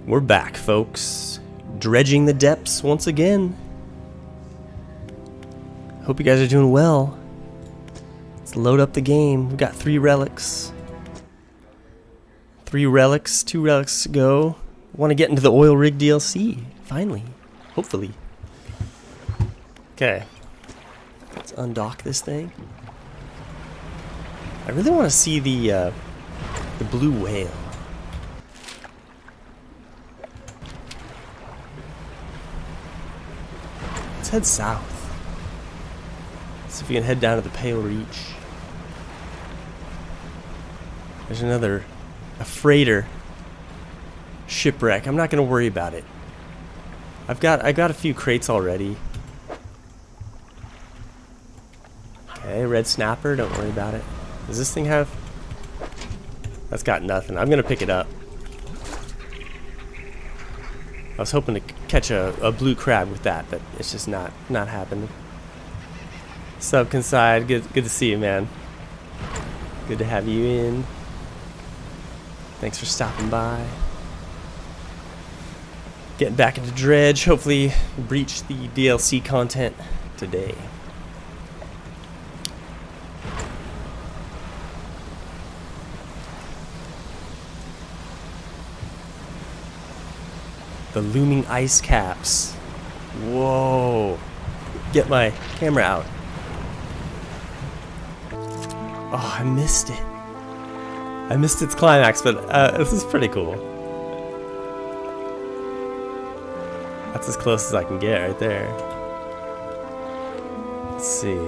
We're back, folks. Dredging the depths once again. Hope you guys are doing well. Let's load up the game. We've got 3 relics. 2 relics to go. Want to get into the oil rig DLC, finally. Hopefully. Okay. Let's undock this thing. I really want to see the blue whale. Let's head south. See if we can head down to the Pale Reach. There's a freighter shipwreck. I'm not gonna worry about it. I got a few crates already. Okay, red snapper, don't worry about it. Does this thing have... That's got nothing. I'm gonna pick it up. I was hoping to catch a blue crab with that, but it's just not happening. Sub Conside, good to see you, man. Good to have you in. Thanks for stopping by. Getting back into Dredge. Hopefully breach the DLC content today. The looming ice caps. Whoa. Get my camera out. Oh, I missed it. I missed its climax, but this is pretty cool. That's as close as I can get right there. Let's see.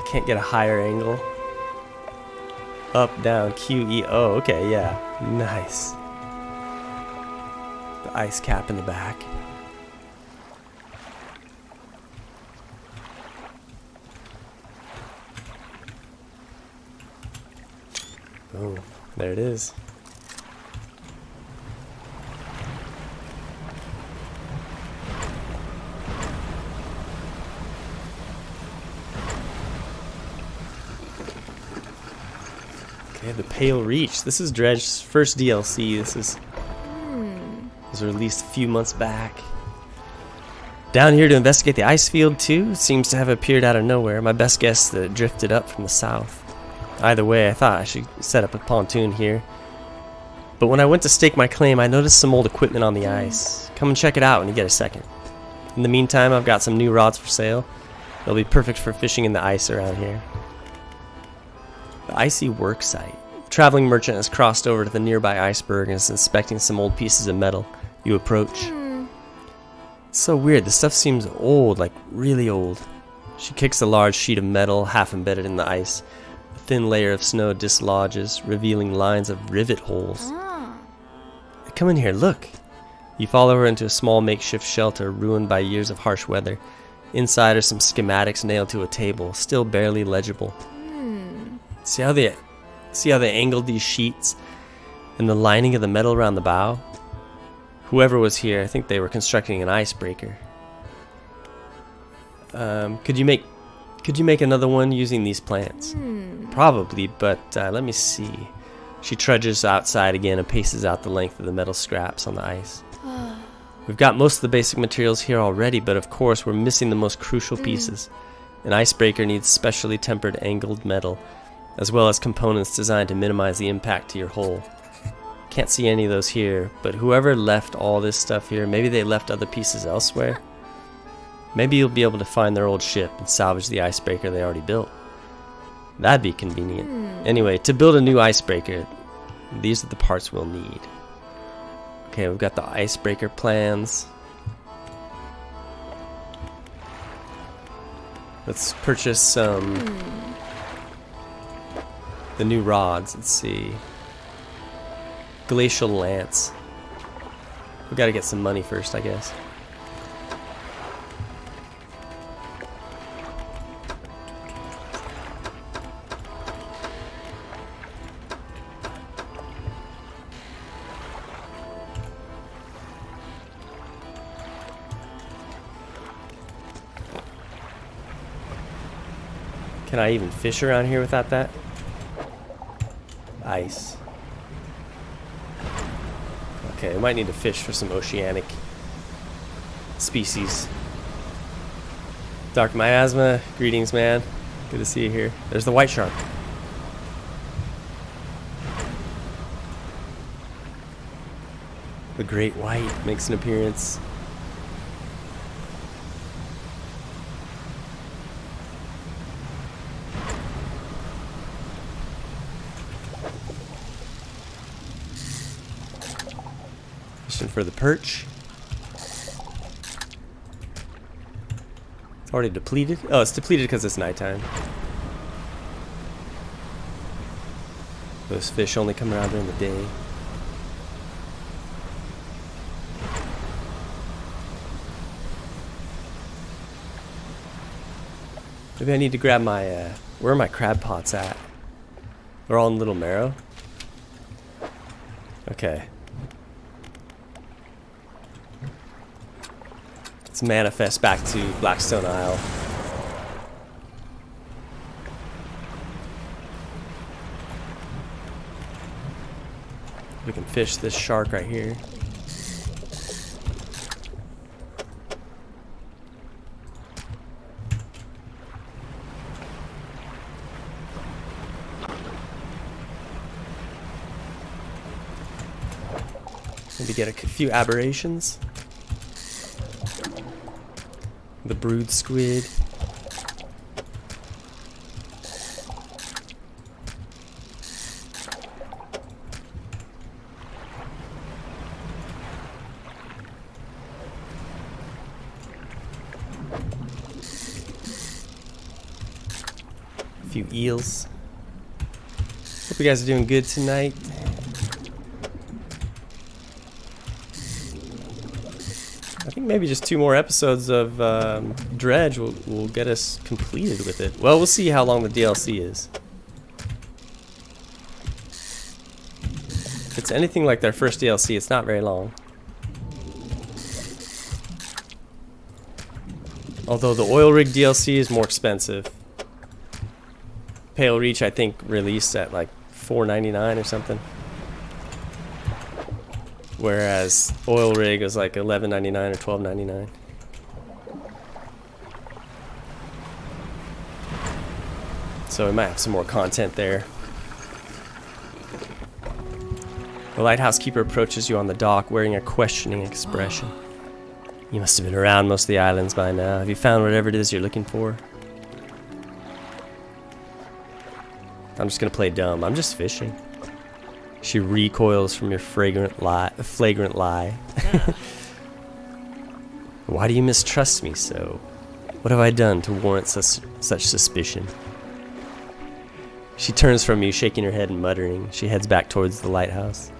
Can't get a higher angle. Up, down, Q, E, O. Okay, yeah. Nice. The ice cap in the back. Boom. There it is. The Pale Reach. This is Dredge's first DLC. This was released a few months back. Down here to investigate the ice field too. It seems to have appeared out of nowhere. My best guess that it drifted up from the south. Either way, I thought I should set up a pontoon here. But when I went to stake my claim, I noticed some old equipment on the ice. Come and check it out when you get a second. In the meantime, I've got some new rods for sale. They'll be perfect for fishing in the ice around here. The icy work site. A traveling merchant has crossed over to the nearby iceberg and is inspecting some old pieces of metal. You approach. It's so weird. The stuff seems old, like really old. She kicks a large sheet of metal half embedded in the ice. A thin layer of snow dislodges, revealing lines of rivet holes. Come in here, look. You follow her into a small makeshift shelter ruined by years of harsh weather. Inside are some schematics nailed to a table, still barely legible. See how they angled these sheets and the lining of the metal around the bow? Whoever was here, I think they were constructing an icebreaker. Could you make another one using these plants? Probably, but let me see. She trudges outside again and paces out the length of the metal scraps on the ice. We've got most of the basic materials here already, but of course we're missing the most crucial pieces. An icebreaker needs specially tempered angled metal, as well as components designed to minimize the impact to your hull. Can't see any of those here, but whoever left all this stuff here, maybe they left other pieces elsewhere. Maybe you'll be able to find their old ship and salvage the icebreaker they already built. That'd be convenient. Anyway, to build a new icebreaker, these are the parts we'll need. Okay, we've got the icebreaker plans. Let's purchase some... the new rods. Let's see. Glacial Lance. We gotta get some money first, I guess. Can I even fish around here without that? Ice. Okay, I might need to fish for some oceanic species. Dark Miasma, greetings, man. Good to see you here. There's the white shark. The great white makes an appearance. Fishing for the perch. It's already depleted. Oh, it's depleted because it's nighttime. Those fish only come around during the day. Maybe I need to grab my, where are my crab pots at? They're all in Little Marrow? Okay. Let's manifest back to Blackstone Isle. We can fish this shark right here. Maybe get a few aberrations. The brood squid. A few eels. Hope you guys are doing good tonight. I think maybe just 2 more episodes of Dredge will get us completed with it. Well, we'll see how long the DLC is. If it's anything like their first DLC, it's not very long. Although the oil rig DLC is more expensive. Pale Reach, I think, released at like $4.99 or something. Whereas oil rig was like $11.99 or $12.99. So we might have some more content there. The lighthouse keeper approaches you on the dock wearing a questioning expression. You must have been around most of the islands by now. Have you found whatever it is you're looking for? I'm just gonna play dumb. I'm just fishing. She recoils from your flagrant lie. Why do you mistrust me so? What have I done to warrant such suspicion? She turns from you, shaking her head and muttering. She heads back towards the lighthouse.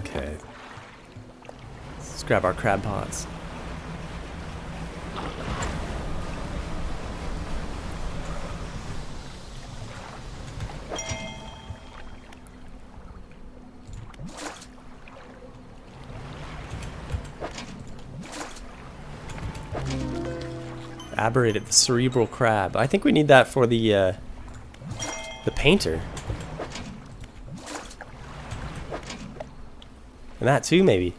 Okay. Let's grab our crab pots. Aberrated the cerebral crab. I think we need that for the painter. And that too, maybe.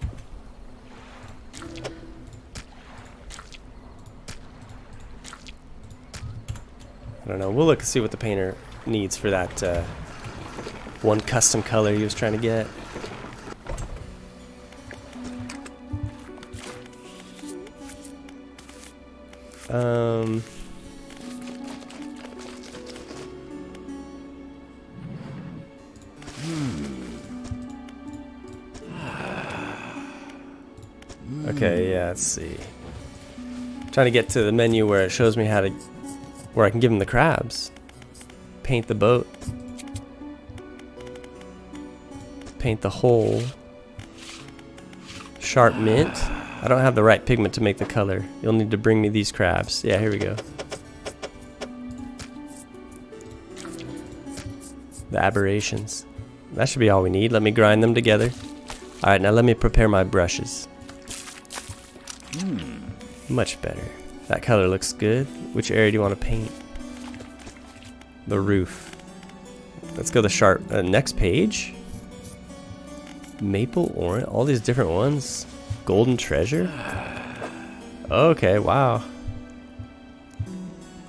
I don't know. We'll look and see what the painter needs for that one custom color he was trying to get. Okay, yeah, let's see. Trying to get to the menu where it shows me how to, where I can give him the crabs. Paint the boat. Paint the hole. Sharp mint. I don't have the right pigment to make the color. You'll need to bring me these crabs. Yeah, here we go. The aberrations. That should be all we need. Let me grind them together. Alright, now let me prepare my brushes. Much better. That color looks good. Which area do you want to paint? The roof. Let's go the sharp. Next page. Maple orange. All these different ones. Golden treasure. Okay, wow.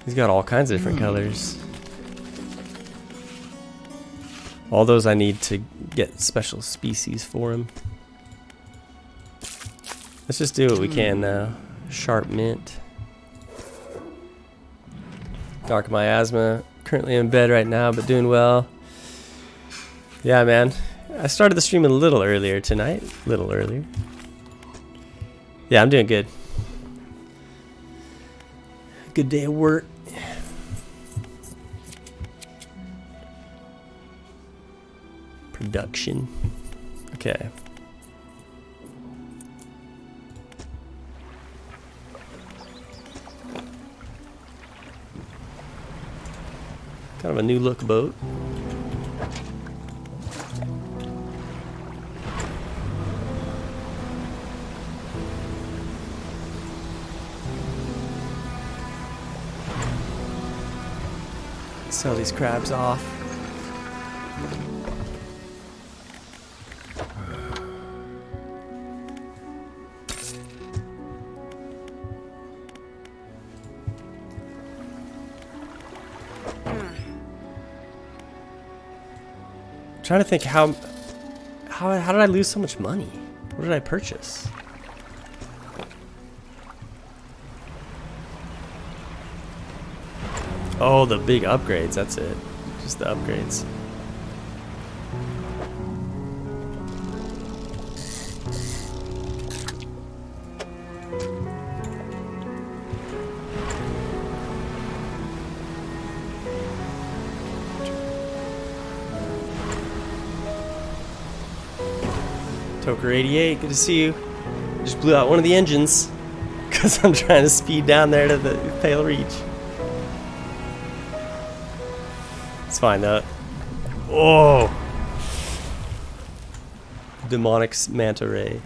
He's got all kinds of different colors. All those I need to get special species for him. Let's just do what we can now. Sharp mint. Dark miasma. Currently in bed right now, but doing well. Yeah, man. I started the stream a little earlier tonight. A little earlier. Yeah, I'm doing good. Good day of work. Production. Okay. Kind of a new look boat. Sell these crabs off. Trying to think how did I lose so much money? What did I purchase? Oh, the big upgrades, that's it. Just the upgrades. Toker 88, good to see you. Just blew out one of the engines because I'm trying to speed down there to the Pale Reach. It's fine though. Oh! Demonic manta ray.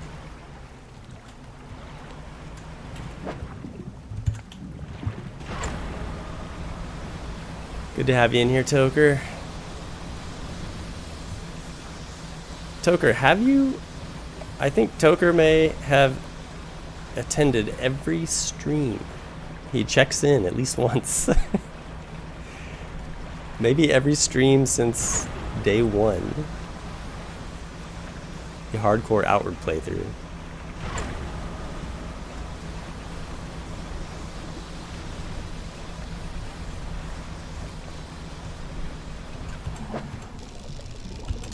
Good to have you in here, Toker. Toker, have you... I think Toker may have attended every stream. He checks in at least once. Maybe every stream since day one. The hardcore outward playthrough.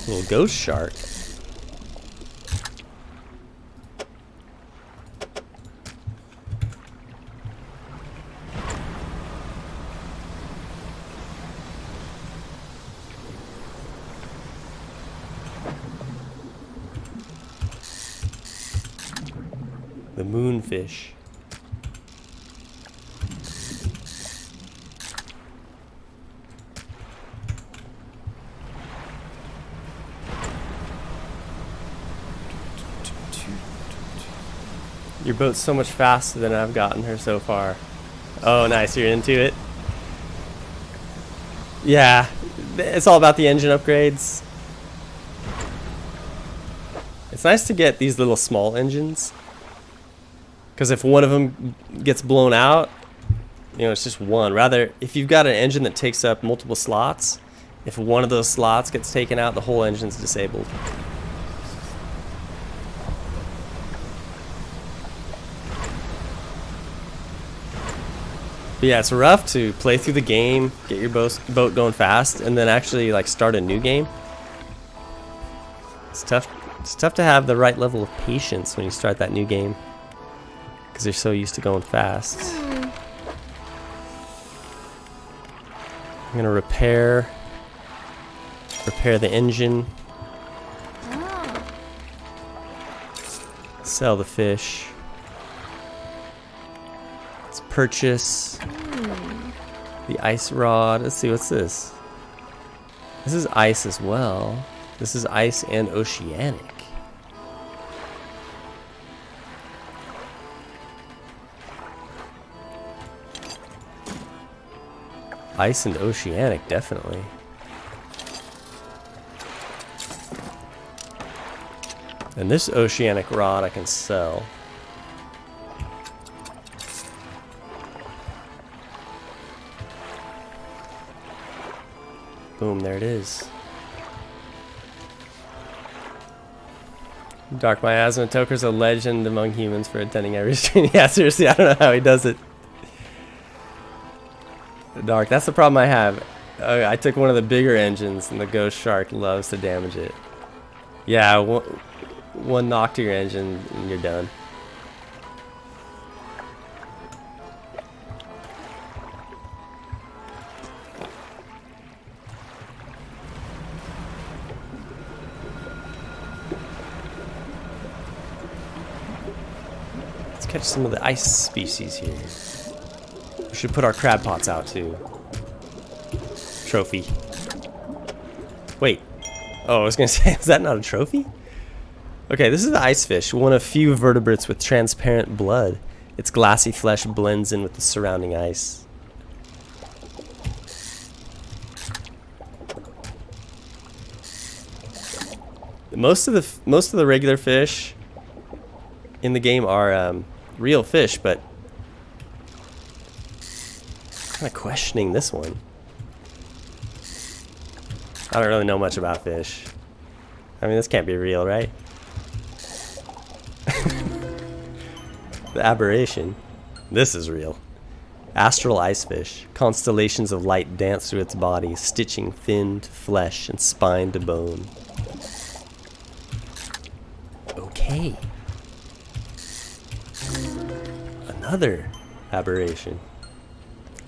Little ghost shark. The moonfish. Your boat's so much faster than I've gotten her so far. Oh, nice. You're into it. Yeah, it's all about the engine upgrades. It's nice to get these little small engines. Because if one of them gets blown out, you know, it's just one. Rather, if you've got an engine that takes up multiple slots, if one of those slots gets taken out, the whole engine's disabled. But yeah, it's rough to play through the game, get your boat going fast, and then actually like start a new game. It's tough. It's tough to have the right level of patience when you start that new game. Because they're so used to going fast. I'm gonna repair the engine. Sell the fish. Let's purchase the ice rod. Let's see, what's this? This is ice as well. This is ice and oceanic. Ice and oceanic, definitely. And this oceanic rod I can sell. Boom, there it is. Dark Miasma Toker's a legend among humans for attending every stream. Yeah, seriously, I don't know how he does it. Dark, that's the problem I have. I took one of the bigger engines and the ghost shark loves to damage it. Yeah, one knock to your engine and you're done. Let's catch some of the ice species here. We should put our crab pots out too. Trophy. Wait. Oh, I was gonna say, is that not a trophy? Okay, this is the ice fish, one of few vertebrates with transparent blood. Its glassy flesh blends in with the surrounding ice. Most of the regular fish in the game are real fish, but I'm kind of questioning this one. I don't really know much about fish. I mean, this can't be real, right? The aberration. This is real. Astral ice fish. Constellations of light dance through its body, stitching fin to flesh and spine to bone. Okay. Another aberration.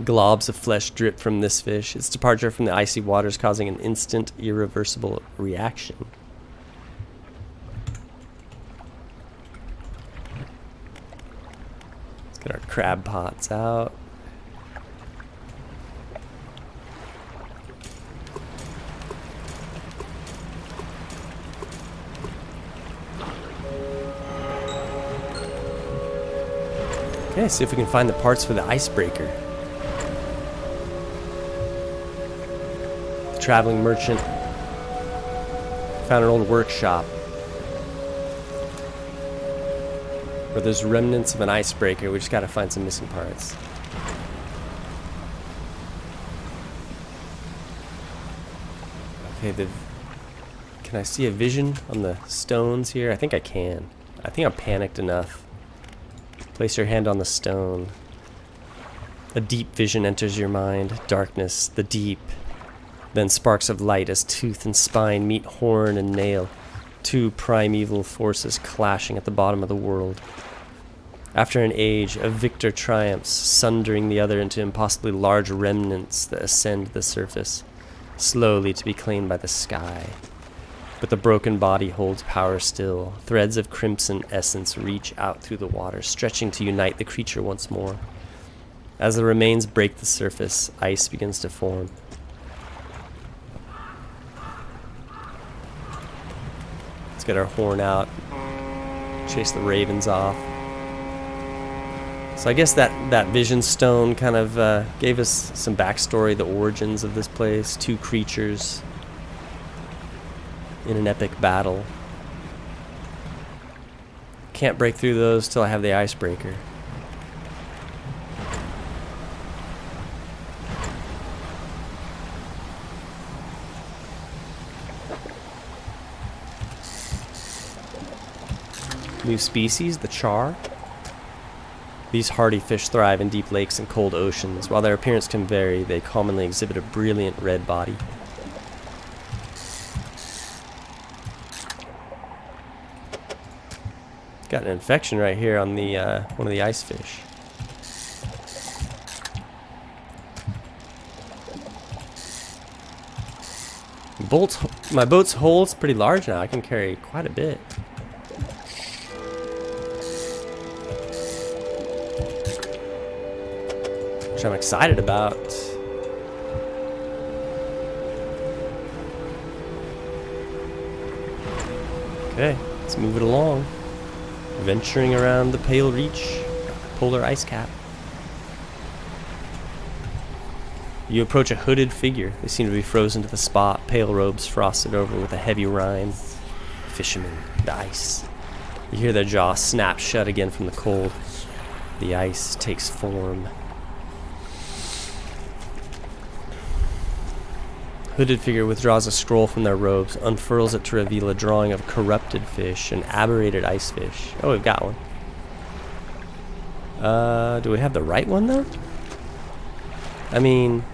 Globs of flesh drip from this fish, its departure from the icy waters causing an instant, irreversible reaction. Let's get our crab pots out. Okay, see if we can find the parts for the icebreaker. Traveling merchant found an old workshop where there's remnants of an icebreaker. We just gotta find some missing parts. Okay, can I see a vision on the stones here? I think I can. I think I'm panicked enough. Place your hand on the stone. A deep vision enters your mind. Darkness, the deep. Then sparks of light as tooth and spine meet horn and nail, two primeval forces clashing at the bottom of the world. After an age, a victor triumphs, sundering the other into impossibly large remnants that ascend the surface, slowly to be claimed by the sky. But the broken body holds power still. Threads of crimson essence reach out through the water, stretching to unite the creature once more. As the remains break the surface, ice begins to form. Get our horn out, chase the ravens off. So I guess that vision stone kind of gave us some backstory, the origins of this place, two creatures in an epic battle. Can't break through those till I have the icebreaker. New species, the char. These hardy fish thrive in deep lakes and cold oceans. While their appearance can vary, they commonly exhibit a brilliant red body. Got an infection right here on the one of the ice fish. My boat's hold's pretty large now. I can carry quite a bit. I'm excited about. Okay, let's move it along. Venturing around the Pale Reach, polar ice cap. You approach a hooded figure. They seem to be frozen to the spot, pale robes frosted over with a heavy rime. Fishermen, the ice. You hear their jaw snap shut again from the cold. The ice takes form. Hooded figure withdraws a scroll from their robes, unfurls it to reveal a drawing of corrupted fish, an aberrated ice fish. Oh, we've got one. Do we have the right one, though? I mean...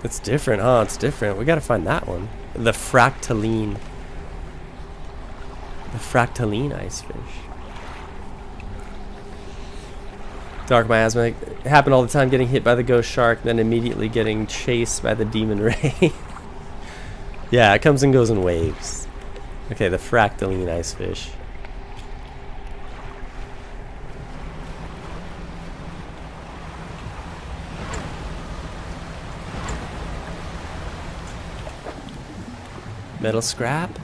It's different, huh? It's different. We gotta find that one. The fractaline. The fractaline ice fish. Dark miasma. It happened all the time, getting hit by the ghost shark, then immediately getting chased by the demon ray. Yeah, it comes and goes in waves. Okay, the fractaline ice fish. Metal scrap?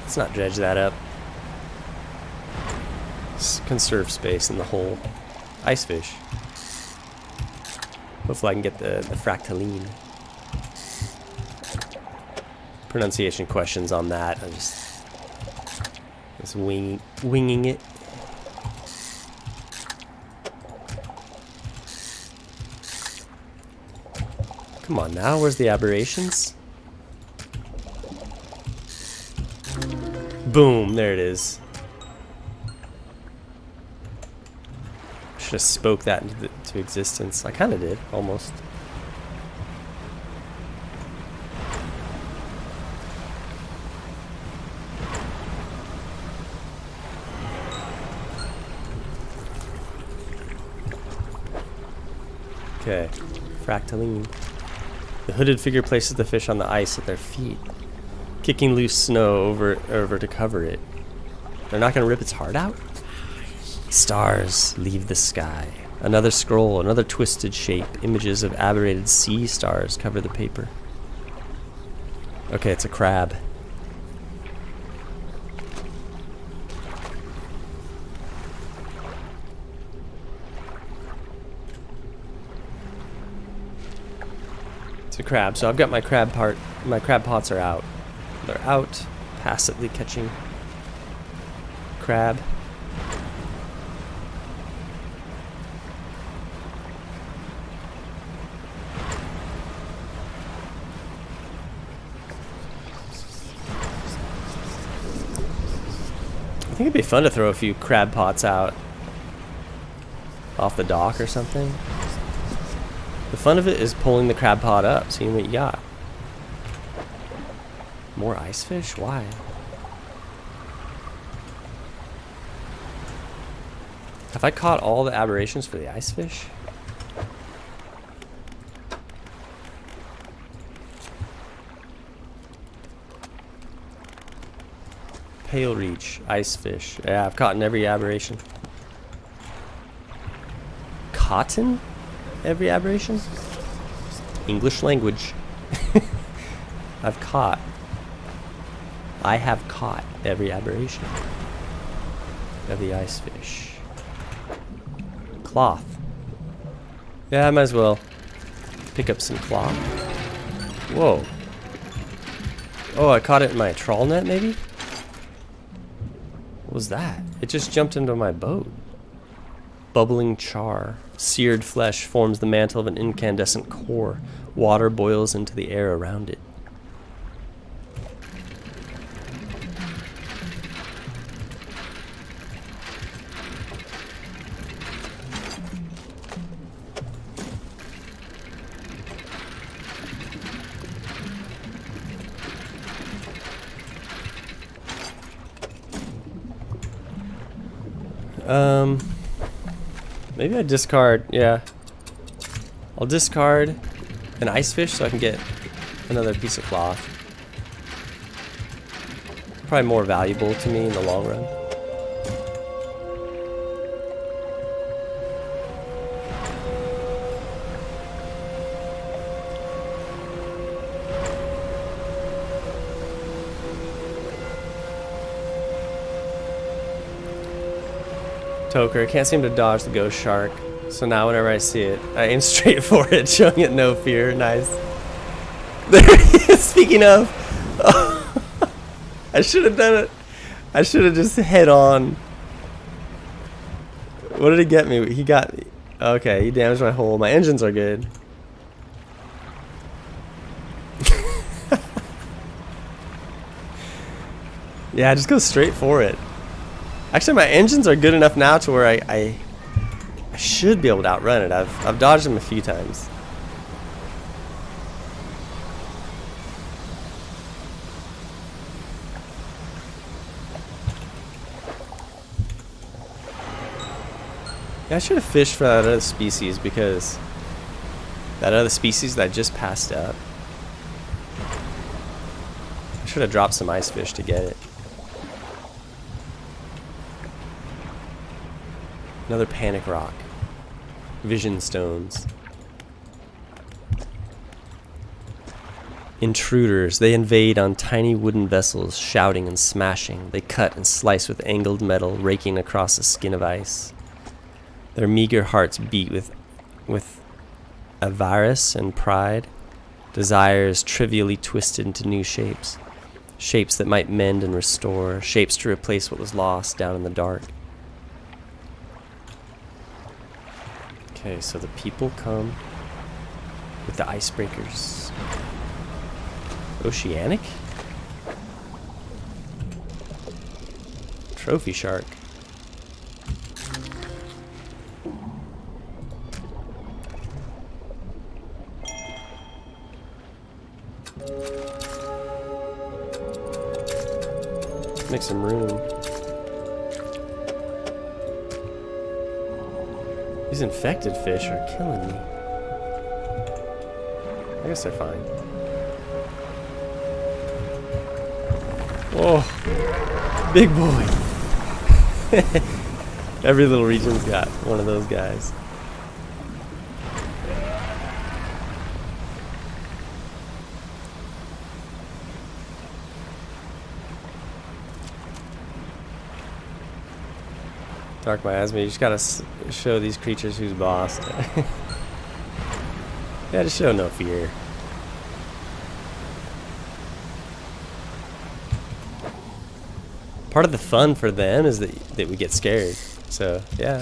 Let's not dredge that up. Let's conserve space in the hole. Ice fish. Hopefully I can get the fractaline. Pronunciation questions on that. I just winging it. Come on now, where's the aberrations? Boom, there it is. Should have spoke that into existence. I kind of did, almost. Okay, fractaline. The hooded figure places the fish on the ice at their feet, kicking loose snow over to cover it. They're not going to rip its heart out? Stars leave the sky. Another scroll, another twisted shape. Images of aberrated sea stars cover the paper. Okay, it's a crab. It's a crab, so I've got my crab pots are out. They're out, passively catching crab. I think it'd be fun to throw a few crab pots out off the dock or something. The fun of it is pulling the crab pot up, seeing what you got. More ice fish? Why? Have I caught all the aberrations for the ice fish? Pale Reach, ice fish. Yeah, I've caught in every aberration. Cotton? Every aberration? English language. I've caught. I have caught every aberration of the ice fish. Cloth. Yeah, I might as well pick up some cloth. Whoa. Oh, I caught it in my trawl net, maybe? What was that? It just jumped into my boat. Bubbling char. Seared flesh forms the mantle of an incandescent core. Water boils into the air around it. Maybe I discard, yeah. I'll discard an ice fish so I can get another piece of cloth. Probably more valuable to me in the long run. Toker. Can't seem to dodge the ghost shark. So now whenever I see it, I aim straight for it, showing it no fear. Nice. There he is. Speaking of, I should have done it. I should have just head on. What did he get me? He got me. Okay, he damaged my hull. My engines are good. Yeah, just go straight for it. Actually, my engines are good enough now to where I should be able to outrun it. I've dodged them a few times. Yeah, I should have fished for that other species because that other species that I just passed up. I should have dropped some ice fish to get it. Another panic rock. Vision stones. Intruders. They invade on tiny wooden vessels, shouting and smashing. They cut and slice with angled metal, raking across a skin of ice. Their meager hearts beat with avarice and pride. Desires trivially twisted into new shapes. Shapes that might mend and restore. Shapes to replace what was lost down in the dark. Okay, so the people come with the icebreakers. Oceanic? Trophy shark. Let's make some room. These infected fish are killing me. I guess they're fine. Oh, big boy. Every little region's got one of those guys. Dark miasma, you just gotta show these creatures who's boss. Yeah, just show no fear. Part of the fun for them is that we get scared. So, yeah.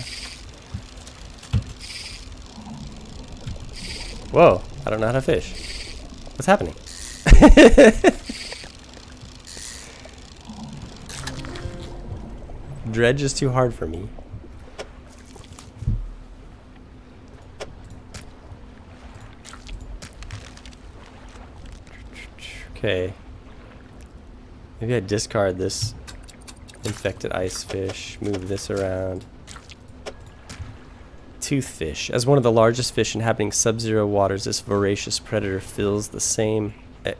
Whoa, I don't know how to fish. What's happening? Dredge is too hard for me. Okay. Maybe I discard this infected ice fish, move this around. Toothfish. As one of the largest fish inhabiting sub-zero waters, this voracious predator fills the same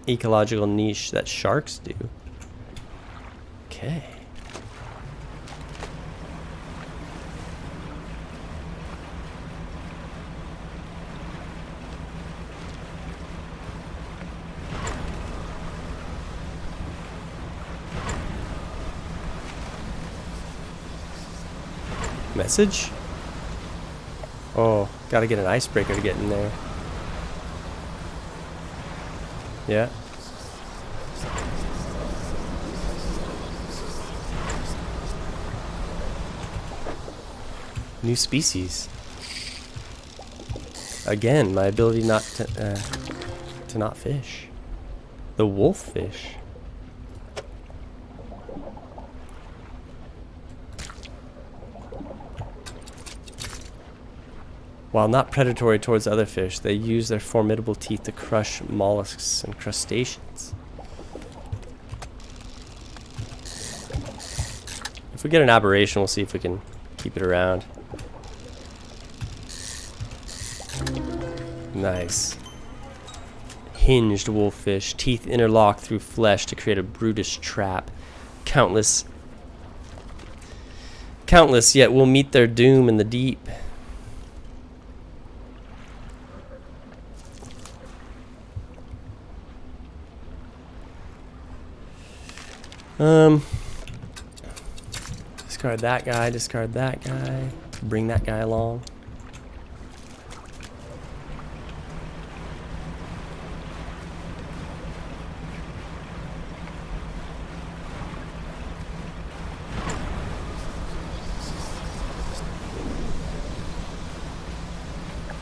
ecological niche that sharks do. Okay. Message? Oh, gotta get an icebreaker to get in there. Yeah. New species. Again, my ability not to not fish. The wolffish. While not predatory towards other fish, they use their formidable teeth to crush mollusks and crustaceans. If we get an aberration, we'll see if we can keep it around. Nice. Hinged wolffish, teeth interlock through flesh to create a brutish trap. Countless yet will meet their doom in the deep. Discard that guy, discard that guy. Bring that guy along.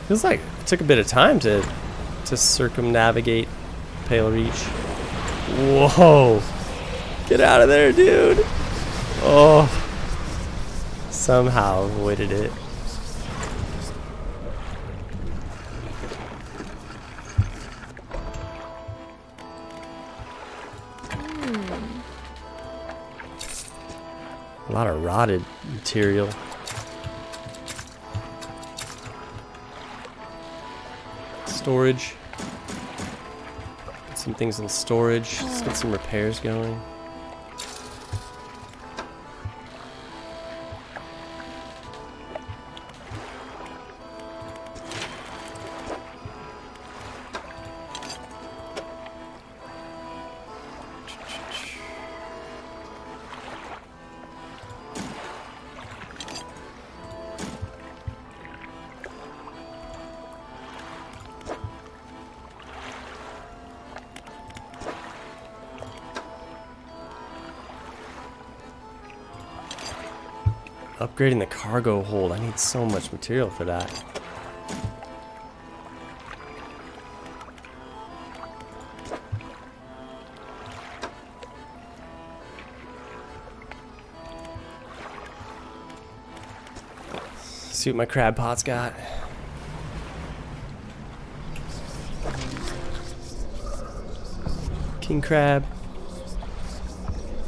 Feels like it took a bit of time to circumnavigate Pale Reach. Whoa! Get out of there, dude! Oh! Somehow avoided it. A lot of rotted material. Storage. Put some things in storage. Let's get some repairs going. Upgrading the cargo hold. I need so much material for that. See what my crab pot's got. King crab.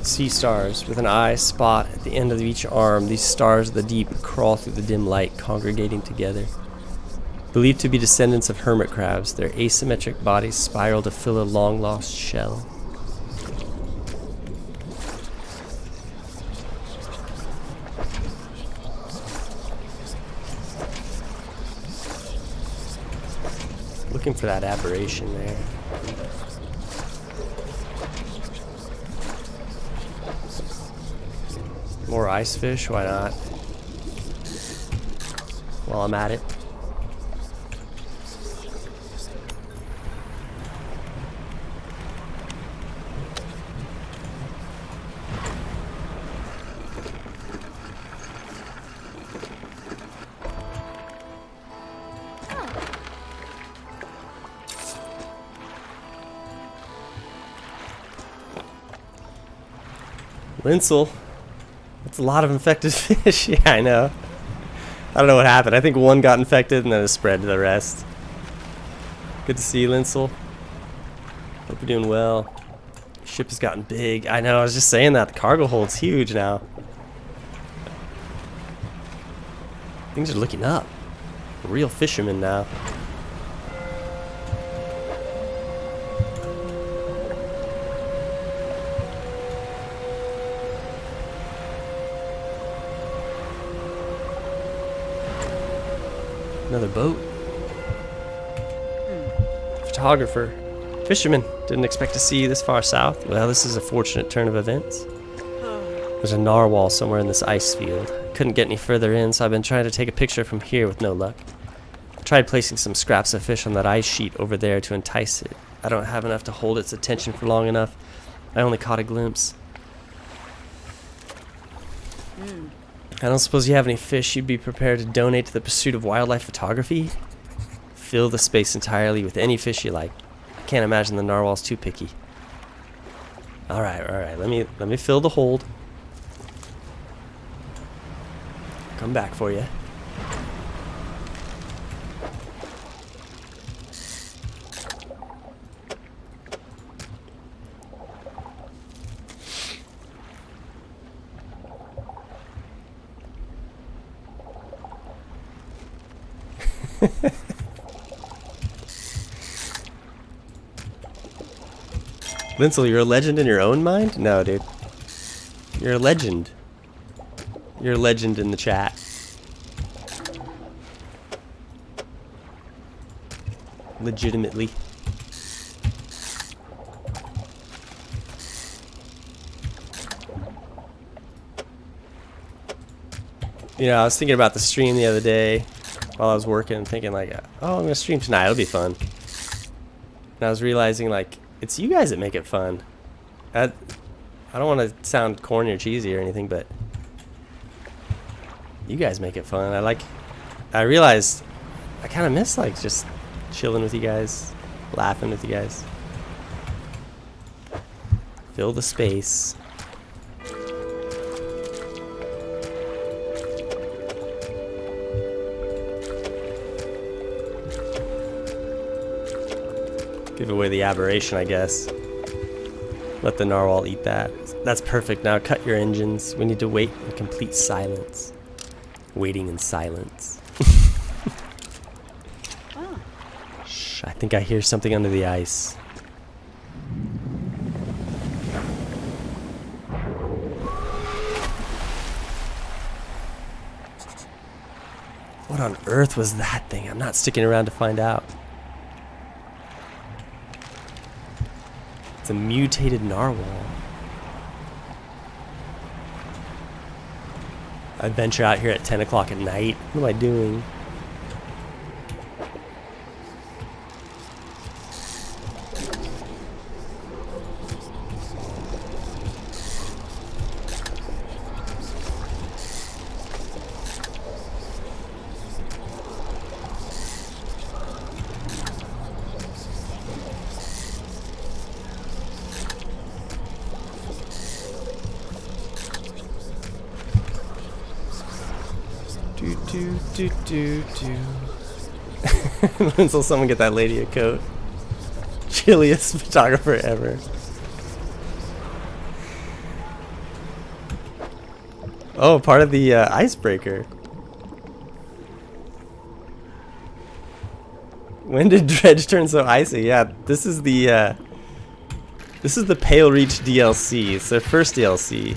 Sea stars with an eye spot at the end of each arm. These stars of the deep crawl through the dim light, congregating together. Believed to be descendants of hermit crabs, their asymmetric bodies spiral to fill a long-lost shell. Looking for that aberration there. More ice fish, why not? While I'm at it. Linseal. That's a lot of infected fish. Yeah, I know. I don't know what happened. I think one got infected and then it spread to the rest. Good to see you, Linseal. Hope you're doing well. Ship has gotten big. I know, I was just saying that. The cargo hold's huge now. Things are looking up. A real fisherman now. Another boat. Photographer. Fisherman. Didn't expect to see you this far south. Well, this is a fortunate turn of events. There's a narwhal somewhere in this ice field. Couldn't get any further in, so I've been trying to take a picture from here with no luck. I tried placing some scraps of fish on that ice sheet over there to entice it. I don't have enough to hold its attention for long enough. I only caught a glimpse. I don't suppose you have any fish you'd be prepared to donate to the pursuit of wildlife photography? Fill the space entirely with any fish you like. I can't imagine the narwhal's too picky. Alright, let me fill the hold. Come back for you. Linseal, you're a legend in your own mind? No, dude. You're a legend. You're a legend in the chat. Legitimately. You know, I was thinking about the stream the other day while I was working and thinking like, oh, I'm gonna stream tonight, it'll be fun. And I was realizing like, it's you guys that make it fun. I don't want to sound corny or cheesy or anything, but you guys make it fun. I realized I kind of miss like just chilling with you guys, laughing with you guys. Fill the space. Give away the aberration, I guess. Let the narwhal eat that. That's perfect. Now cut your engines. We need to wait in complete silence. Waiting in silence. Oh. Shh, I think I hear something under the ice. What on earth was that thing? I'm not sticking around to find out. It's a mutated narwhal. I venture out here at 10 o'clock at night. What am I doing? Until someone get that lady a coat. Chilliest photographer ever. Oh, part of the icebreaker. When did Dredge turn so icy? Yeah, this is the Pale Reach DLC. It's their first DLC.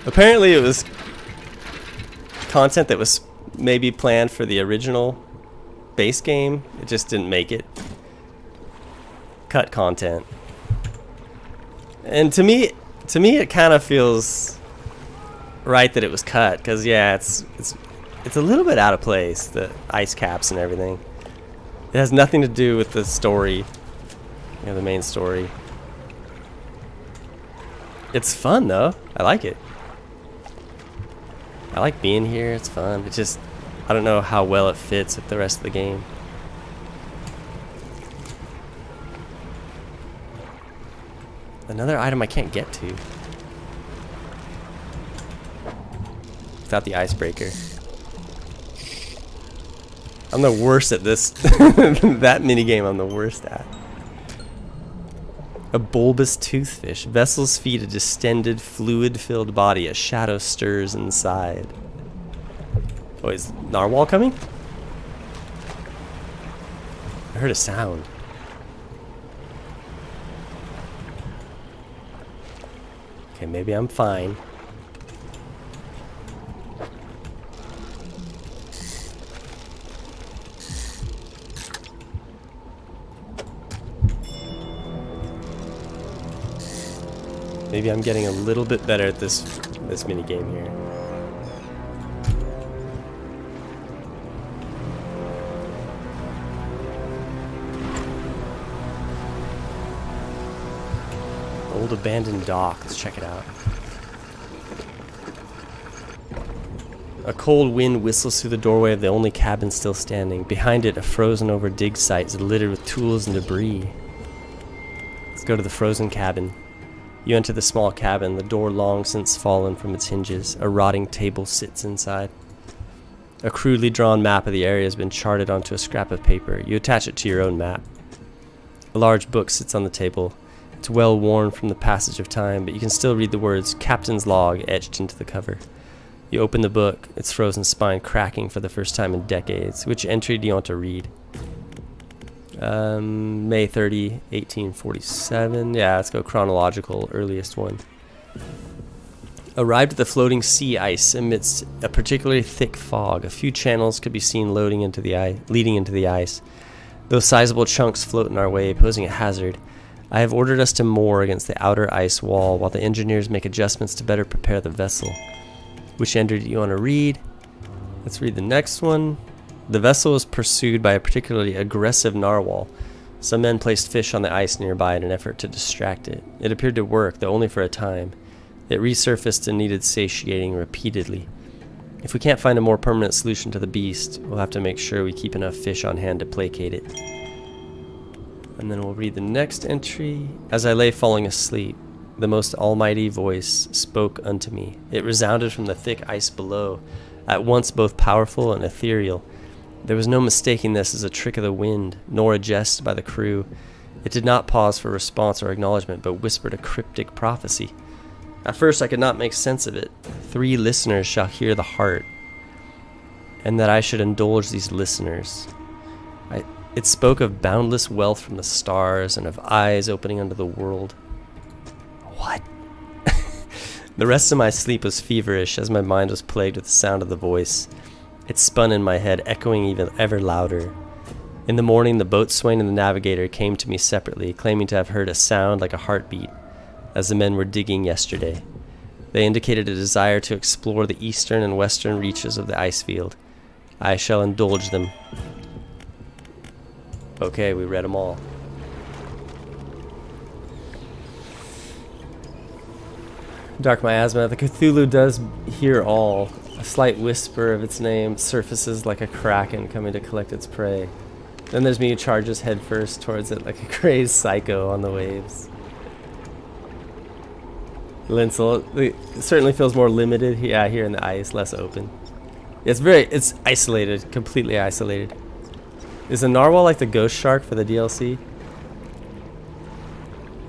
Apparently it was content that was maybe planned for the original base game. It just didn't make it. Cut content. And to me it kind of feels right that it was cut, because yeah, it's a little bit out of place, the ice caps and everything. It has nothing to do with the story, you know, the main story. It's fun though. I like it. I like being here, it's fun. It's just, I don't know how well it fits with the rest of the game. Another item I can't get to without the icebreaker. I'm the worst at this. That minigame I'm the worst at. A bulbous toothfish. Vessels feed a distended, fluid-filled body. A shadow stirs inside. Oh, is narwhal coming? I heard a sound. Okay, maybe I'm fine. Maybe I'm getting a little bit better at this mini game here. Old abandoned dock. Let's check it out. A cold wind whistles through the doorway of the only cabin still standing. Behind it, a frozen over dig site is littered with tools and debris. Let's go to the frozen cabin. You enter the small cabin, the door long since fallen from its hinges. A rotting table sits inside. A crudely drawn map of the area has been charted onto a scrap of paper. You attach it to your own map. A large book sits on the table. It's well worn from the passage of time, but you can still read the words Captain's Log etched into the cover. You open the book, its frozen spine cracking for the first time in decades. Which entry do you want to read? May 30, 1847. Yeah, let's go chronological, earliest one. Arrived at the floating sea ice amidst a particularly thick fog. A few channels could be seen leading into the ice. Those sizable chunks float in our way, posing a hazard. I have ordered us to moor against the outer ice wall while the engineers make adjustments to better prepare the vessel. Which entry do you want to read? Let's read the next one. The vessel was pursued by a particularly aggressive narwhal. Some men placed fish on the ice nearby in an effort to distract it. It appeared to work, though only for a time. It resurfaced and needed satiating repeatedly. If we can't find a more permanent solution to the beast, we'll have to make sure we keep enough fish on hand to placate it. And then we'll read the next entry. As I lay falling asleep, the most almighty voice spoke unto me. It resounded from the thick ice below, at once both powerful and ethereal. There was no mistaking this as a trick of the wind, nor a jest by the crew. It did not pause for response or acknowledgement, but whispered a cryptic prophecy. At first I could not make sense of it. 3 listeners shall hear the heart, and that I should indulge these listeners. It spoke of boundless wealth from the stars and of eyes opening unto the world. What? The rest of my sleep was feverish as my mind was plagued with the sound of the voice. It spun in my head, echoing even ever louder. In the morning, the boatswain and the navigator came to me separately, claiming to have heard a sound like a heartbeat, as the men were digging yesterday. They indicated a desire to explore the eastern and western reaches of the ice field. I shall indulge them. Okay, we read them all. Dark miasma. The Cthulhu does hear all. A slight whisper of its name surfaces like a kraken coming to collect its prey. Then there's me who charges headfirst towards it like a crazed psycho on the waves. Linsel, it certainly feels more limited. Yeah, here in the ice, less open. It's isolated, completely isolated. Is the narwhal like the ghost shark for the DLC?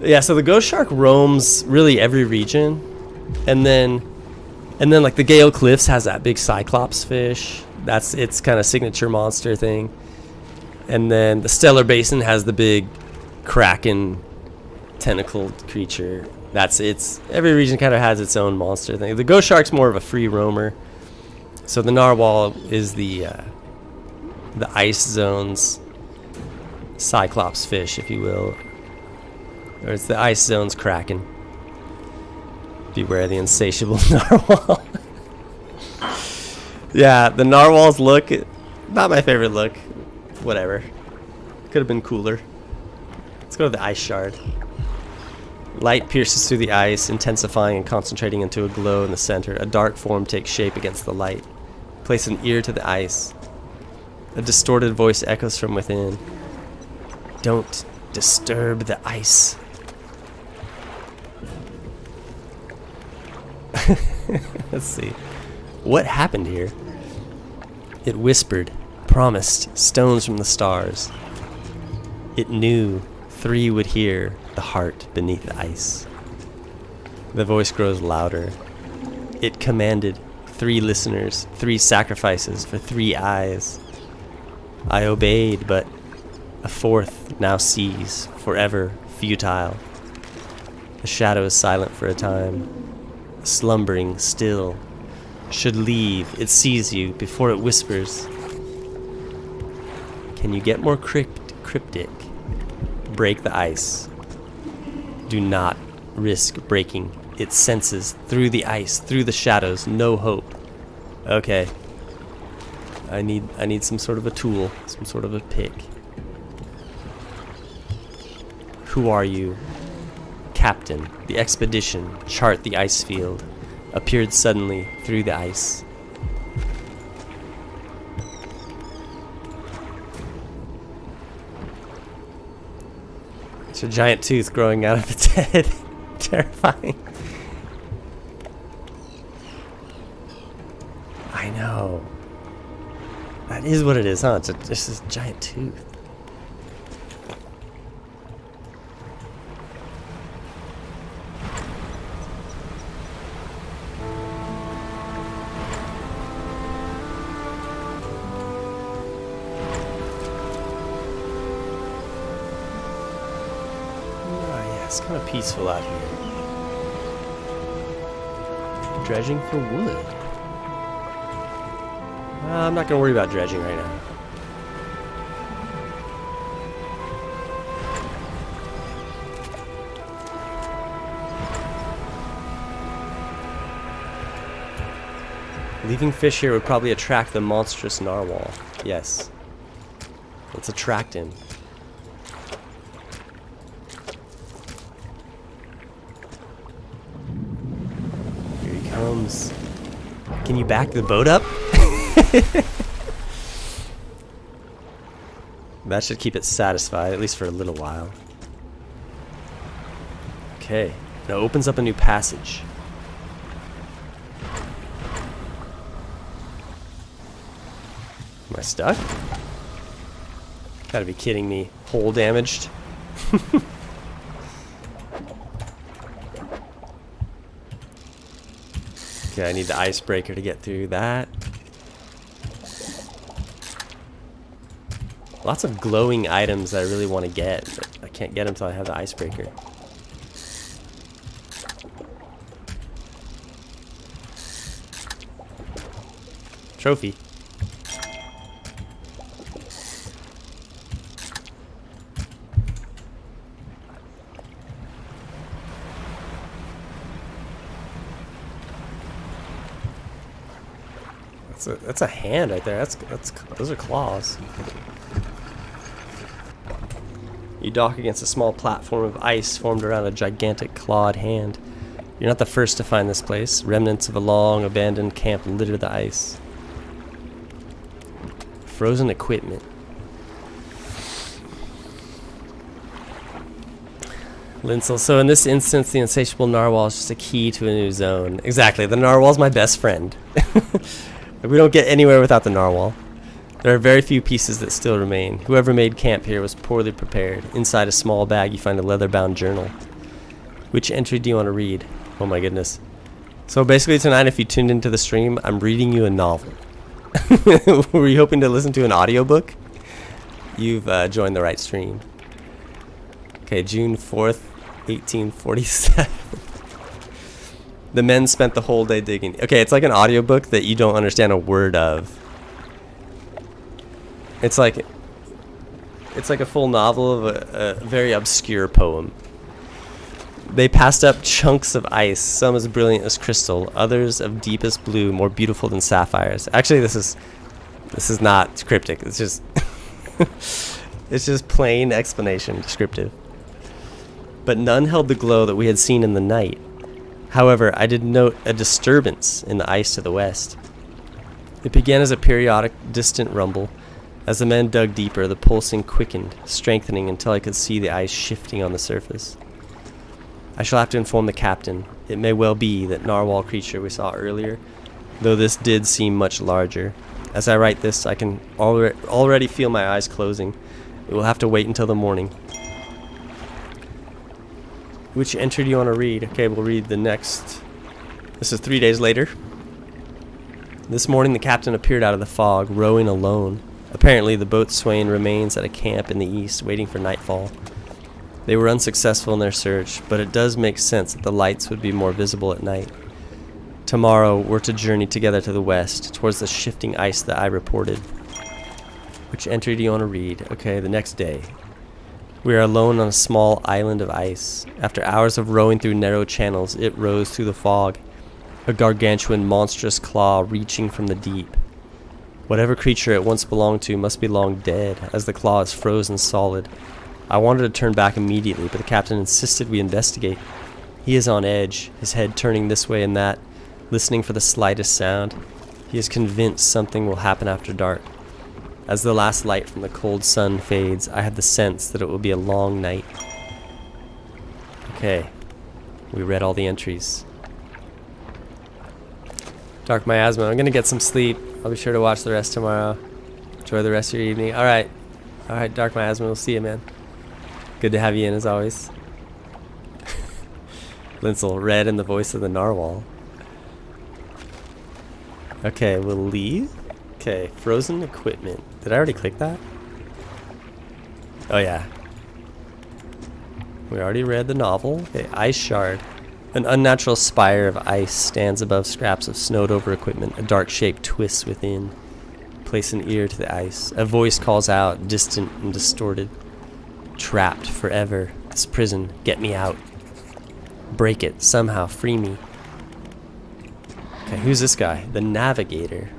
Yeah, so the ghost shark roams really every region, and then like the Gale Cliffs has that big cyclops fish. That's its kind of signature monster thing. And then the Stellar Basin has the big kraken tentacled creature. Every region kind of has its own monster thing. The ghost shark's more of a free roamer. So the narwhal is the ice zone's cyclops fish, if you will. Or it's the ice zone's kraken. Beware the insatiable narwhal. Yeah, the narwhal's look, not my favorite look. Whatever. Could have been cooler. Let's go to the ice shard. Light pierces through the ice, intensifying and concentrating into a glow in the center. A dark form takes shape against the light. Place an ear to the ice. A distorted voice echoes from within. Don't disturb the ice. Let's see. What happened here? It whispered, promised stones from the stars. It knew 3 would hear the heart beneath the ice. The voice grows louder. It commanded 3 listeners, 3 sacrifices for 3 eyes. I obeyed, but a 4th now sees, forever futile. The shadow is silent for a time, slumbering still. Should leave, it sees you before it whispers. Can you get more cryptic? Break the ice. Do not risk breaking its senses through the ice, through the shadows. No hope. Okay. I need some sort of a tool, some sort of a pick. Who are you? Captain. The expedition. Chart the ice field. Appeared suddenly through the ice. It's a giant tooth growing out of its head. Terrifying. I know. That is what it is, huh? It's just a giant tooth. It's kind of peaceful out here. Dredging for wood. I'm not going to worry about dredging right now. Leaving fish here would probably attract the monstrous narwhal. Yes. Let's attract him. Here he comes. Can you back the boat up? That should keep it satisfied, at least for a little while. Okay. Now opens up a new passage. Am I stuck? Gotta be kidding me. Hole damaged. Okay, I need the icebreaker to get through that. Lots of glowing items that I really want to get, but I can't get them until I have the icebreaker. Trophy. That's a hand right there. Those are claws. You dock against a small platform of ice formed around a gigantic clawed hand. You're not the first to find this place. Remnants of a long abandoned camp litter the ice. Frozen equipment. Linsel. So in this instance, the insatiable narwhal is just a key to a new zone. Exactly. The narwhal's my best friend. We don't get anywhere without the narwhal. There are very few pieces that still remain. Whoever made camp here was poorly prepared. Inside a small bag, you find a leather-bound journal. Which entry do you want to read? Oh my goodness. So basically tonight, if you tuned into the stream, I'm reading you a novel. Were you hoping to listen to an audiobook? You've joined the right stream. Okay, June 4th, 1847. The men spent the whole day digging. Okay, it's like an audiobook that you don't understand a word of. It's like a full novel of a very obscure poem. They passed up chunks of ice, some as brilliant as crystal, others of deepest blue, more beautiful than sapphires. Actually, this is not cryptic. It's just it's just plain explanation, descriptive. But none held the glow that we had seen in the night. However, I did note a disturbance in the ice to the west. It began as a periodic, distant rumble. As the men dug deeper, the pulsing quickened, strengthening until I could see the ice shifting on the surface. I shall have to inform the captain. It may well be that narwhal creature we saw earlier, though this did seem much larger. As I write this, I can already feel my eyes closing. It will have to wait until the morning. Which entry do you want to read? Okay, we'll read the next. This is 3 days later. This morning the captain appeared out of the fog, rowing alone. Apparently the boatswain remains at a camp in the east, waiting for nightfall. They were unsuccessful in their search, but it does make sense that the lights would be more visible at night. Tomorrow we're to journey together to the west, towards the shifting ice that I reported. Which entry do you want to read? Okay, the next day. We are alone on a small island of ice. After hours of rowing through narrow channels, it rose through the fog, a gargantuan monstrous claw reaching from the deep. Whatever creature it once belonged to must be long dead, as the claw is frozen solid. I wanted to turn back immediately, but the captain insisted we investigate. He is on edge, his head turning this way and that, listening for the slightest sound. He is convinced something will happen after dark. As the last light from the cold sun fades, I have the sense that it will be a long night. Okay, we read all the entries. Dark miasma. I'm gonna get some sleep. I'll be sure to watch the rest tomorrow. Enjoy the rest of your evening. Alright, Dark miasma. We'll see you, man. Good to have you in as always. Linsel, read in the voice of the narwhal. Okay, we'll leave. Okay, frozen equipment. Did I already click that? Oh yeah. We already read the novel. Okay, ice shard. An unnatural spire of ice stands above scraps of snowed over equipment. A dark shape twists within. Place an ear to the ice. A voice calls out, distant and distorted. Trapped forever. This prison. Get me out. Break it. Somehow. Free me. Okay. Okay, who's this guy? The navigator.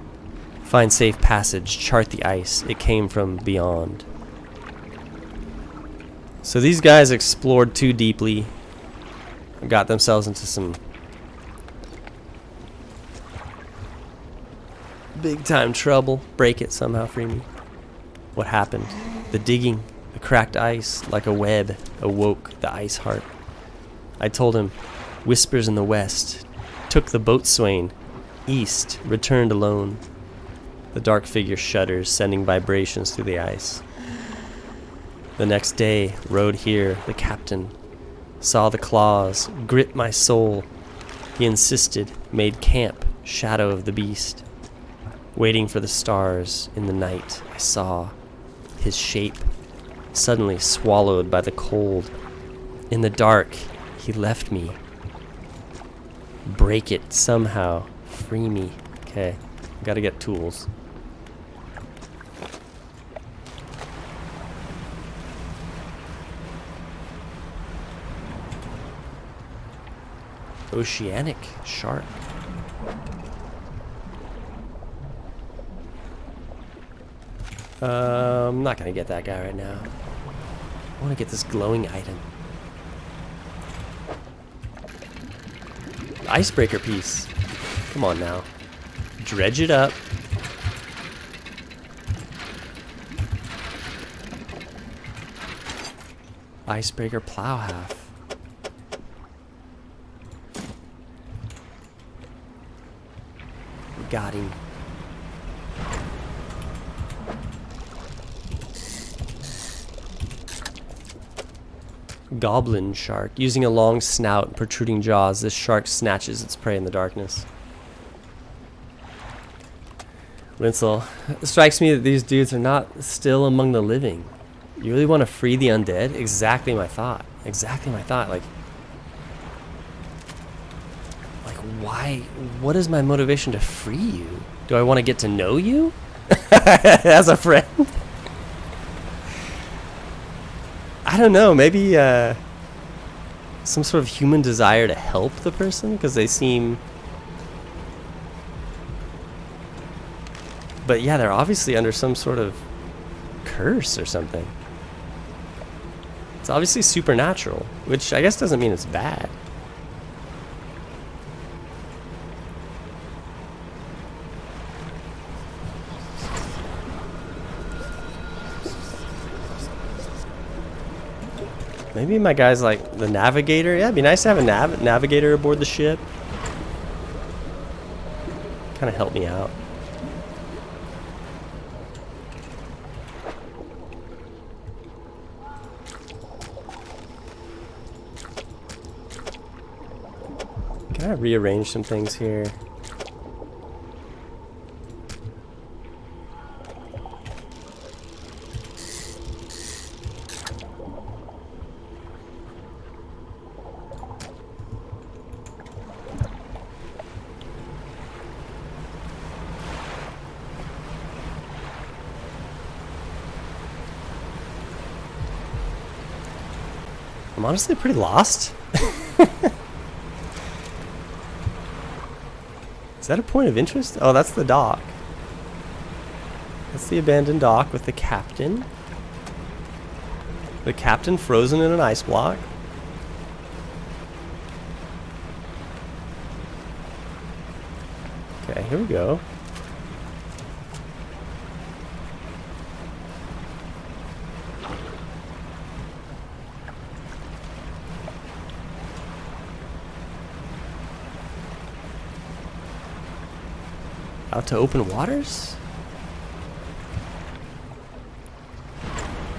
Find safe passage, chart the ice. It came from beyond. So these guys explored too deeply. Got themselves into some big time trouble. Break it somehow, free me. What happened? The digging, the cracked ice, like a web, awoke the ice heart. I told him, whispers in the west, took the boatswain, east, returned alone. The dark figure shudders, sending vibrations through the ice. The next day, rode here, the captain, saw the claws, grip my soul. He insisted, made camp, shadow of the beast. Waiting for the stars in the night, I saw his shape, suddenly swallowed by the cold. In the dark, he left me. Break it somehow, free me. Okay, gotta get tools. Oceanic shark. I'm not gonna get that guy right now. I want to get this glowing item. Icebreaker piece. Come on now. Dredge it up. Icebreaker plow half. Got him. Goblin shark. Using a long snout and protruding jaws, this shark snatches its prey in the darkness. Winslow, it strikes me that these dudes are not still among the living. You really want to free the undead? Exactly my thought. Exactly my thought. Like why? What is my motivation to free you? Do I want to get to know you as a friend? I don't know. Maybe some sort of human desire to help the person because they seem. But yeah, they're obviously under some sort of curse or something. It's obviously supernatural, which I guess doesn't mean it's bad. Maybe my guy's like the navigator. Yeah, it'd be nice to have a navigator aboard the ship. Kind of help me out. Can I rearrange some things here? I'm honestly pretty lost. Is that a point of interest? Oh, that's the dock. That's the abandoned dock with the captain. The captain frozen in an ice block. Okay, here we go. Out to open waters?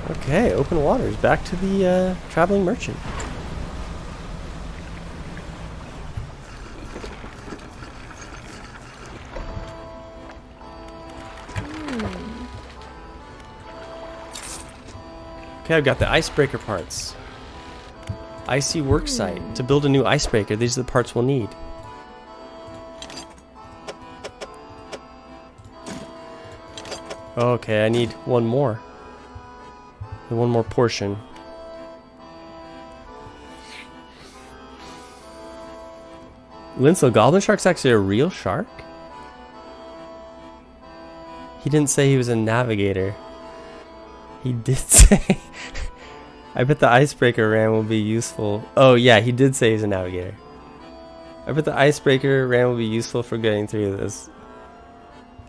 Okay, open waters. Back to the traveling merchant. Okay, I've got the icebreaker parts. Icy worksite. To build a new icebreaker, these are the parts we'll need. Okay, I need one more. One more portion. Linso, Goblin Shark's actually a real shark? He didn't say he was a navigator. He did say... I bet the icebreaker ram will be useful. Oh yeah, he did say he's a navigator. I bet the icebreaker ram will be useful for getting through this.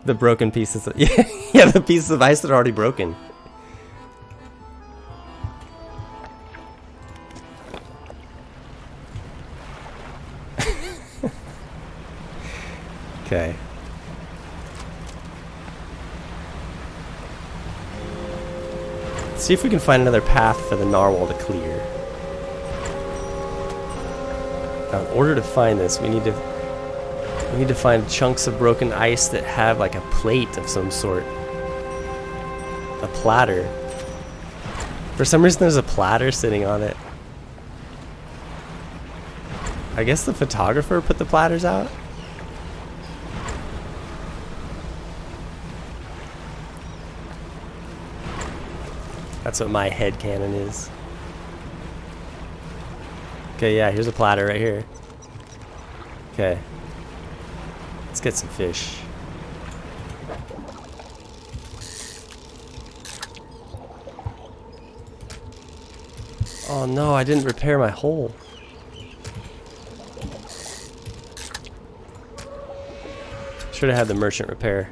The broken pieces of... yeah, the pieces of ice that are already broken. Okay. Let's see if we can find another path for the narwhal to clear. Now, in order to find this, we need to find chunks of broken ice that have like a plate of some sort. A platter. For some reason there's a platter sitting on it. I guess the photographer put the platters out? That's what my headcanon is. Okay, yeah, here's a platter right here. Okay. Let's get some fish. Oh no, I didn't repair my hole. Should have had the merchant repair.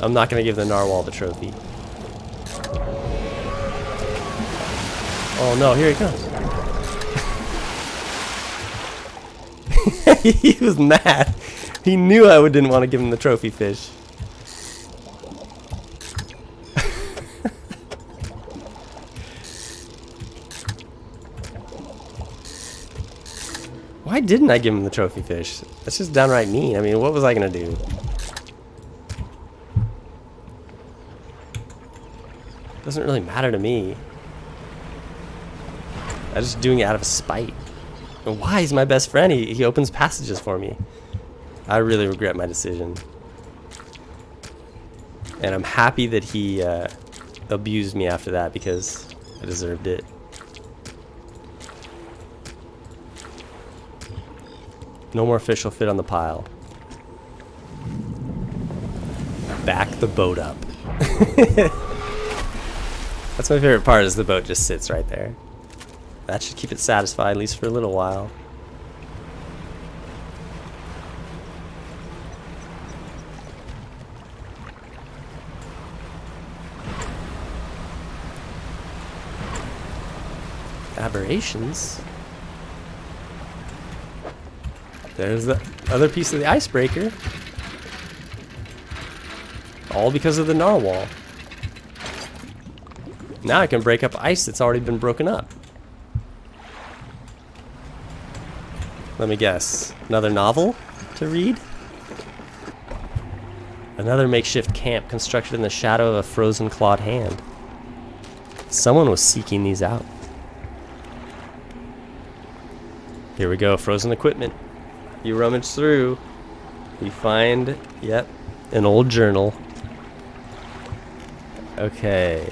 I'm not going to give the narwhal the trophy. Oh no, here he comes. He was mad. He knew I didn't want to give him the trophy fish. Why didn't I give him the trophy fish? That's just downright mean. I mean, what was I going to do? Doesn't really matter to me. I'm just doing it out of spite. And why? He's my best friend. He opens passages for me. I really regret my decision. And I'm happy that he abused me after that because I deserved it. No more fish will fit on the pile. Back the boat up. That's my favorite part, is the boat just sits right there. That should keep it satisfied, at least for a little while. Aberrations? There's the other piece of the icebreaker. All because of the narwhal. Now I can break up ice that's already been broken up. Let me guess. Another novel to read? Another makeshift camp constructed in the shadow of a frozen clawed hand. Someone was seeking these out. Here we go, frozen equipment. You rummage through. You find, yep, an old journal. Okay.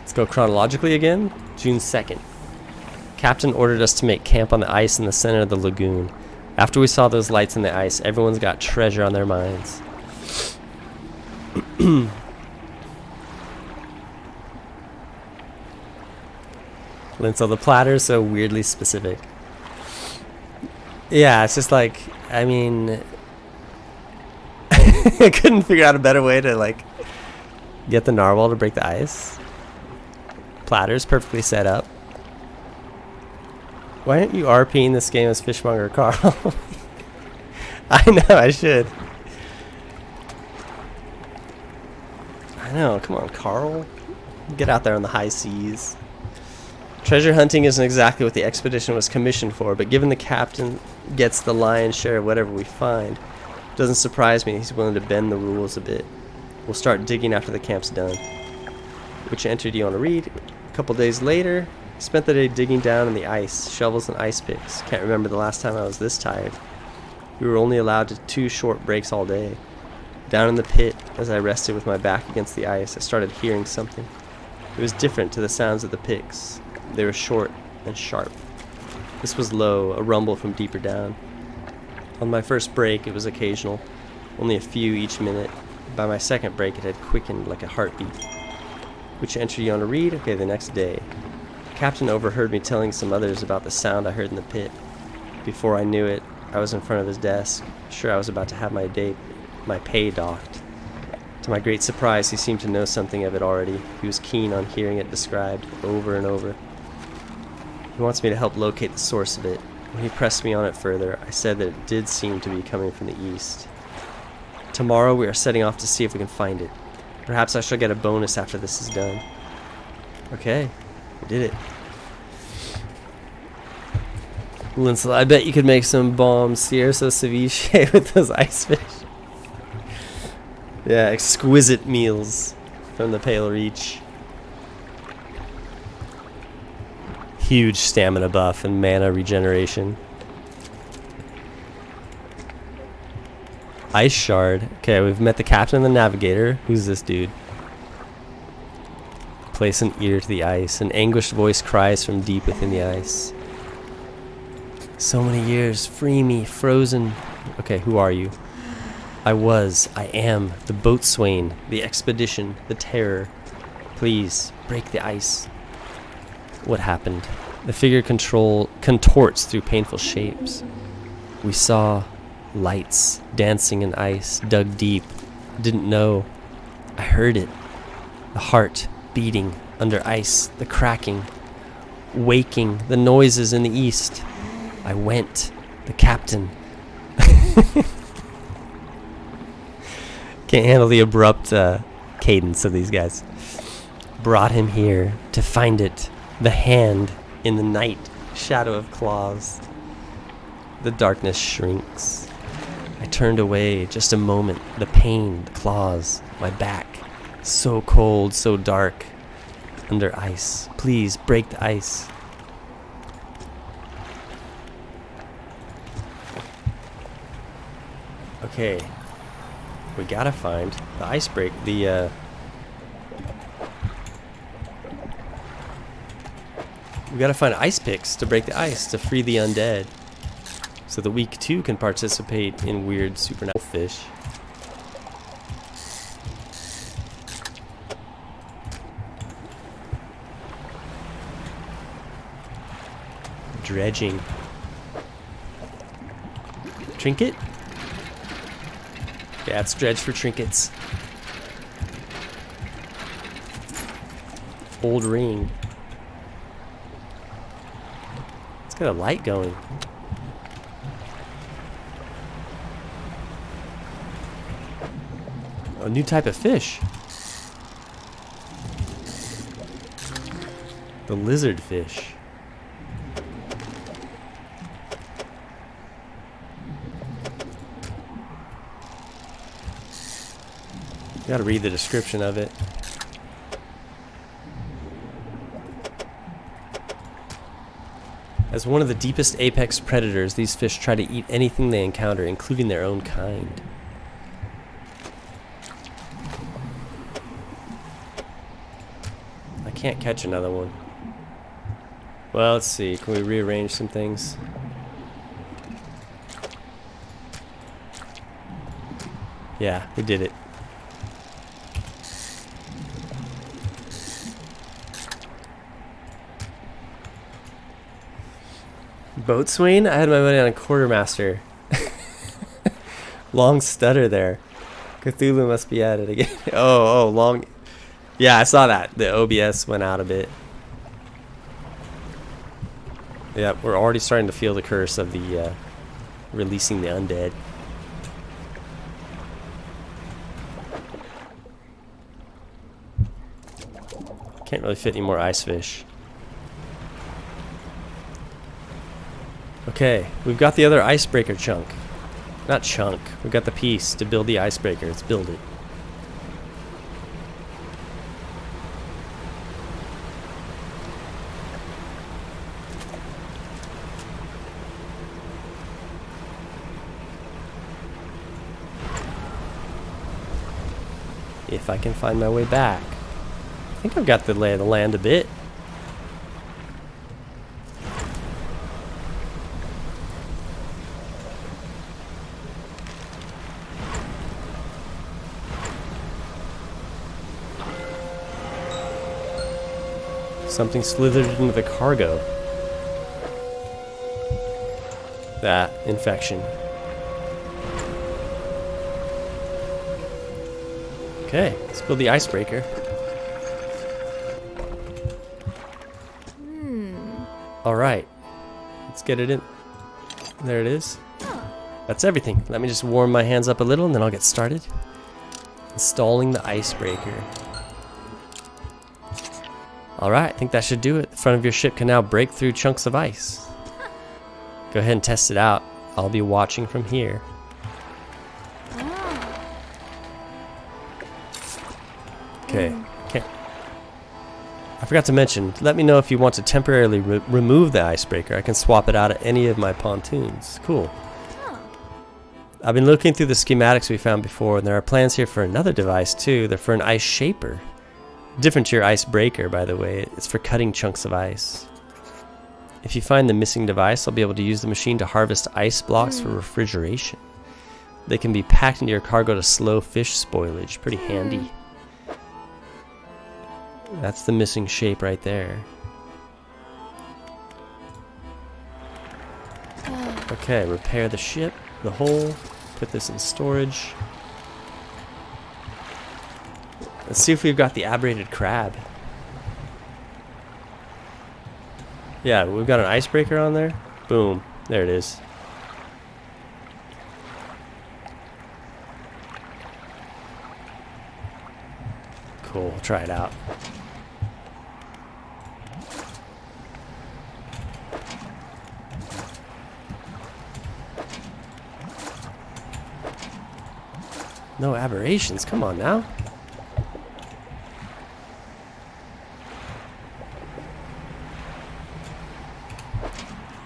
Let's go chronologically again. June 2nd. Captain ordered us to make camp on the ice in the center of the lagoon. After we saw those lights in the ice, everyone's got treasure on their minds. Linso, the platter's so weirdly specific. Yeah, it's just like, I mean... I couldn't figure out a better way to, like, get the narwhal to break the ice. Platter's perfectly set up. Why aren't you RPing this game as Fishmonger Carl? I know, I should. I know, come on, Carl. Get out there on the high seas. Treasure hunting isn't exactly what the expedition was commissioned for, but given the captain gets the lion's share of whatever we find, it doesn't surprise me he's willing to bend the rules a bit. We'll start digging after the camp's done. Which entry do you want to read? A couple days later, spent the day digging down in the ice, shovels and ice picks. Can't remember the last time I was this tired. We were only allowed 2 short breaks all day. Down in the pit, as I rested with my back against the ice, I started hearing something. It was different to the sounds of the picks. They were short and sharp. This was low, a rumble from deeper down. On my first break, it was occasional, only a few each minute. By my second break, it had quickened like a heartbeat. Which entry you want to read? Okay, the next day. The captain overheard me telling some others about the sound I heard in the pit. Before I knew it, I was in front of his desk, sure I was about to have my pay docked. To my great surprise, he seemed to know something of it already. He was keen on hearing it described over and over. He wants me to help locate the source of it. When he pressed me on it further, I said that it did seem to be coming from the east. Tomorrow we are setting off to see if we can find it. Perhaps I shall get a bonus after this is done. Okay, we did it. Linsel, I bet you could make some bomb Cierzo ceviche with those ice fish. Yeah, exquisite meals from the Pale Reach. Huge stamina buff and mana regeneration. Ice shard. Okay, we've met the captain and the navigator. Who's this dude? Place an ear to the ice. An anguished voice cries from deep within the ice. So many years, free me, frozen. Okay, who are you? I am the boatswain, the expedition, the terror. Please, break the ice. What happened? The figure contorts through painful shapes. We saw lights dancing in ice, dug deep. Didn't know. I heard it. The heart beating under ice, the cracking, waking, the noises in the east. I went. The captain. Can't handle the abrupt cadence of these guys. Brought him here to find it. The hand in the night, shadow of claws. The darkness shrinks. I turned away just a moment. The pain, the claws, my back. So cold, so dark. Under ice. Please break the ice. Okay. We gotta find the ice break. We gotta find ice picks to break the ice to free the undead, so that we too can participate in weird supernatural fish. Dredging. Trinket? Yeah, it's dredge for trinkets. Old ring. It's got a light going. A new type of fish. The lizard fish. You gotta read the description of it. As one of the deepest apex predators, these fish try to eat anything they encounter, including their own kind. I can't catch another one. Well, let's see. Can we rearrange some things? Yeah, we did it. Boatswain? I had my money on a quartermaster. Long stutter there. Cthulhu must be at it again. Oh, long. Yeah, I saw that. The OBS went out a bit. Yeah, we're already starting to feel the curse of the releasing the undead. Can't really fit any more ice fish. Okay, we've got the other icebreaker chunk. Not chunk, we've got the piece to build the icebreaker. Let's build it. If I can find my way back. I think I've got the lay of the land a bit. Something slithered into the cargo. That infection. Okay, let's build the icebreaker. Alright, let's get it in. There it is. That's everything. Let me just warm my hands up a little and then I'll get started. Installing the icebreaker. Alright, I think that should do it. The front of your ship can now break through chunks of ice. Go ahead and test it out. I'll be watching from here. Okay. I forgot to mention, let me know if you want to temporarily remove the icebreaker. I can swap it out at any of my pontoons. Cool. I've been looking through the schematics we found before, and there are plans here for another device too. They're for an ice shaper. Different to your icebreaker, by the way. It's for cutting chunks of ice. If you find the missing device, I'll be able to use the machine to harvest ice blocks for refrigeration. They can be packed into your cargo to slow fish spoilage. Pretty handy. That's the missing shape right there. Okay, repair the ship, the hull, put this in storage. Let's see if we've got the aberrated crab. Yeah, we've got an icebreaker on there. Boom, there it is. Cool, we'll try it out. No aberrations, come on now.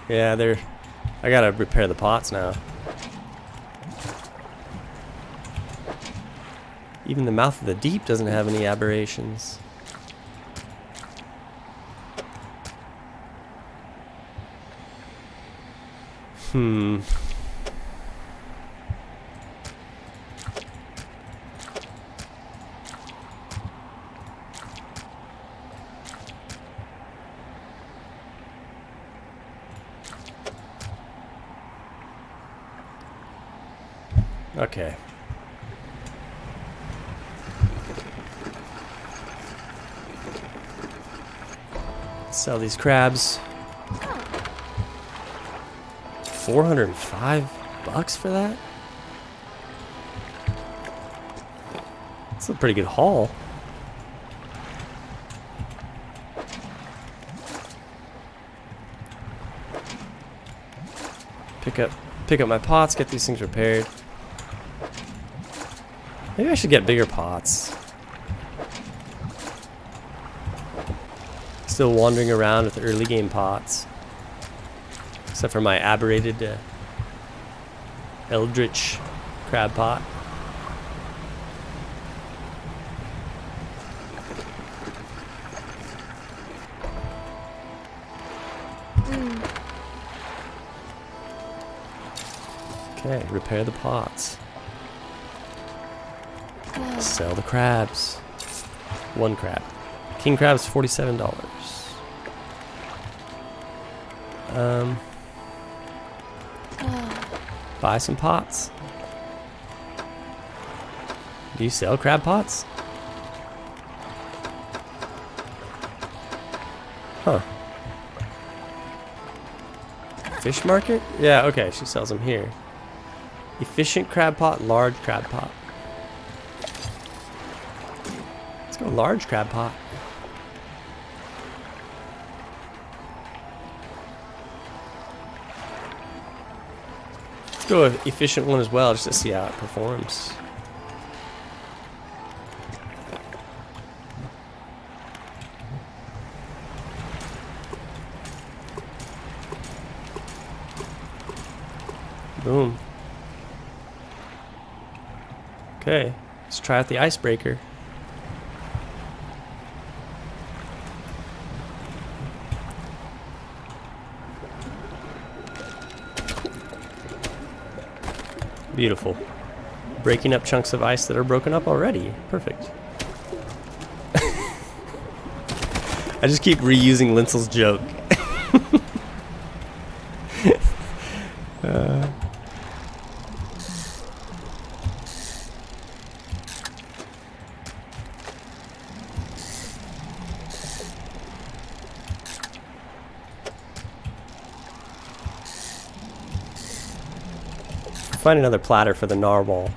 Yeah, I gotta repair the pots now. Even the mouth of the deep doesn't have any aberrations. Okay. Sell these crabs. $405 for that? That's a pretty good haul. Pick up my pots, get these things repaired. Maybe I should get bigger pots. Still wandering around with early game pots. Except for my aberrated Eldritch crab pot. Okay, repair the pots. Sell the crabs. One crab. King crab's $47. Buy some pots. Do you sell crab pots? Huh. Fish market? Yeah, okay, she sells them here. Efficient crab pot, large crab pot. Let's go large crab pot. Let's go with efficient one as well, just to see how it performs. Boom. Okay, let's try out the icebreaker. Beautiful. Breaking up chunks of ice that are broken up already. Perfect. I just keep reusing Linsel's joke. Find another platter for the narwhal.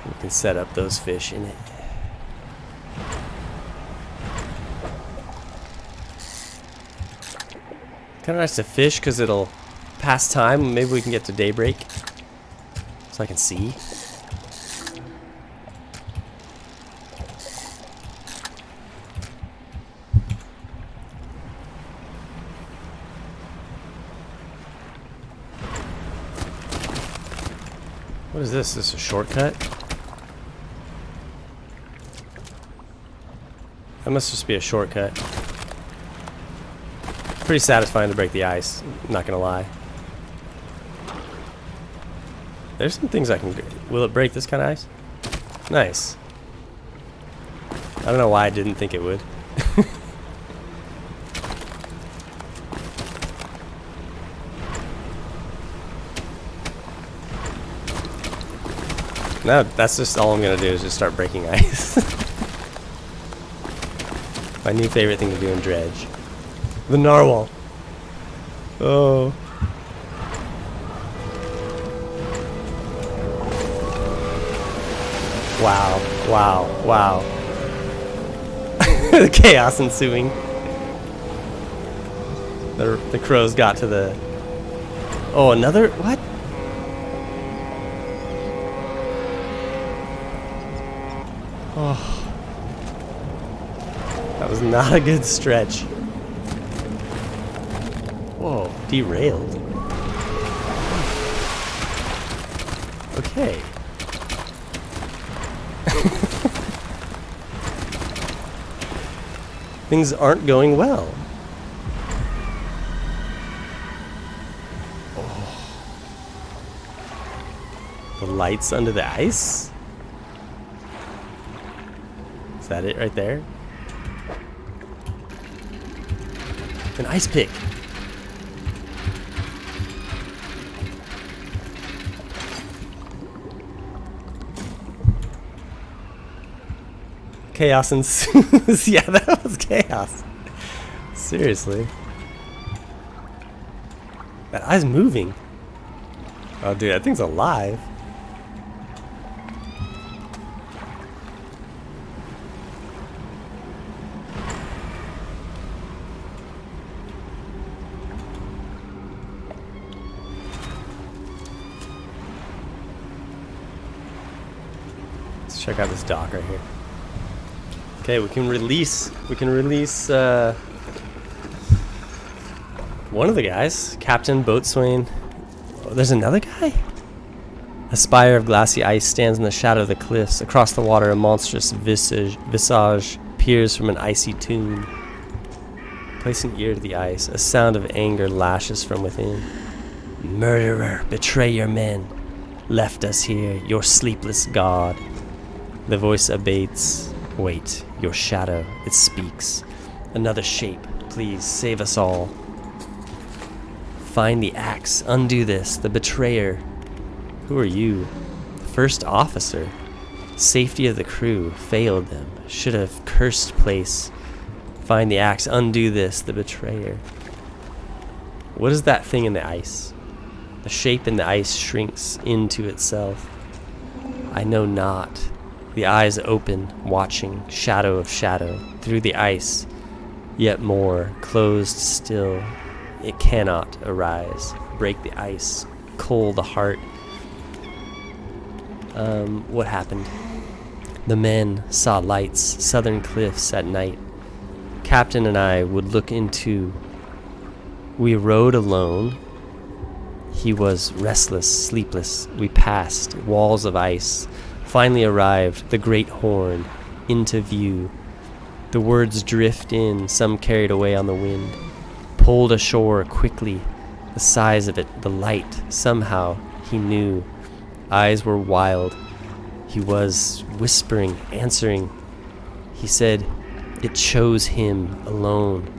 We can set up those fish in it. Kind of nice to fish because it'll pass time. Maybe we can get to daybreak so I can see. What is this? Is this a shortcut? That must just be a shortcut. Pretty satisfying to break the ice, not gonna lie. There's some things I can... Will it break this kind of ice? Nice. I don't know why I didn't think it would. No, that's just all I'm gonna do is just start breaking ice. My new favorite thing to do in Dredge. The narwhal. Oh. Wow, wow, wow. The chaos ensuing. The crows got to the... Oh, another... What? Oh. That was not a good stretch. Whoa, derailed. Okay. Things aren't going well. Oh. The lights under the ice? Is that it right there? An ice pick. Chaos ensues. Yeah, that was chaos. Seriously. That eye's moving. Oh, dude, that thing's alive. Let's check out this dock right here. Okay, we can release one of the guys, Captain Boatswain. Oh, there's another guy? A spire of glassy ice stands in the shadow of the cliffs. Across the water, a monstrous visage peers from an icy tomb. Place an ear to the ice. A sound of anger lashes from within. Murderer, betray your men. Left us here, your sleepless god. The voice abates. Wait, your shadow, it speaks. Another shape, please save us all. Find the axe, undo this, the betrayer. Who are you? The first officer. Safety of the crew failed them. Should have cursed place. Find the axe, undo this, the betrayer. What is that thing in the ice? The shape in the ice shrinks into itself. I know not. The eyes open, watching, shadow of shadow, through the ice, yet more, closed still. It cannot arise. Break the ice, cold the heart. What happened? The men saw lights, southern cliffs at night. Captain and I would look into. We rode alone. He was restless, sleepless. We passed walls of ice. Finally arrived, the great horn, into view. The words drift in, some carried away on the wind. Pulled ashore quickly, the size of it, the light, somehow he knew. Eyes were wild. He was whispering, answering. He said, "It chose him alone.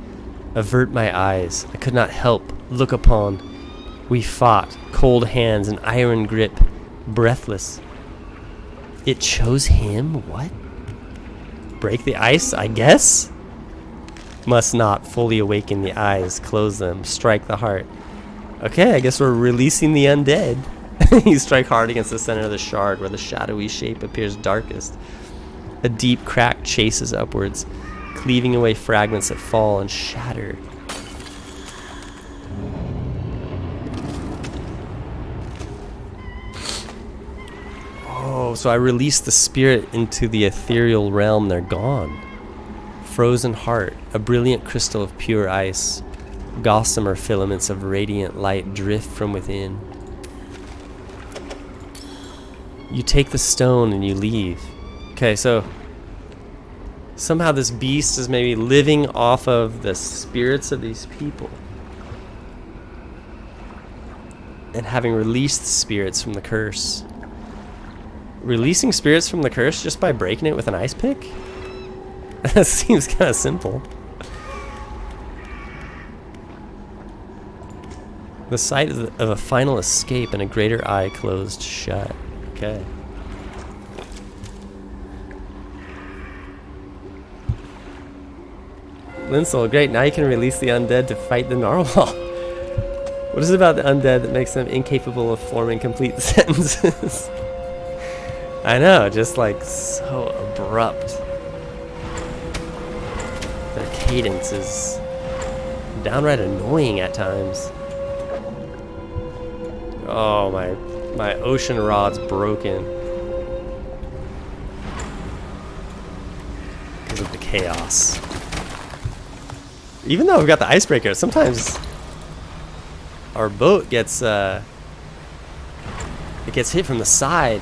Avert my eyes. I could not help look upon. We fought, cold hands and iron grip, breathless. It chose him? What? Break the ice, I guess? Must not fully awaken the eyes, close them, strike the heart. Okay, I guess we're releasing the undead." You strike hard against the center of the shard where the shadowy shape appears darkest. A deep crack chases upwards, cleaving away fragments that fall and shatter. Oh, so I release the spirit into the ethereal realm. They're gone. Frozen heart, a brilliant crystal of pure ice. Gossamer filaments of radiant light drift from within. You take the stone and you leave. Okay, so somehow this beast is maybe living off of the spirits of these people. And having released spirits from the curse. Releasing spirits from the curse just by breaking it with an ice pick? That seems kind of simple. The sight of a final escape and a greater eye closed shut. Okay. Linsel, great. Now you can release the undead to fight the narwhal. What is it about the undead that makes them incapable of forming complete sentences? I know, just like so abrupt. Their cadence is downright annoying at times. Oh, my ocean rod's broken because of the chaos. Even though we've got the icebreaker, sometimes our boat gets it gets hit from the side.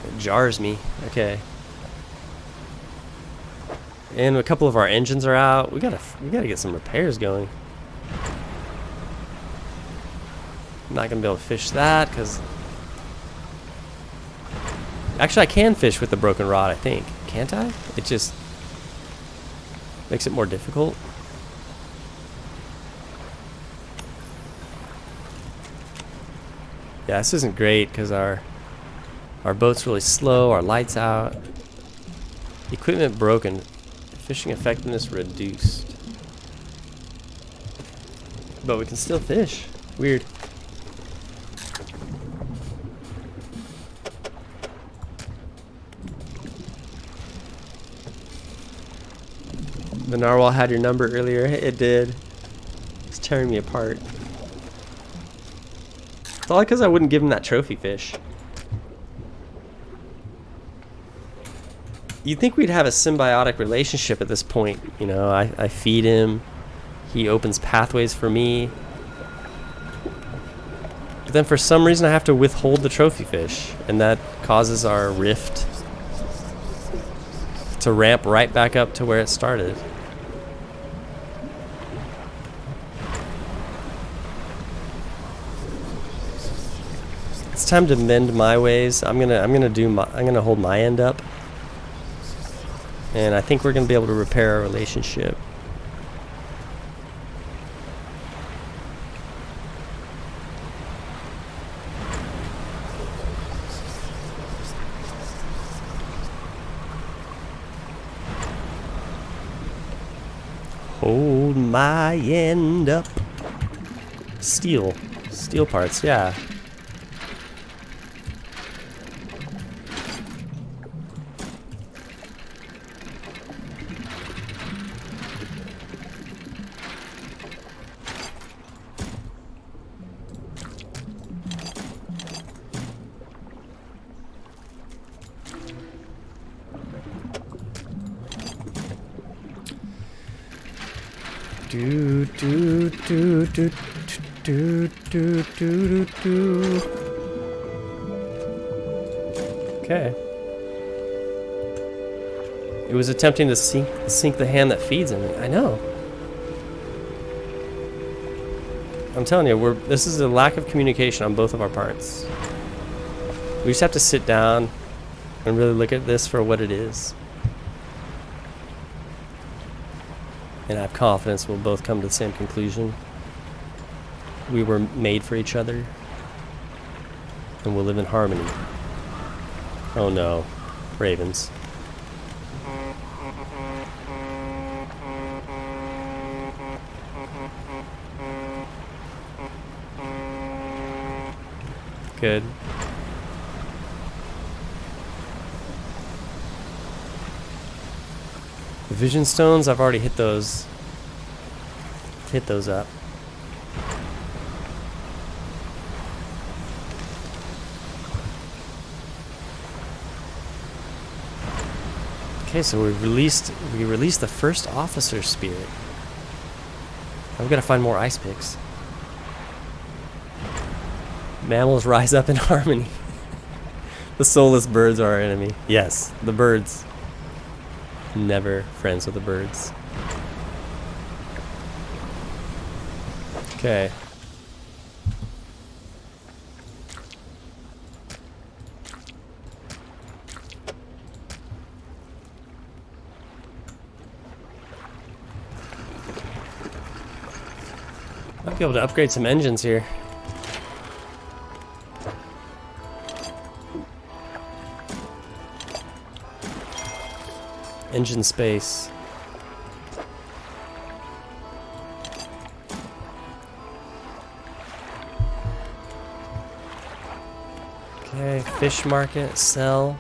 It jars me. Okay. And a couple of our engines are out. We gotta get some repairs going. I'm not gonna be able to fish that because actually I can fish with the broken rod, I think. Can't I? It just makes it more difficult. Yeah, this isn't great because our boat's really slow, our light's out. Equipment broken. Fishing effectiveness reduced. But we can still fish. Weird. The narwhal had your number earlier. It did. It's tearing me apart. It's all because I wouldn't give him that trophy fish. You'd think we'd have a symbiotic relationship at this point. You know, I feed him. He opens pathways for me. But then for some reason I have to withhold the trophy fish. And that causes our rift to ramp right back up to where it started. It's time to mend my ways. I'm gonna hold my end up. And I think we're gonna be able to repair our relationship. Hold my end up. Steel parts, yeah. Do do do do do do do do. Okay. It was attempting to sink the hand that feeds him. I know. I'm telling you, this is a lack of communication on both of our parts. We just have to sit down and really look at this for what it is. And I have confidence we'll both come to the same conclusion. We were made for each other, and we'll live in harmony. Oh no, ravens. Good. The vision stones, I've already hit those. Hit those up. Okay, so we released the first officer spirit. I've got to find more ice picks. Mammals rise up in harmony. The soulless birds are our enemy. Yes, the birds. Never friends with the birds. Okay. Might be able to upgrade some engines here. Engine space. Okay, fish market, sell.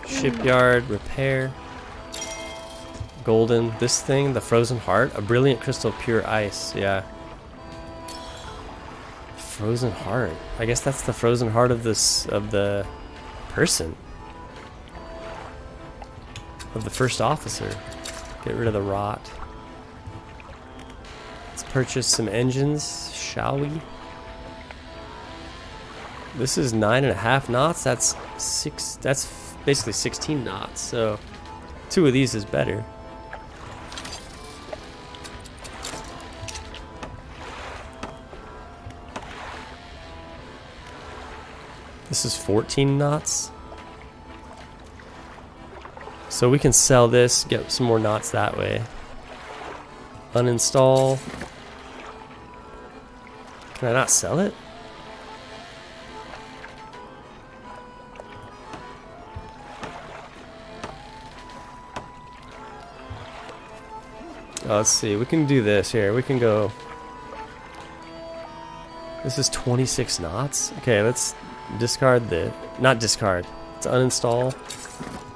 Shipyard, repair. Golden, this thing, the frozen heart, a brilliant crystal of pure ice, yeah. Frozen heart. I guess that's the frozen heart of the person. Of the first officer. Get rid of the rot. Let's purchase some engines, shall we? This is 9.5 knots. That's basically 16 knots. So 2 of these is better. This is 14 knots. So we can sell this, get some more knots that way. Uninstall. Can I not sell it? Oh, let's see, we can do this here. We can go. This is 26 knots. Okay, let's discard not discard. Let's uninstall.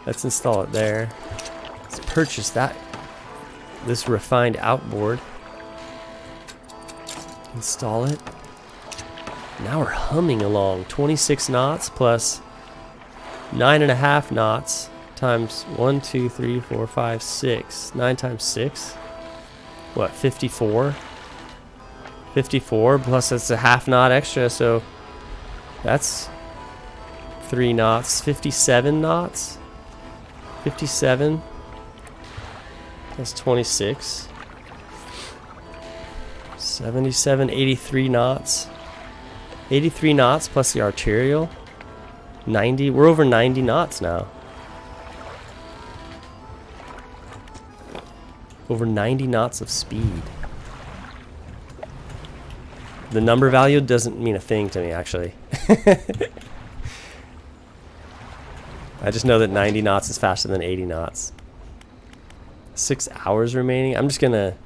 Let's install it there. Let's purchase this refined outboard. Install it. Now we're humming along. 26 knots plus 9.5 knots times 1, 2, 3, 4, 5, 6. 9 times 6. What, 54? 54 plus that's a half knot extra, so that's 3 knots. 57 knots. 57 plus 26. 77, 83 knots. 83 knots plus the arterial. 90. We're over 90 knots now. Over 90 knots of speed. The number value doesn't mean a thing to me, actually. I just know that 90 knots is faster than 80 knots. 6 hours remaining. I'm just gonna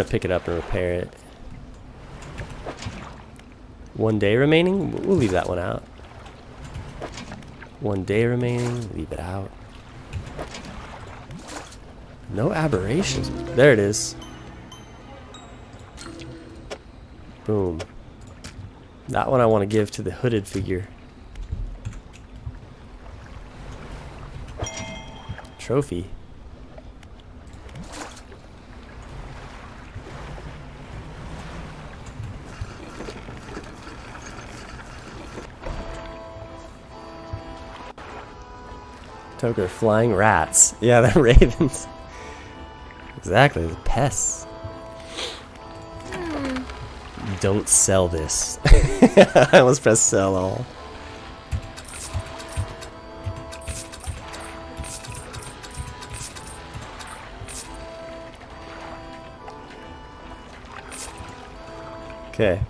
pick it up and repair it. 1 day remaining. We'll leave that one out. 1 day remaining. Leave it out. No aberrations. There it is. Boom. That one I want to give to the hooded figure. Trophy. Toker, flying rats. Yeah, the ravens. Exactly, the pests. Don't sell this. I almost pressed sell all. Okay.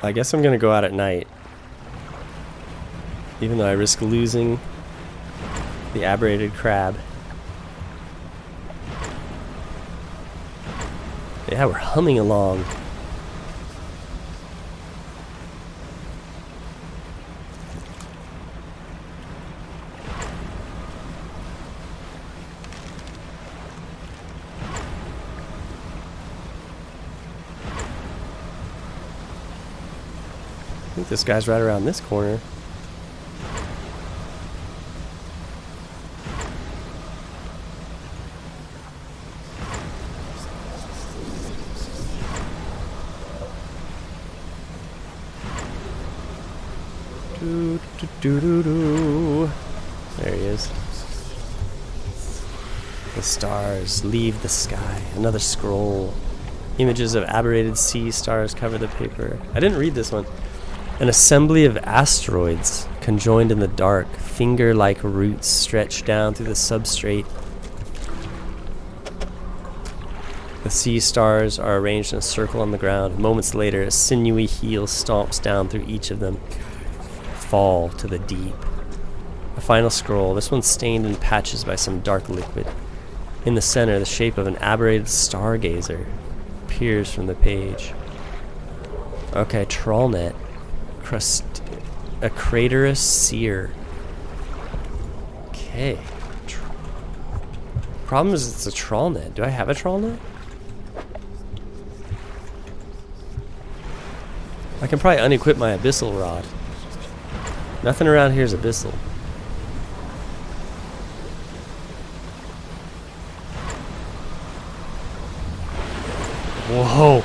I guess I'm gonna go out at night. Even though I risk losing the aberrated crab. Yeah, we're humming along. I think this guy's right around this corner. Doo, doo, doo, doo, doo. There he is. The stars leave the sky. Another scroll. Images of aberrated sea stars cover the paper. I didn't read this one. An assembly of asteroids conjoined in the dark, finger-like roots stretch down through the substrate. The sea stars are arranged in a circle on the ground. Moments later, a sinewy heel stomps down through each of them. Fall to the deep. A final scroll. This one's stained in patches by some dark liquid. In the center, the shape of an aberrated stargazer appears from the page. Okay, trawl net. A craterous seer. Okay. Problem is it's a trawl net. Do I have a trawl net? I can probably unequip my abyssal rod. Nothing around here is abyssal. Whoa!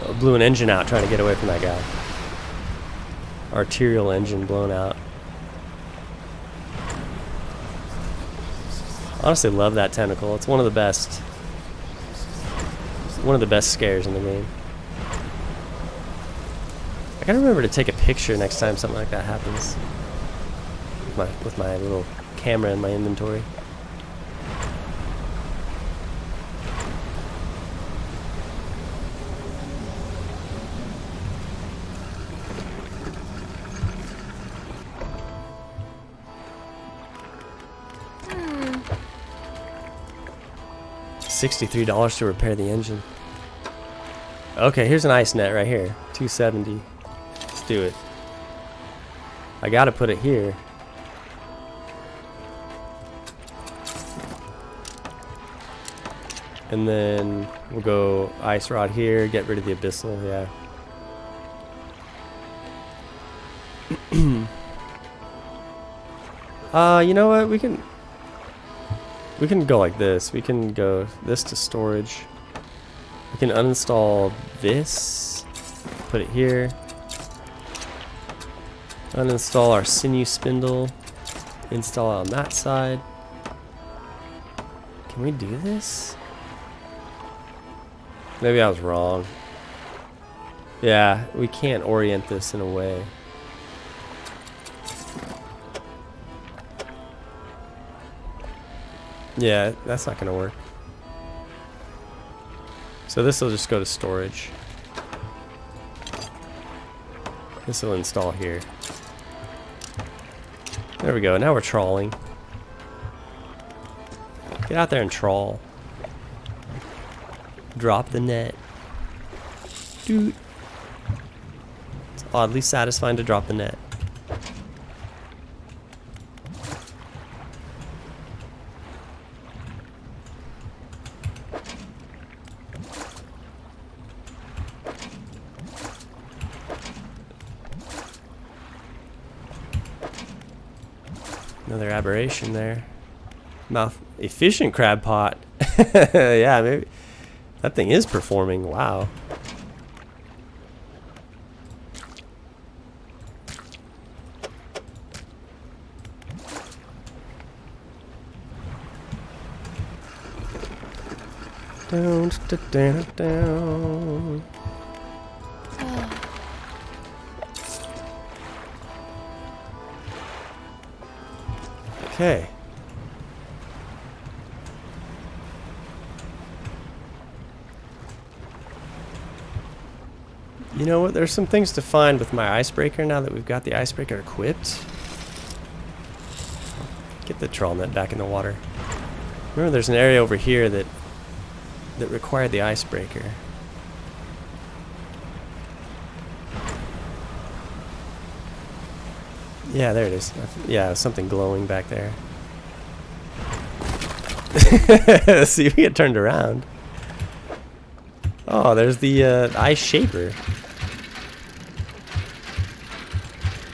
I blew an engine out trying to get away from that guy. Arterial engine blown out. Honestly, love that tentacle. It's one of the best. One of the best scares in the game. I gotta remember to take a picture next time something like that happens. With my little camera in my inventory. $63 to repair the engine. Okay, here's an ice net right here. $270. Let's do it. I gotta put it here. And then we'll go ice rod here, get rid of the abyssal, yeah. You know what? We can go like this. We can go this to storage. We can uninstall this, put it here. Uninstall our sinew spindle, install it on that side. Can we do this? Maybe I was wrong. Yeah, we can't orient this in a way. Yeah, that's not gonna work. So this will just go to storage. This will install here. There we go, now we're trawling. Get out there and trawl. Drop the net. Dude. It's oddly satisfying to drop the net. Another aberration there. Mouth efficient crab pot. Yeah, maybe that thing is performing. Wow. Down, down, down. Okay. You know what? There's some things to find with my icebreaker now that we've got the icebreaker equipped. Get the trawl net back in the water. Remember, there's an area over here that required the icebreaker. Yeah, there it is. Yeah, something glowing back there. See, we get turned around. Oh, there's the ice shaper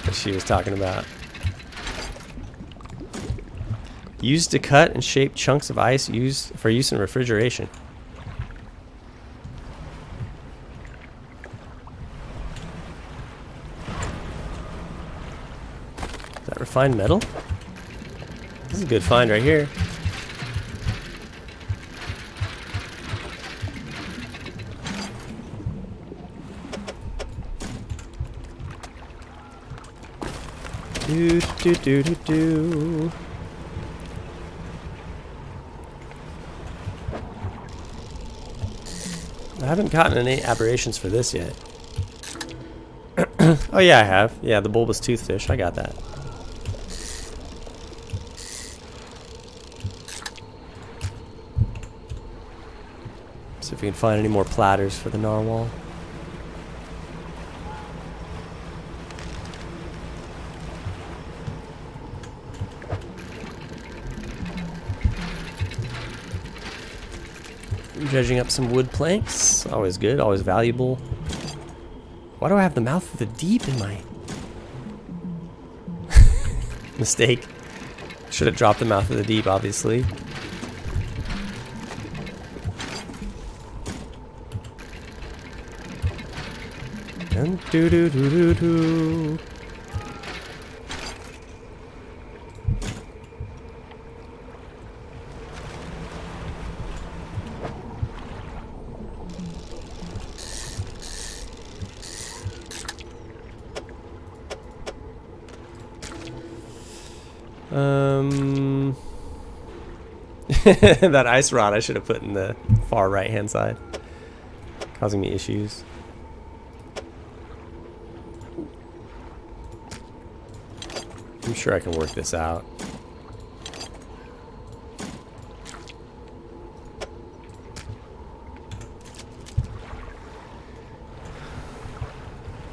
that she was talking about. Used to cut and shape chunks of ice used for use in refrigeration. Is that refined metal? This is a good find right here. Do do do do do. I haven't gotten any aberrations for this yet. Oh yeah, I have. Yeah, the bulbous toothfish. I got that. See if we can find any more platters for the narwhal. Dredging up some wood planks. Always good, always valuable. Why do I have the mouth of the deep in my... Mistake. Should have dropped the mouth of the deep, obviously. And do do do do do. That ice rod I should have put in the far right hand side, causing me issues. I'm sure I can work this out.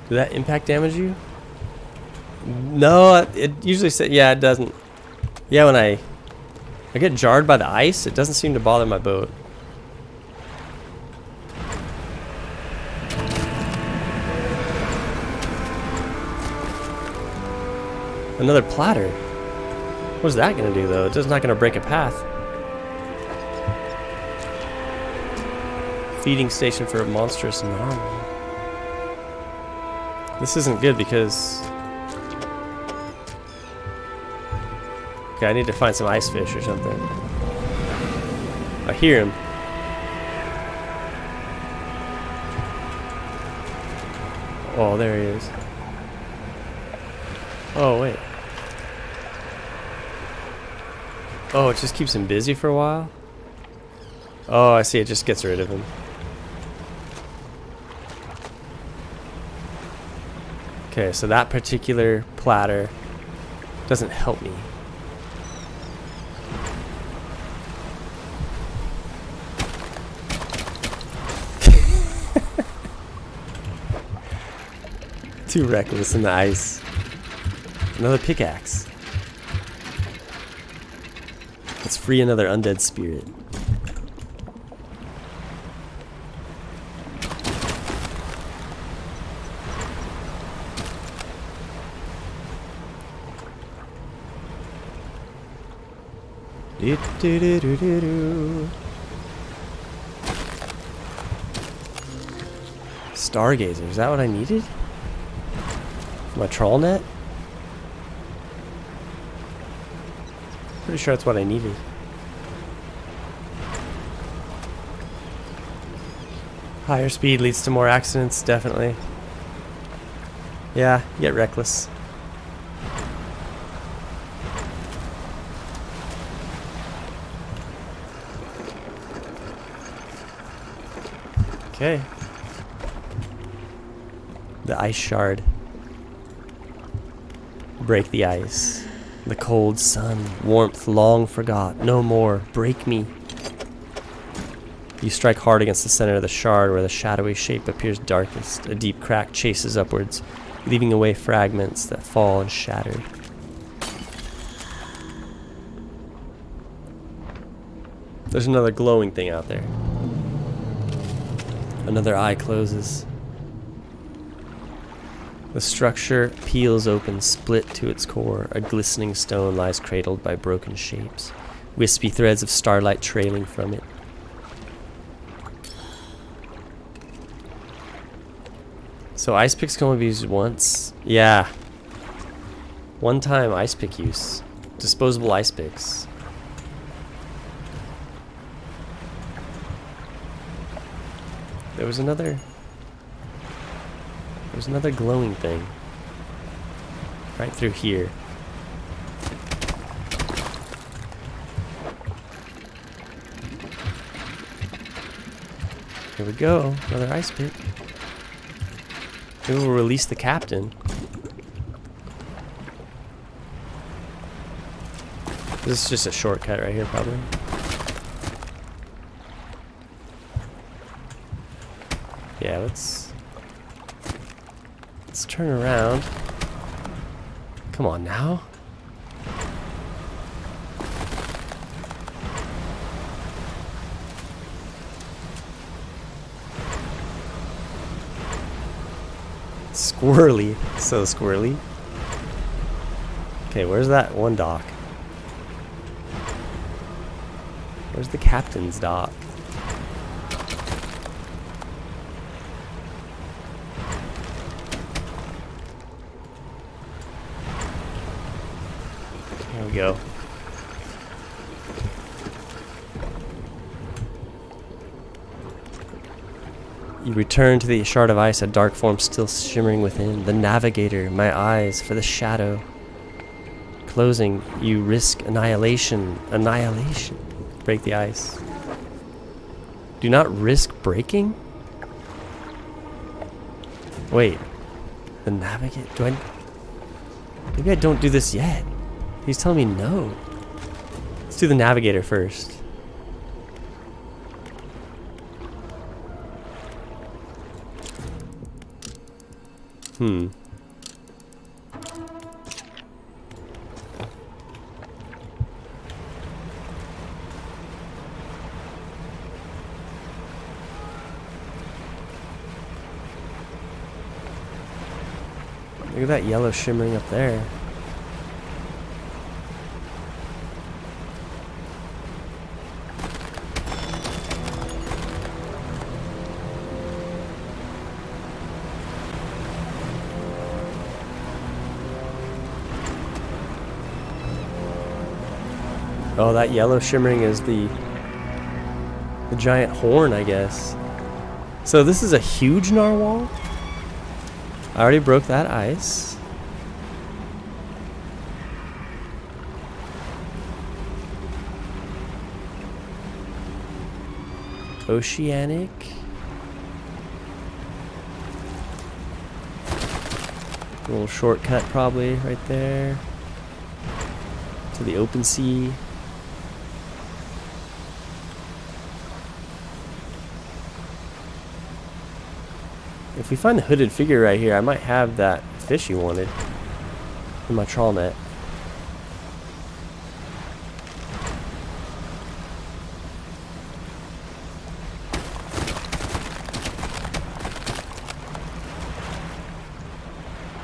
Did that impact damage you? No, it usually says, yeah, it doesn't. Yeah, when I get jarred by the ice, it doesn't seem to bother my boat. Another platter. What is that going to do, though? It's not going to break a path. Feeding station for a monstrous narwhal. This isn't good because... Okay, I need to find some ice fish or something. I hear him. Oh, there he is. Oh, wait. Oh, it just keeps him busy for a while? Oh, I see. It just gets rid of him. Okay, so that particular platter doesn't help me. Too reckless in the ice. Another pickaxe. Let's free another undead spirit. Do, do, do, do, do, do. Stargazer, is that what I needed? My trawl net? Pretty sure that's what I needed. Higher speed leads to more accidents, definitely. Yeah, get reckless. Okay. The ice shard. Break the ice. The cold sun, warmth long forgot. No more. Break me. You strike hard against the center of the shard where the shadowy shape appears darkest. A deep crack chases upwards, leaving away fragments that fall and shatter. There's another glowing thing out there. Another eye closes. The structure peels open, split to its core. A glistening stone lies cradled by broken shapes, wispy threads of starlight trailing from it. So ice picks can only be used once? Yeah. One time ice pick use. Disposable ice picks. There was another glowing thing. Right through here. Here we go. Another ice pick. Maybe we'll release the captain. This is just a shortcut right here, probably. Yeah, let's turn around. Come on now. Squirrely. So squirrely. Okay, where's that one dock? Where's the captain's dock? There we go. You return to the shard of ice, a dark form still shimmering within. The navigator, my eyes for the shadow. Closing, you risk annihilation. Annihilation. Break the ice. Do not risk breaking? Wait. The navigator? Do I... Maybe I don't do this yet. He's telling me no. Let's do the navigator first. Look at that yellow shimmering up there. Oh, that yellow shimmering is the giant horn, I guess. So this is a huge narwhal? I already broke that ice. Oceanic. A little shortcut probably right there. To the open sea. If we find the hooded figure right here, I might have that fish you wanted in my trawl net.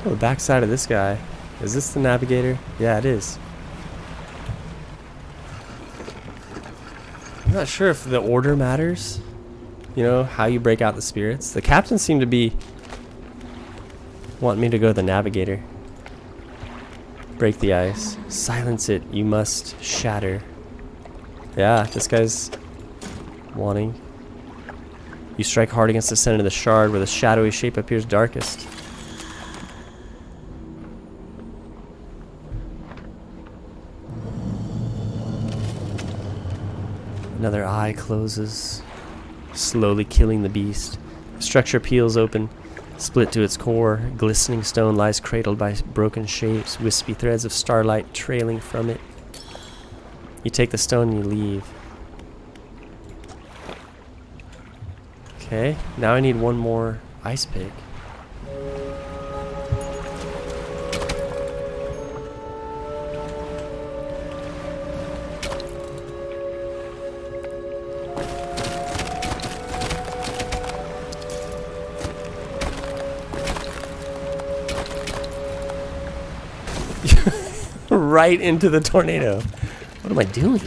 Oh, the backside of this guy. Is this the navigator? Yeah, it is. I'm not sure if the order matters. You know, how you break out the spirits. The captain seemed to be wanting me to go to the navigator. Break the ice. Silence it. You must shatter. Yeah, this guy's wanting. You strike hard against the center of the shard where the shadowy shape appears darkest. Another eye closes, slowly killing the beast. The structure peels open, Split to its core, glistening stone lies cradled by broken shapes, wispy threads of starlight trailing from it. You take the stone and you leave. Okay, now I need one more ice pick. Right into the tornado. What am I doing?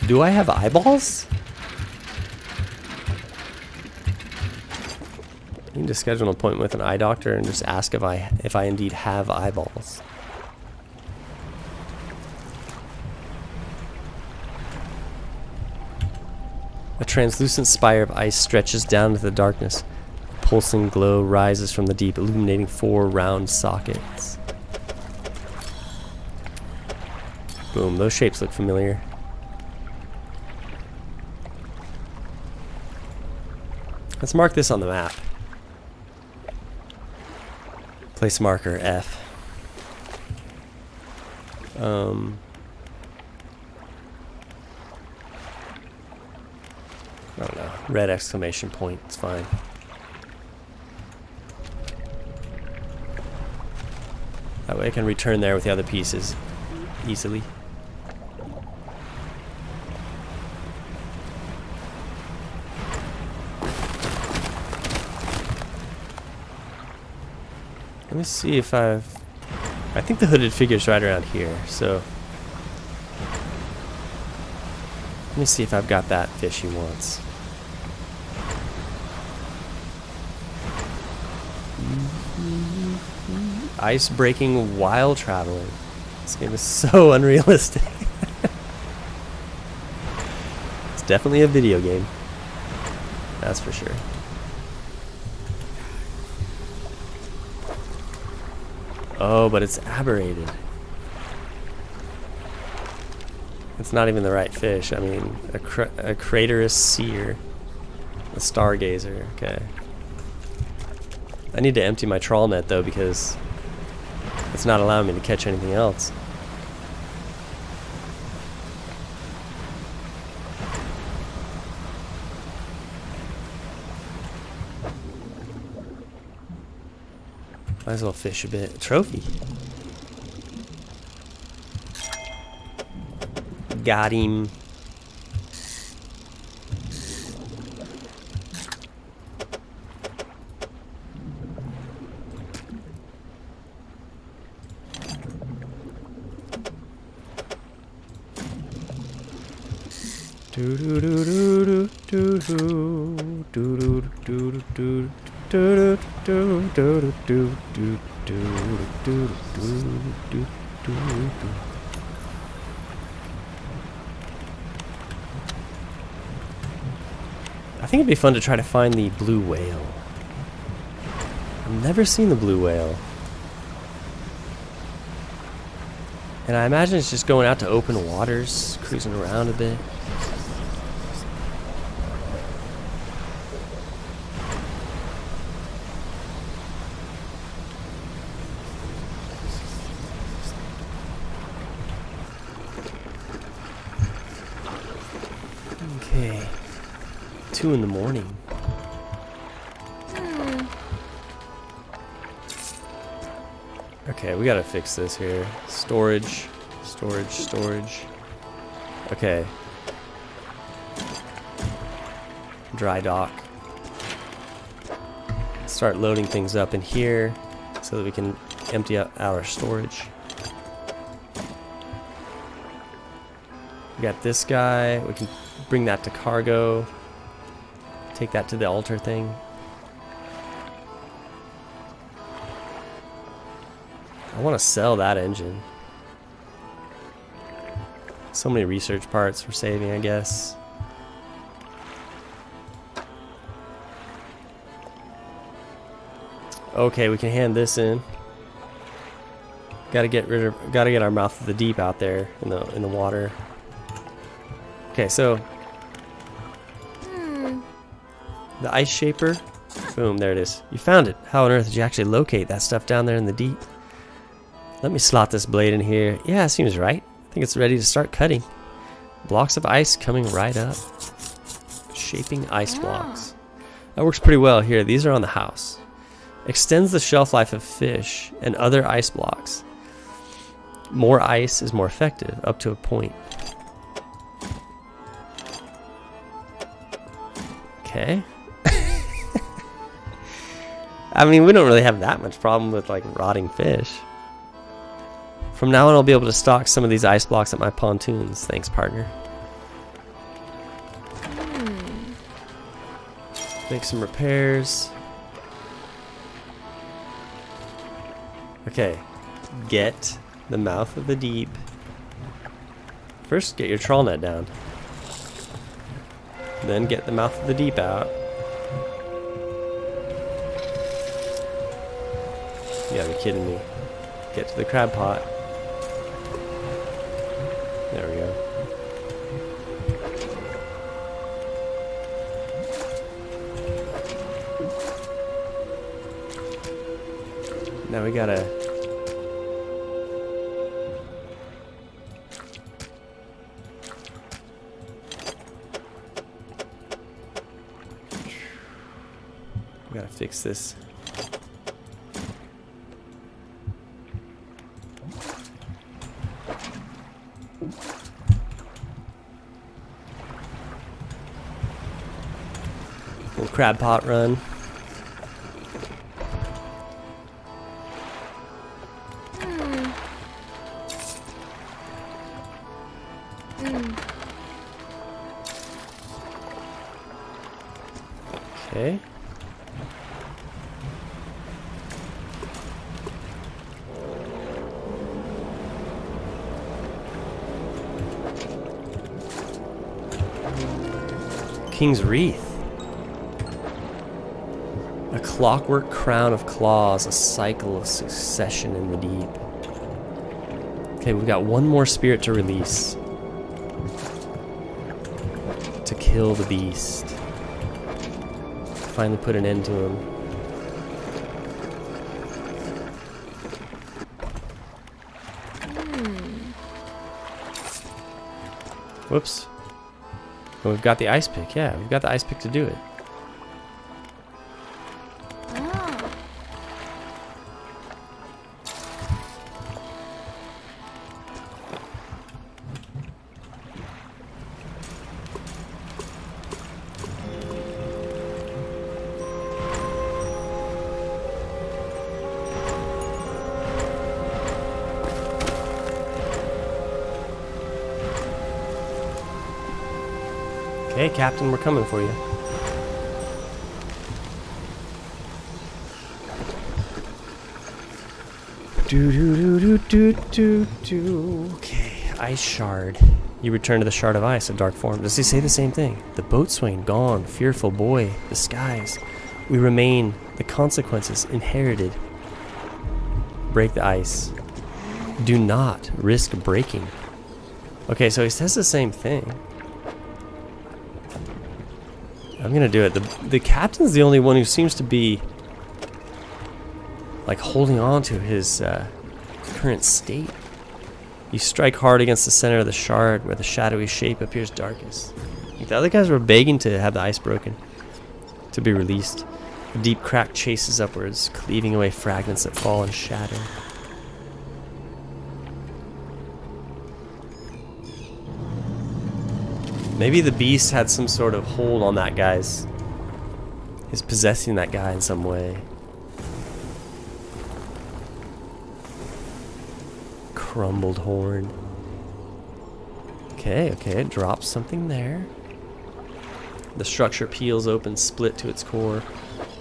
Do I have eyeballs? I need to schedule an appointment with an eye doctor and just ask if I indeed have eyeballs. A translucent spire of ice stretches down into the darkness. A pulsing glow rises from the deep, illuminating 4 round sockets. Boom, those shapes look familiar. Let's mark this on the map. Place marker F. I don't know. Red exclamation point. It's fine. That way I can return there with the other pieces easily. Let me see if I think the hooded figure's right around here, so let me see if I've got that fish he wants. Ice breaking while traveling. This game is so unrealistic. It's definitely a video game. That's for sure. Oh, but it's aberrated. It's not even the right fish. I mean, a craterous seer. A stargazer. Okay. I need to empty my trawl net, though, because it's not allowing me to catch anything else. Might as well fish a bit. Trophy. Got him. Do do do do do do do do do do. I think it'd be fun to try to find the blue whale. I've never seen the blue whale. And I imagine it's just going out to open waters, cruising around a bit. Okay, 2 in the morning. Okay, we gotta fix this here. Storage. Okay. Dry dock. Start loading things up in here so that we can empty out our storage. We got this guy. We can bring that to cargo. Take that to the altar thing. I want to sell that engine. So many research parts for saving, I guess. Okay, we can hand this in. Gotta get our mouth of the deep out there in the water. Okay, so the ice shaper Boom, there it is. You found it. How on earth did you actually locate that stuff down there in the deep? Let me slot this blade in here. Yeah, seems right. I think it's ready to start cutting. Blocks of ice coming right up. Shaping ice blocks. That works pretty well here. These are on the house. Extends the shelf life of fish and other ice blocks. More ice is more effective, up to a point. Okay. I mean, we don't really have that much problem with like rotting fish. From now on, I'll be able to stock some of these ice blocks at my pontoons. Thanks, partner. Make some repairs. Okay. Get the mouth of the deep. First, get your trawl net down. Then get the mouth of the deep out. You gotta be kidding me. Get to the crab pot. There we go. Now we gotta... we gotta fix this. Little crab pot run. Okay. King's Wreath. A clockwork crown of claws, a cycle of succession in the deep. Okay, we've got one more spirit to release. To kill the beast. Finally put an end to him. Whoops. Well, we've got the ice pick. Yeah, we've got the ice pick to do it. Okay, Captain, we're coming for you. Okay, ice shard. You return to the shard of ice of dark form. Does he say the same thing? The boatswain gone, fearful boy, the skies. We remain, the consequences inherited. Break the ice. Do not risk breaking. Okay, so he says the same thing. I'm gonna do it. The captain's the only one who seems to be like holding on to his current state. You strike hard against the center of the shard where the shadowy shape appears darkest. Like the other guys were begging to have the ice broken, to be released. A deep crack chases upwards, cleaving away fragments that fall and shatter. Maybe the beast had some sort of hold on that guy's... He's possessing that guy in some way. Crumbled horn. Okay, it drops something there. The structure peels open, split to its core.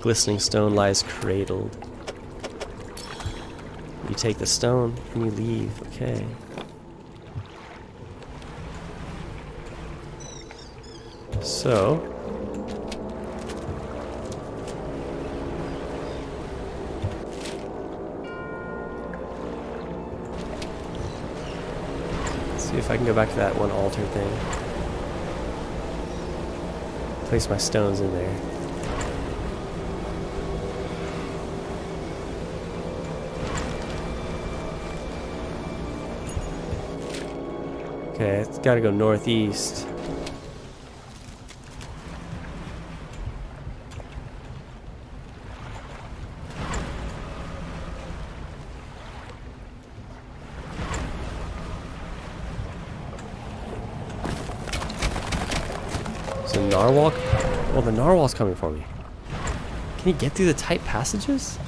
Glistening stone lies cradled. You take the stone and you leave. Okay. So, let's see if I can go back to that one altar thing. Place my stones in there. Okay, it's gotta go northeast. So narwhal? Well, the narwhal's coming for me. Can he get through the tight passages?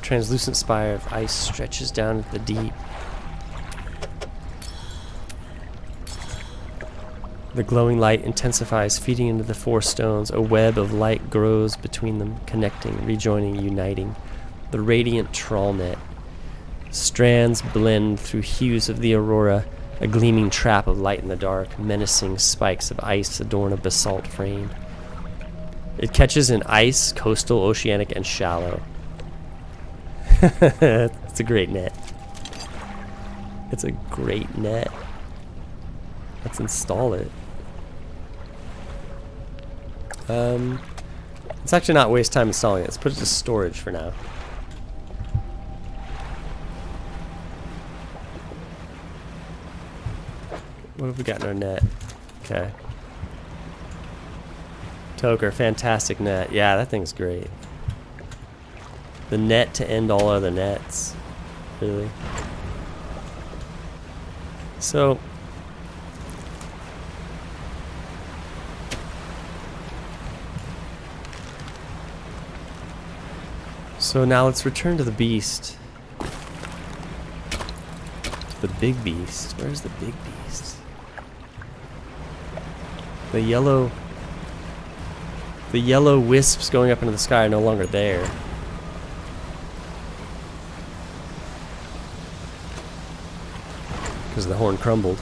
Translucent spire of ice stretches down into the deep. The glowing light intensifies, feeding into the four stones. A web of light grows between them, connecting, rejoining, uniting. The radiant trawl net. Strands blend through hues of the aurora, a gleaming trap of light in the dark. Menacing spikes of ice adorn a basalt frame. It catches in ice, coastal, oceanic, and shallow. It's a great net. It's a great net. Let's install it. Let's actually not waste time installing it. Let's put it to storage for now. What have we got in our net? Okay. Toker, fantastic net. Yeah, that thing's great. The net to end all other nets. Really. So now let's return to the beast. The big beast. Where's the big beast? The yellow wisps going up into the sky are no longer there. Because the horn crumbled.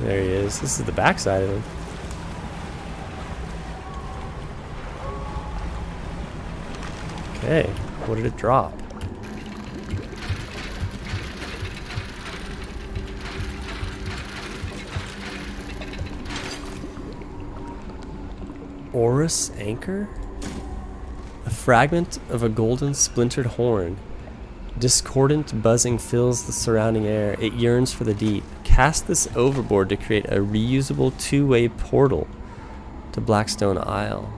There he is. This is the backside of him. Okay, what did it drop? Orus anchor? A fragment of a golden splintered horn. Discordant buzzing fills the surrounding air. It yearns for the deep. Cast this overboard to create a reusable two-way portal to Blackstone Isle.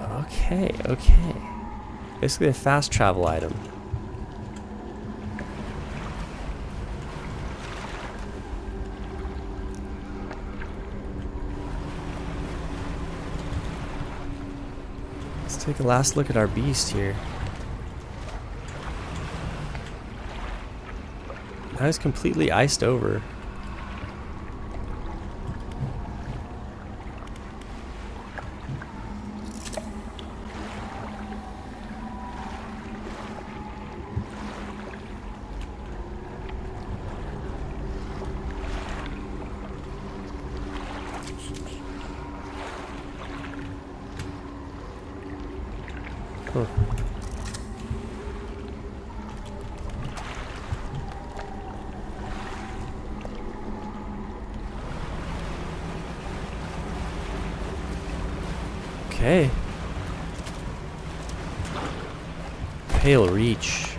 Okay, okay. Basically a fast travel item. Let's take a last look at our beast here. Now it's completely iced over. Huh. Okay. Pale Reach.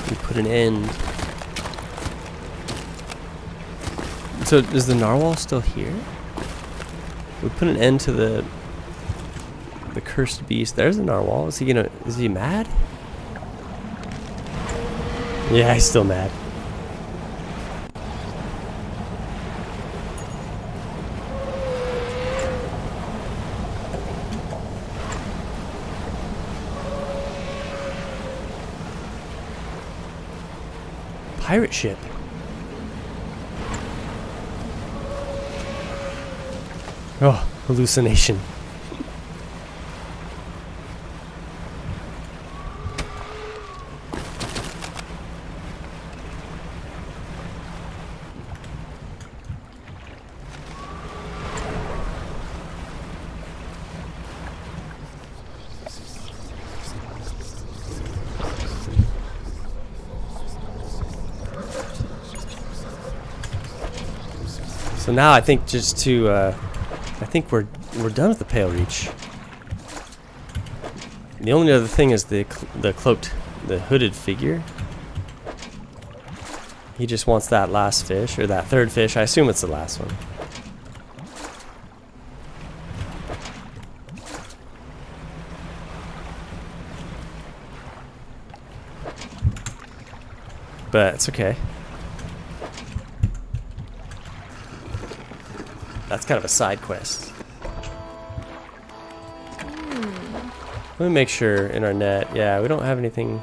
We put an end. So is the narwhal still here? We put an end to the cursed beast. There's the narwhal. Is he mad? Yeah, he's still mad. Pirate ship. Oh, hallucination. So now I think just to, I think we're done with the Pale Reach. The only other thing is the hooded figure. He just wants that last fish, or that third fish. I assume it's the last one. But it's okay. That's kind of a side quest. Let me make sure in our net. Yeah, we don't have anything.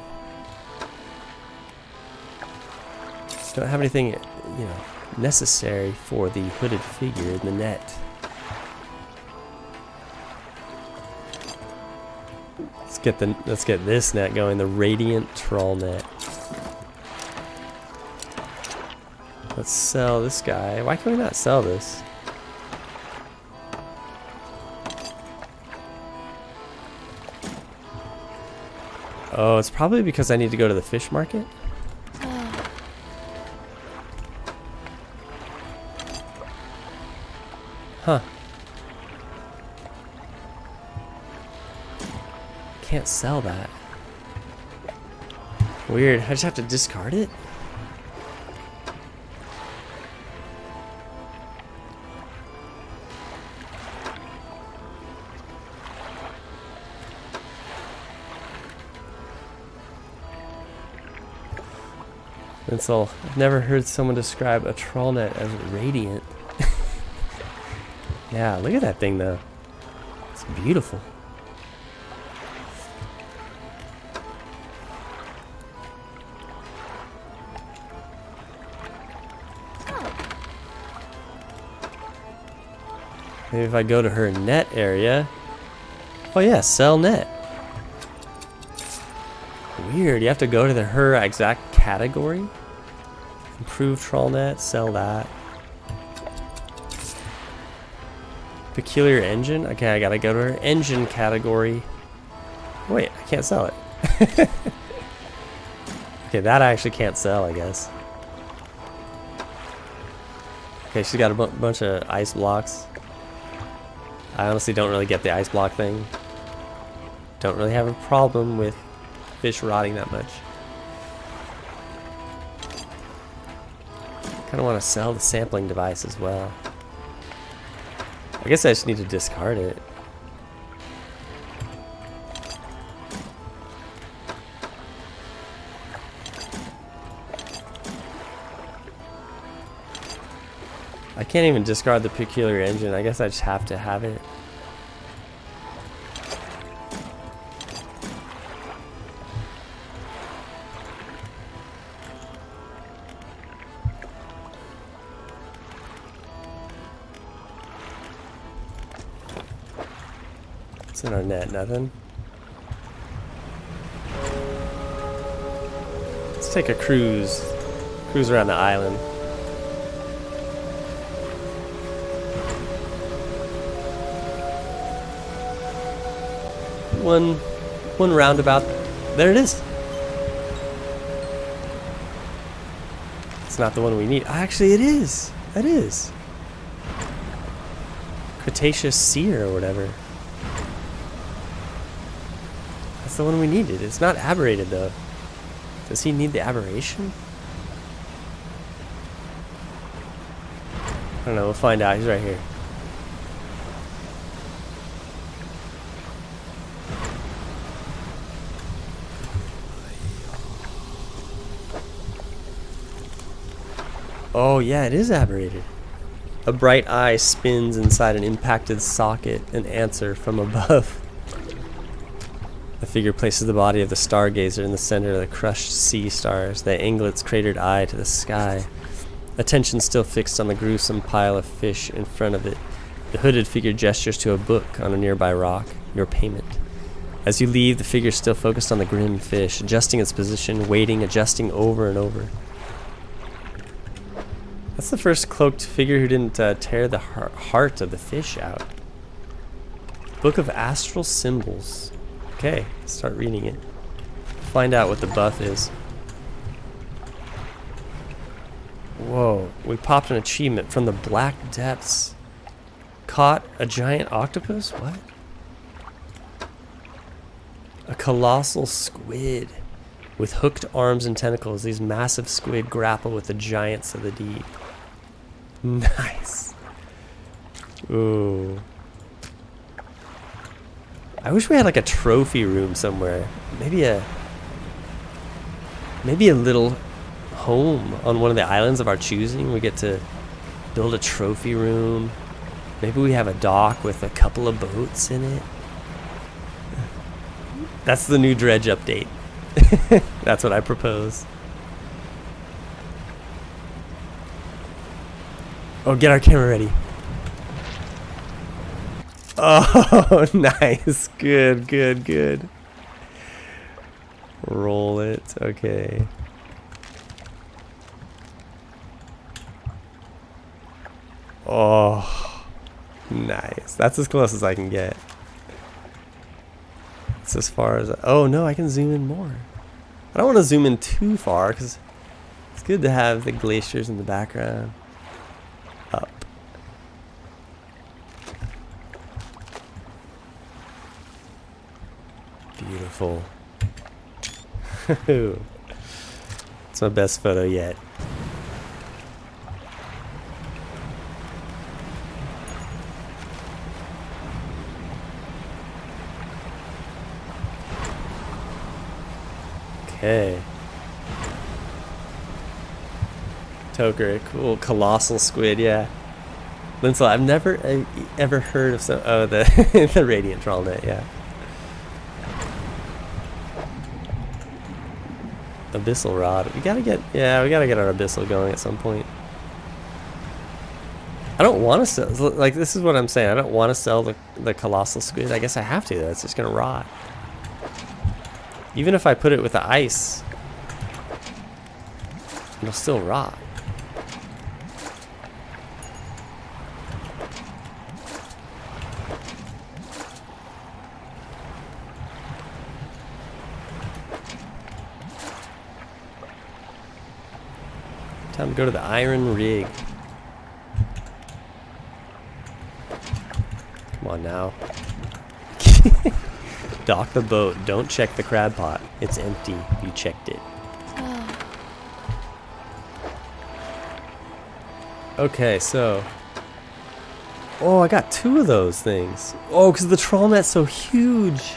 Don't have anything, you know, necessary for the hooded figure in the net. Let's get this net going. The Radiant Troll net. Let's sell this guy. Why can we not sell this? Oh, it's probably because I need to go to the fish market. Huh. Can't sell that. Weird. I just have to discard it? And so I've never heard someone describe a troll net as radiant. Yeah, look at that thing though. It's beautiful. Maybe if I go to her net area. Oh yeah, sell net. Weird, you have to go to her exact category. Improve troll net, sell that. Peculiar engine. Okay, I gotta go to her engine category. Wait, I can't sell it. Okay, that I actually can't sell, I guess. Okay, she's got a bunch of ice blocks. I honestly don't really get the ice block thing. Don't really have a problem with fish rotting that much. Kind of want to sell the sampling device as well. I guess I just need to discard it. I can't even discard the peculiar engine. I guess I just have to have it. What's in our net? Nothing. Let's take a cruise. Cruise around the island. One roundabout. There it is. It's not the one we need. Actually, it is. It is. Cretaceous Seer or whatever. That's the one we needed. It's not aberrated though. Does he need the aberration? I don't know. We'll find out. He's right here. Oh yeah, it is aberrated. A bright eye spins inside an impacted socket, an answer from above. The figure places the body of the stargazer in the center of the crushed sea stars, the anglet's cratered eye to the sky. Attention still fixed on the gruesome pile of fish in front of it. The hooded figure gestures to a book on a nearby rock. Your payment. As you leave, the figure still focused on the grim fish, adjusting its position, waiting, adjusting over and over. That's the first cloaked figure who didn't tear the heart of the fish out. Book of Astral Symbols. Okay, let's start reading it. Find out what the buff is. Whoa, we popped an achievement from the Black Depths. Caught a giant octopus? What? A colossal squid with hooked arms and tentacles. These massive squid grapple with the giants of the deep. Nice. Ooh. I wish we had like a trophy room somewhere. Maybe a little home on one of the islands of our choosing. We get to build a trophy room. Maybe we have a dock with a couple of boats in it. That's the new Dredge update. That's what I propose. Oh, get our camera ready. Oh, nice. Good, good, good. Roll it. Okay. Oh, nice. That's as close as I can get. It's as far as... Oh, no, I can zoom in more. I don't want to zoom in too far because it's good to have the glaciers in the background. Up. Beautiful. It's my best photo yet. Okay. Toker, cool. Colossal squid, yeah. Linsel, I've never ever heard of some... Oh, the, the radiant trawl net, yeah. Abyssal rod. We gotta get... Yeah, we gotta get our abyssal going at some point. I don't want to sell... Like, this is what I'm saying. I don't want to sell the colossal squid. I guess I have to, though. It's just gonna rot. Even if I put it with the ice, it'll still rot. Time to go to the iron rig. Come on now. Dock the boat. Don't check the crab pot. It's empty. You checked it. Okay, so... Oh, I got 2 of those things. Oh, because the trawl net's so huge.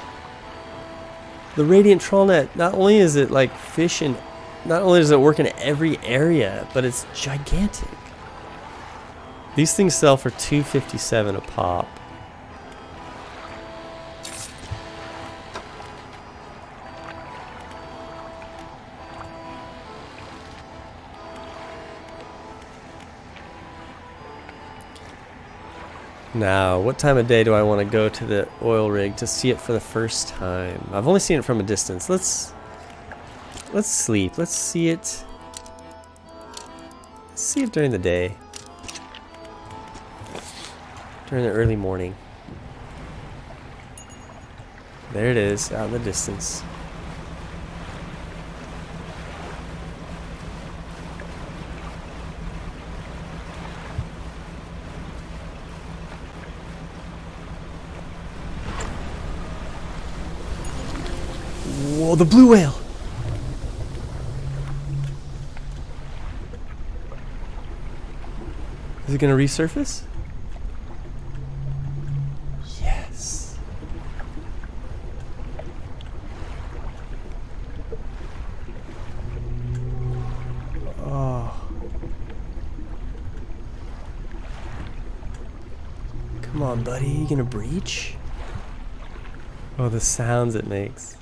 The radiant trawl net, not only is it like fish and... Not only does it work in every area, but it's gigantic. These things sell for $2.57 a pop. Now, what time of day do I want to go to the oil rig to see it for the first time? I've only seen it from a distance. Let's sleep. Let's see it. Let's see it during the day. During the early morning. There it is, out in the distance. Whoa, the blue whale! Is it gonna resurface? Yes. Oh. Come on, buddy. You gonna breach? Oh, the sounds it makes.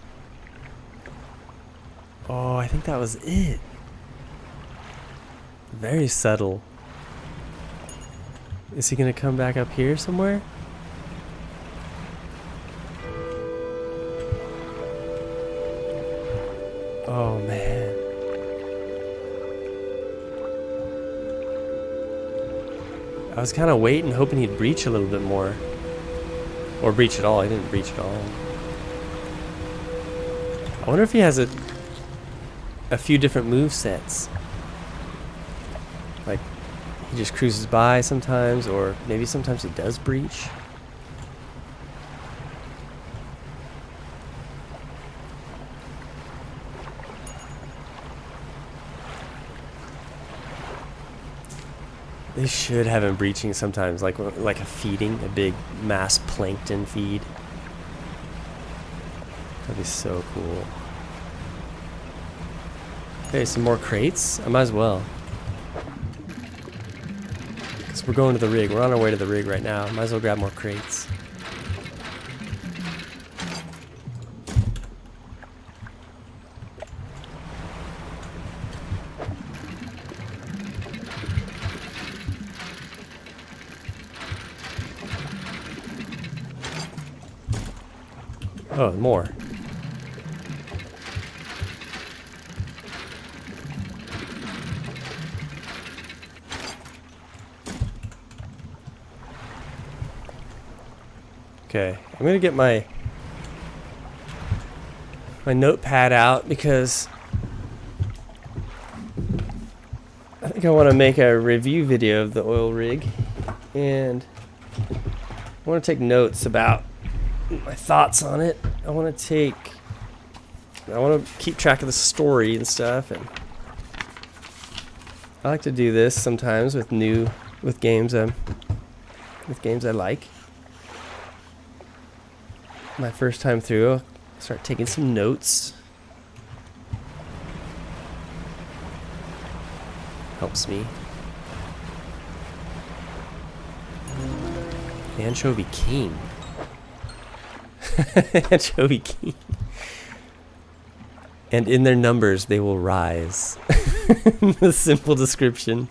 Oh, I think that was it. Very subtle. Is he gonna come back up here somewhere? Oh man. I was kind of waiting, hoping he'd breach a little bit more. Or breach at all. He didn't breach at all. I wonder if he has a few different move sets. He just cruises by sometimes, or maybe sometimes he does breach. They should have him breaching sometimes, like a feeding, a big mass plankton feed. That'd be so cool. Okay, some more crates. I might as well. Because we're going to the rig. We're on our way to the rig right now. Might as well grab more crates. Oh, more. Okay, I'm gonna get my notepad out because I think I want to make a review video of the oil rig, and I want to take notes about my thoughts on it. I want to keep track of the story and stuff, and I like to do this sometimes with games I like. My first time through, I'll start taking some notes. Helps me. Anchovy King. Anchovy King. And in their numbers, they will rise. The simple description.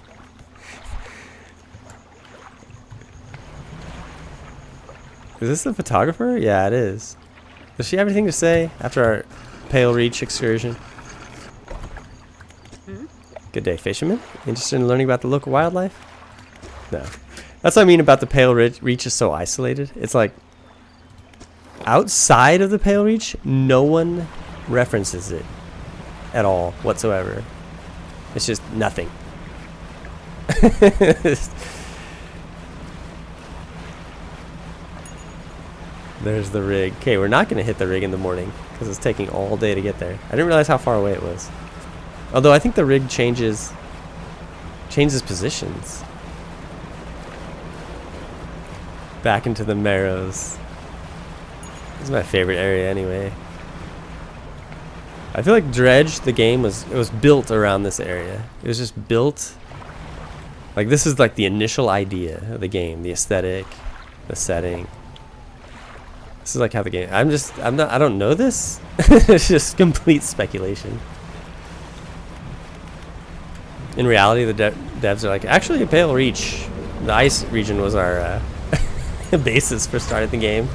Is this the photographer? Yeah, it is. Does she have anything to say after our Pale Reach excursion? Good day, fisherman. Interested in learning about the local wildlife? No. That's what I mean about the Pale Reach is so isolated. It's like, outside of the Pale Reach, no one references it at all whatsoever. It's just nothing. There's the rig. Okay, we're not going to hit the rig in the morning because it's taking all day to get there. I didn't realize how far away it was. Although I think the rig changes positions. Back into the Marrows. This is my favorite area anyway. I feel like Dredge, the game, was built around this area. It was just built. Like, this is like the initial idea of the game, the aesthetic, the setting. This is like how the game. I don't know this. It's just complete speculation. In reality, the devs are like, actually, Pale Reach, the ice region was our basis for starting the game.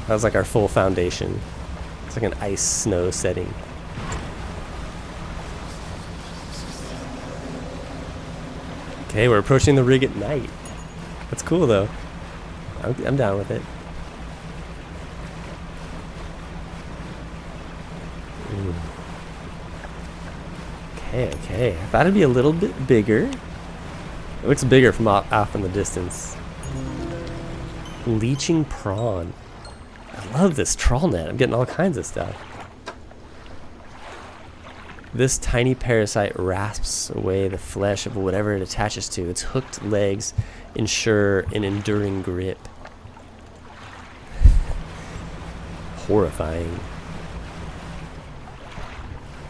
That was like our full foundation. It's like an ice snow setting. Okay, we're approaching the rig at night. That's cool though. I'm down with it. Ooh. Okay. I thought it'd be a little bit bigger. It looks bigger from off in the distance. Leeching prawn. I love this trawl net. I'm getting all kinds of stuff. This tiny parasite rasps away the flesh of whatever it attaches to. Its hooked legs ensure an enduring grip. Horrifying.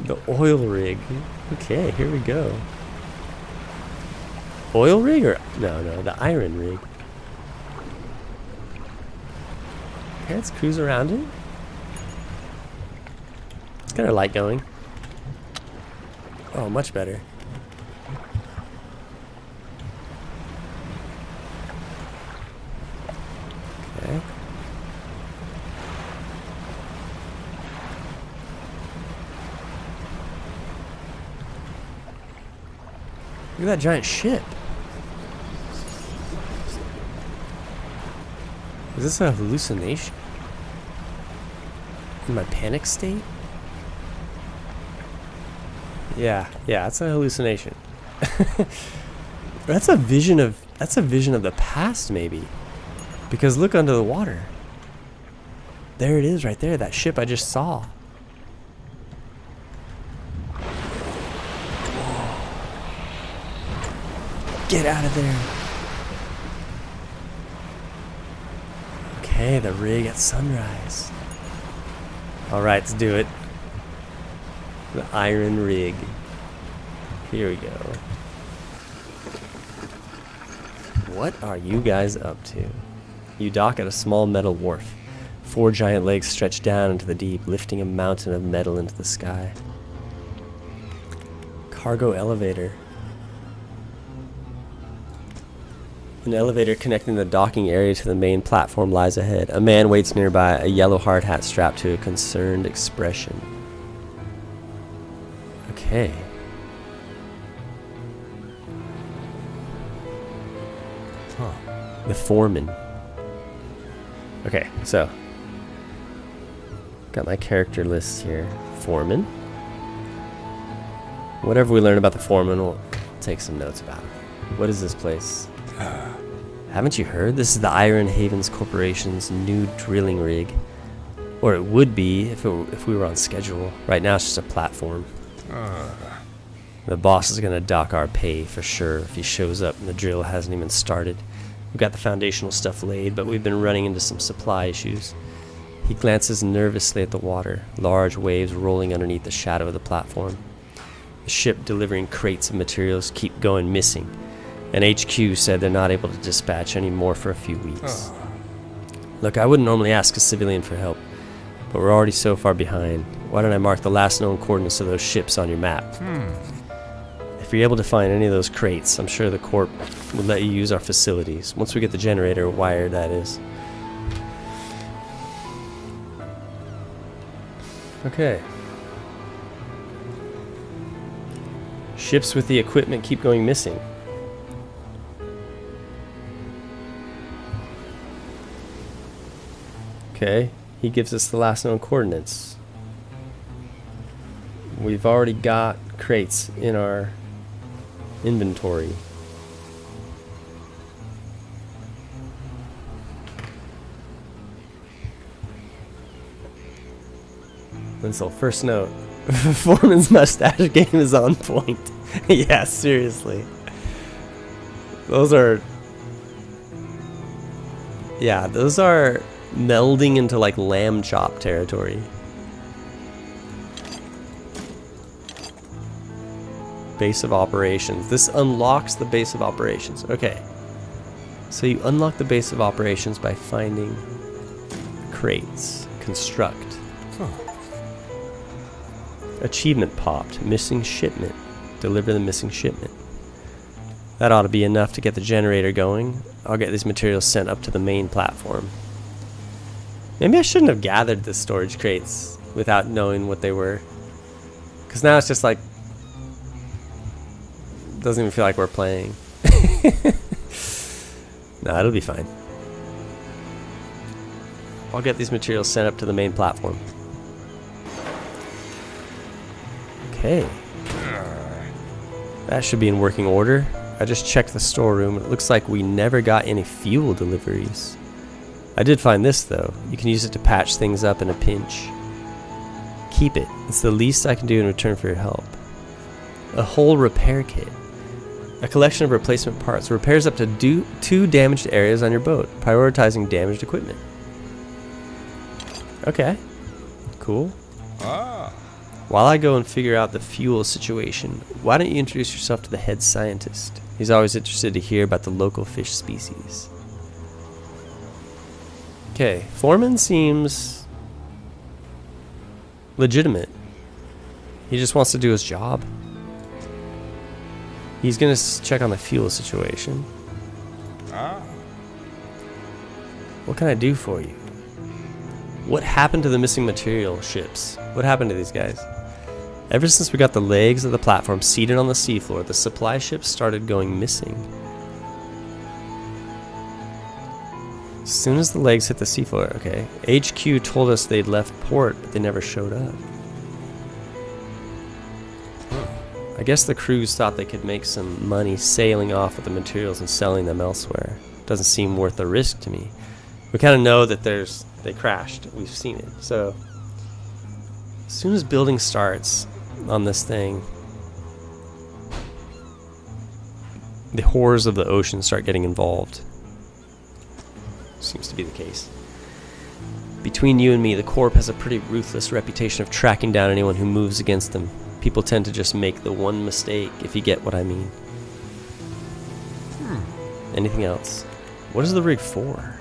The oil rig. Okay, here we go. Oil rig or no, the iron rig. Okay, let's cruise around it. It's got our light going. Oh, much better. Okay. Look at that giant ship. Is this a hallucination? In my panic state? Yeah, it's a hallucination. That's a vision of the past, maybe. Because look under the water. There it is right there, that ship I just saw. Get out of there. Okay, the rig at sunrise. Alright, let's do it. The iron rig. Here we go. What are you guys up to? You dock at a small metal wharf. 4 giant legs stretch down into the deep, lifting a mountain of metal into the sky. Cargo elevator. An elevator connecting the docking area to the main platform lies ahead. A man waits nearby, a yellow hard hat strapped to a concerned expression. Okay. Huh. The foreman. Okay, so got my character list here. Foreman. Whatever we learn about the foreman, we'll take some notes about it. What is this place? Haven't you heard? This is the Iron Havens Corporation's new drilling rig. Or it would be if we were on schedule. Right now it's just a platform. The boss is going to dock our pay for sure if he shows up and the drill hasn't even started. We've got the foundational stuff laid, but we've been running into some supply issues. He glances nervously at the water, large waves rolling underneath the shadow of the platform. The ship delivering crates of materials keep going missing, and HQ said they're not able to dispatch any more for a few weeks. Look, I wouldn't normally ask a civilian for help, but we're already so far behind. Why don't I mark the last known coordinates of those ships on your map? If you're able to find any of those crates, I'm sure the Corp would let you use our facilities. Once we get the generator wired, that is. Okay. Ships with the equipment keep going missing. Okay, he gives us the last known coordinates. We've already got crates in our inventory. Linsel, first note. Foreman's mustache game is on point. Yeah, seriously. Those are melding into like lamb chop territory. Base of operations. This unlocks the base of operations. Okay. So you unlock the base of operations by finding crates. Construct. Achievement popped. Missing shipment. Deliver the missing shipment. That ought to be enough to get the generator going. I'll get these materials sent up to the main platform. Maybe I shouldn't have gathered the storage crates without knowing what they were. Because now it's just like... doesn't even feel like we're playing. No, it'll be fine. I'll get these materials sent up to the main platform. Okay. That should be in working order. I just checked the storeroom. It looks like we never got any fuel deliveries. I did find this though. You can use it to patch things up in a pinch. Keep it. It's the least I can do in return for your help. A whole repair kit. A collection of replacement parts. Repairs up to 2 damaged areas on your boat. Prioritizing damaged equipment. Okay. Cool. While I go and figure out the fuel situation, why don't you introduce yourself to the head scientist? He's always interested to hear about the local fish species. Okay, Foreman seems legitimate. He just wants to do his job. He's gonna check on the fuel situation. What can I do for you? What happened to the missing material ships? What happened to these guys? Ever since we got the legs of the platform seated on the seafloor, the supply ships started going missing. As soon as the legs hit the seafloor, okay. HQ told us they'd left port, but they never showed up. I guess the crews thought they could make some money sailing off with the materials and selling them elsewhere. Doesn't seem worth the risk to me. We kind of know that they crashed. We've seen it. So as soon as building starts on this thing, the horrors of the ocean start getting involved. Seems to be the case. Between you and me, the Corp has a pretty ruthless reputation of tracking down anyone who moves against them. People tend to just make the one mistake, if you get what I mean. Anything else? What is the rig for?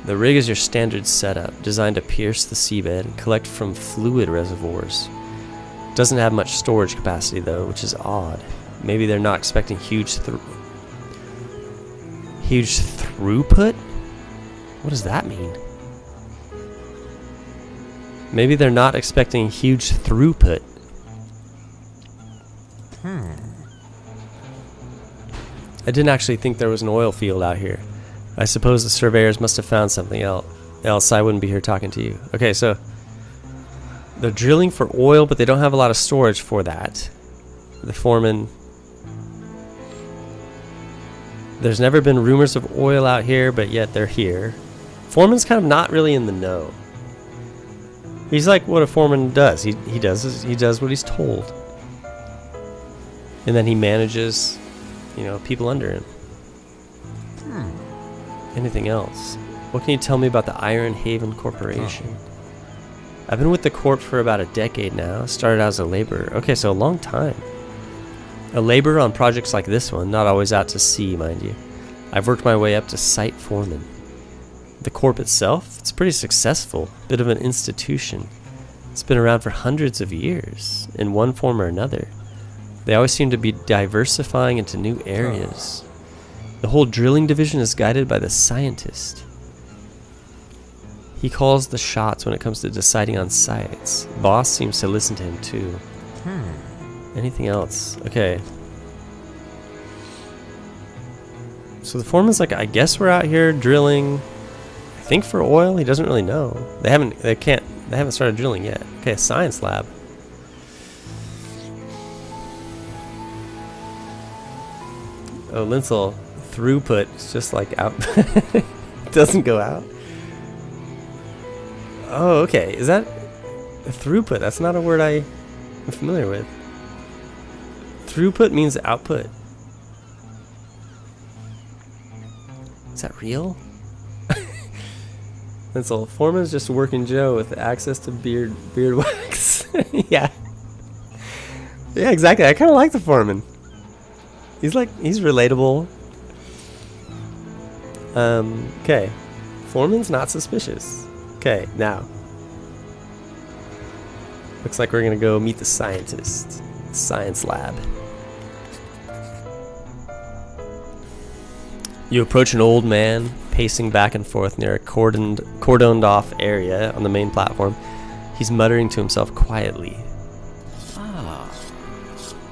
The rig is your standard setup, designed to pierce the seabed and collect from fluid reservoirs. It doesn't have much storage capacity though, which is odd. Maybe they're not expecting huge throughput? What does that mean? Maybe they're not expecting huge throughput. I didn't actually think there was an oil field out here. I suppose the surveyors must have found something else I wouldn't be here talking to you. Okay, so they're drilling for oil, but they don't have a lot of storage for that. The foreman... There's never been rumors of oil out here, but yet they're here. Foreman's kind of not really in the know. He's like what a foreman does. He does what he's told. And then he manages, people under him. Anything else? What can you tell me about the Iron Haven Corporation? I've been with the Corp for about a decade now. Started out as a laborer. Okay, so a long time. A laborer on projects like this one, not always out to sea, mind you. I've worked my way up to site foreman. The Corp itself, it's pretty successful. Bit of an institution. It's been around for hundreds of years, in one form or another. They always seem to be diversifying into new areas. The whole drilling division is guided by the scientist. He calls the shots when it comes to deciding on sites. Boss seems to listen to him too. Anything else? Okay. So the foreman's like, I guess we're out here drilling, I think for oil. He doesn't really know. They haven't started drilling yet. Okay, science lab. Oh, Linsel, throughput is just like out. It doesn't go out. Oh, okay. Is that throughput? That's not a word I'm familiar with. Throughput means output. Is that real? Linsel, foreman's just working Joe with access to beard wax. Yeah. Yeah, exactly. I kind of like the foreman. He's relatable. Okay. Foreman's not suspicious. Okay, now. Looks like we're gonna go meet the scientist. Science lab. You approach an old man pacing back and forth near a cordoned off area on the main platform. He's muttering to himself quietly.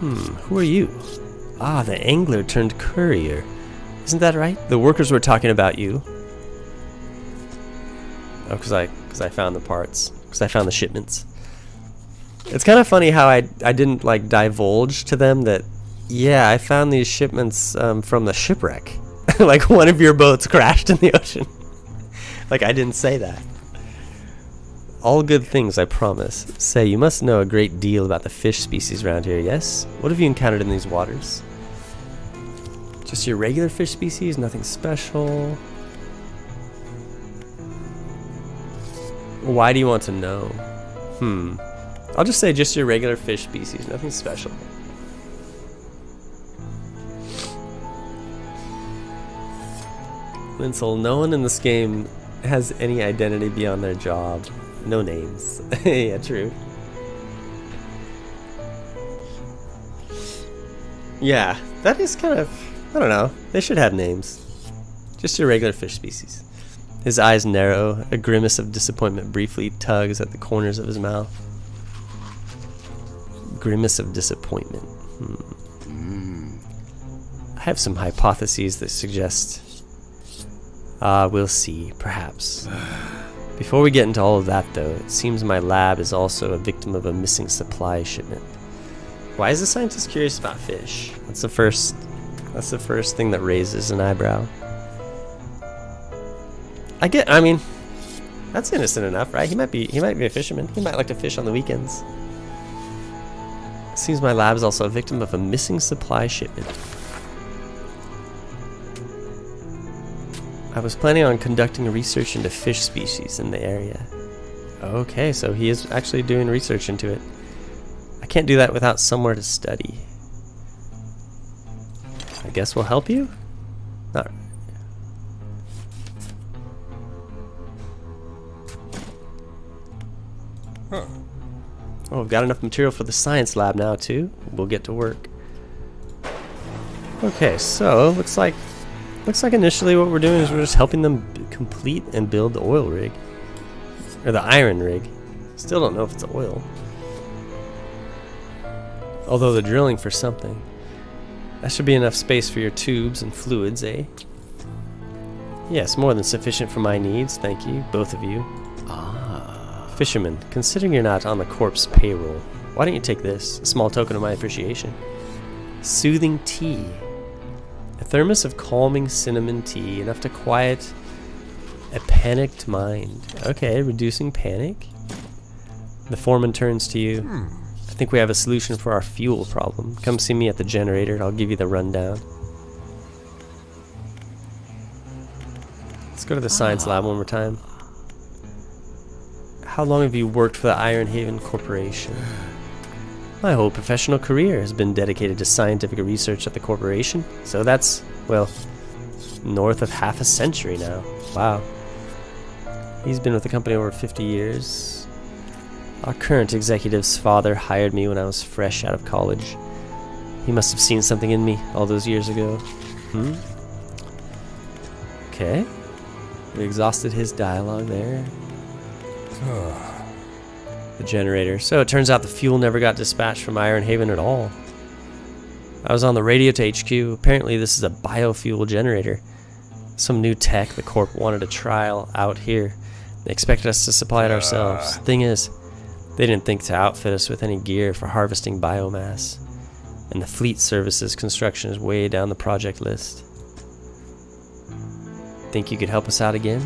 Who are you? The angler turned courier. Isn't that right? The workers were talking about you. Oh, because I found the parts. Because I found the shipments. It's kind of funny how I didn't divulge to them that, yeah, I found these shipments from the shipwreck. Like one of your boats crashed in the ocean. I didn't say that. All good things, I promise. Say, you must know a great deal about the fish species around here, yes? What have you encountered in these waters? Just your regular fish species? Nothing special? Why do you want to know? I'll just say just your regular fish species. Nothing special. Linsel, no one in this game has any identity beyond their job. No names. Yeah, true. Yeah, that is kind of... I don't know. They should have names. Just your regular fish species. His eyes narrow. A grimace of disappointment briefly tugs at the corners of his mouth. Grimace of disappointment. I have some hypotheses that suggest... we'll see, perhaps. Before we get into all of that, though, it seems my lab is also a victim of a missing supply shipment. Why is the scientist curious about fish? That's the first thing that raises an eyebrow. I mean, that's innocent enough, right? He might be a fisherman. He might like to fish on the weekends. Seems my lab is also a victim of a missing supply shipment. I was planning on conducting research into fish species in the area. Okay, so he is actually doing research into it. I can't do that without somewhere to study. I guess we'll help you? Not. Huh. Oh, we've got enough material for the science lab now too. We'll get to work. Okay, so looks like initially what we're doing is we're just helping them complete and build the oil rig. Or the iron rig. Still don't know if it's oil. Although they're drilling for something. That should be enough space for your tubes and fluids, eh? Yes, more than sufficient for my needs, thank you, both of you. Fisherman, considering you're not on the corpse payroll, why don't you take this, a small token of my appreciation? Soothing tea. A thermos of calming cinnamon tea, enough to quiet a panicked mind. Okay, reducing panic. The foreman turns to you. I think we have a solution for our fuel problem. Come see me at the generator and I'll give you the rundown. Let's go to the science lab one more time. How long have you worked for the Iron Haven Corporation? My whole professional career has been dedicated to scientific research at the corporation. So that's, well, north of half a century now. Wow. He's been with the company over 50 years. Our current executive's father hired me when I was fresh out of college. He must have seen something in me all those years ago. Okay. We exhausted his dialogue there. The generator. So it turns out the fuel never got dispatched from Iron Haven at all. I was on the radio to HQ. Apparently this is a biofuel generator. Some new tech the Corp wanted to trial out here. They expected us to supply it ourselves. Thing is, they didn't think to outfit us with any gear for harvesting biomass. And the fleet services construction is way down the project list. Think you could help us out again?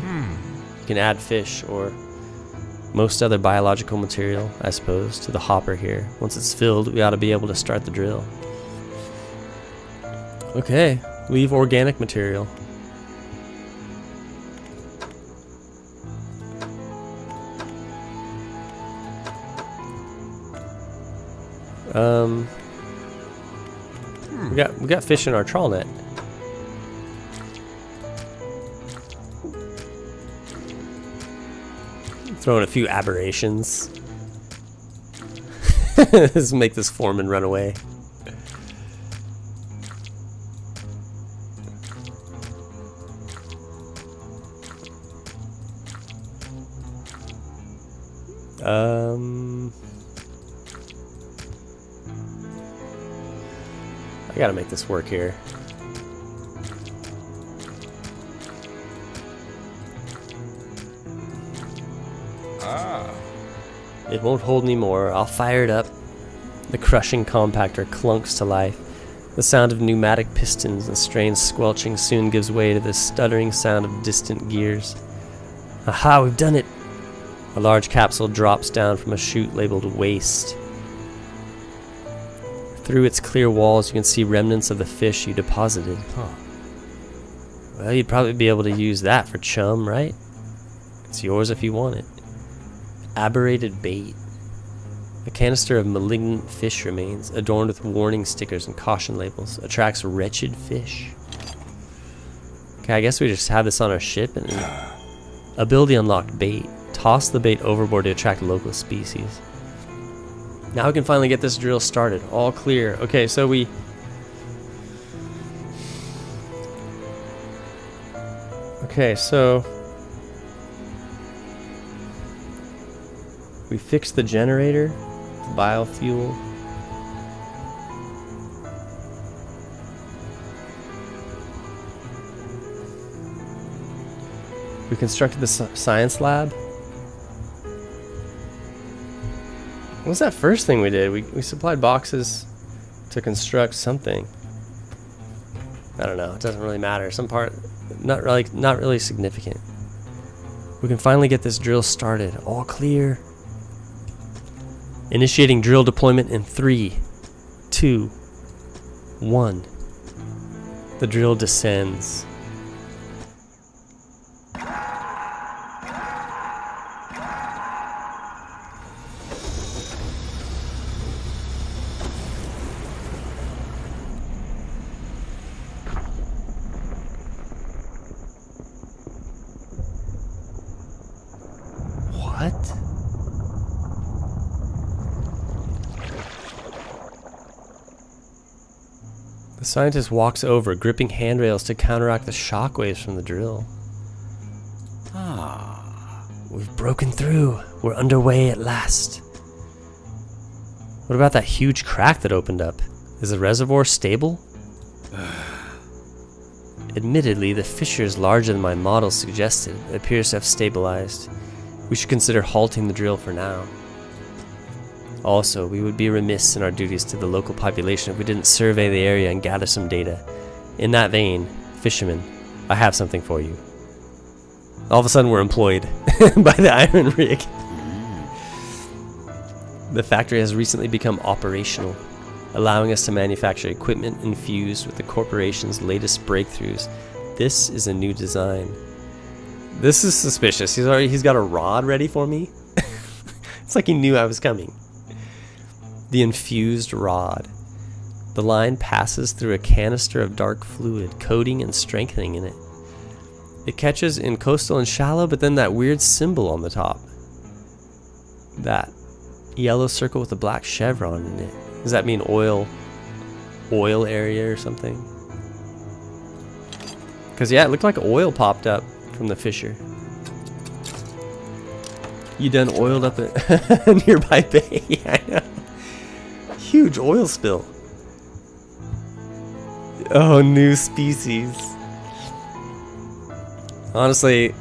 You can add fish or most other biological material, I suppose, to the hopper here. Once it's filled, we ought to be able to start the drill. Okay, leave organic material. We got fish in our trawl net. Throwing a few aberrations. Let's make this foreman run away. I gotta make this work here. It won't hold any more. I'll fire it up. The crushing compactor clunks to life. The sound of pneumatic pistons and strange squelching soon gives way to the stuttering sound of distant gears. Aha, we've done it! A large capsule drops down from a chute labeled waste. Through its clear walls, you can see remnants of the fish you deposited. Well, you'd probably be able to use that for chum, right? It's yours if you want it. Aberrated bait. A canister of malignant fish remains, adorned with warning stickers and caution labels, attracts wretched fish. Okay, I guess we just have this on our ship and ability unlocked bait. Toss the bait overboard to attract local species. Now we can finally get this drill started. All clear. Okay, so we fixed the generator, biofuel. We constructed the science lab. What was that first thing we did? We supplied boxes. to construct something. I don't know. It doesn't really matter. Some part, not really significant. We can finally get this drill started. All clear. Initiating drill deployment in 3, 2, 1. The drill descends. What? The scientist walks over, gripping handrails to counteract the shockwaves from the drill. Ah, we've broken through. We're underway at last. What about that huge crack that opened up? Is the reservoir stable? Admittedly, the fissure is larger than my model suggested. It appears to have stabilized. We should consider halting the drill for now. Also, we would be remiss in our duties to the local population if we didn't survey the area and gather some data. In that vein, fishermen, I have something for you. All of a sudden we're employed by the iron rig. The factory has recently become operational, allowing us to manufacture equipment infused with the corporation's latest breakthroughs. This is a new design. This is suspicious. He's got a rod ready for me. It's like he knew I was coming. The infused rod. The line passes through a canister of dark fluid, coating and strengthening in it. It catches in coastal and shallow, but then that weird symbol on the top. That yellow circle with a black chevron in it. Does that mean oil area or something? Because yeah, it looked like oil popped up from the fissure. You done oiled up a nearby bay? I know. Huge oil spill. Oh, new species. Honestly,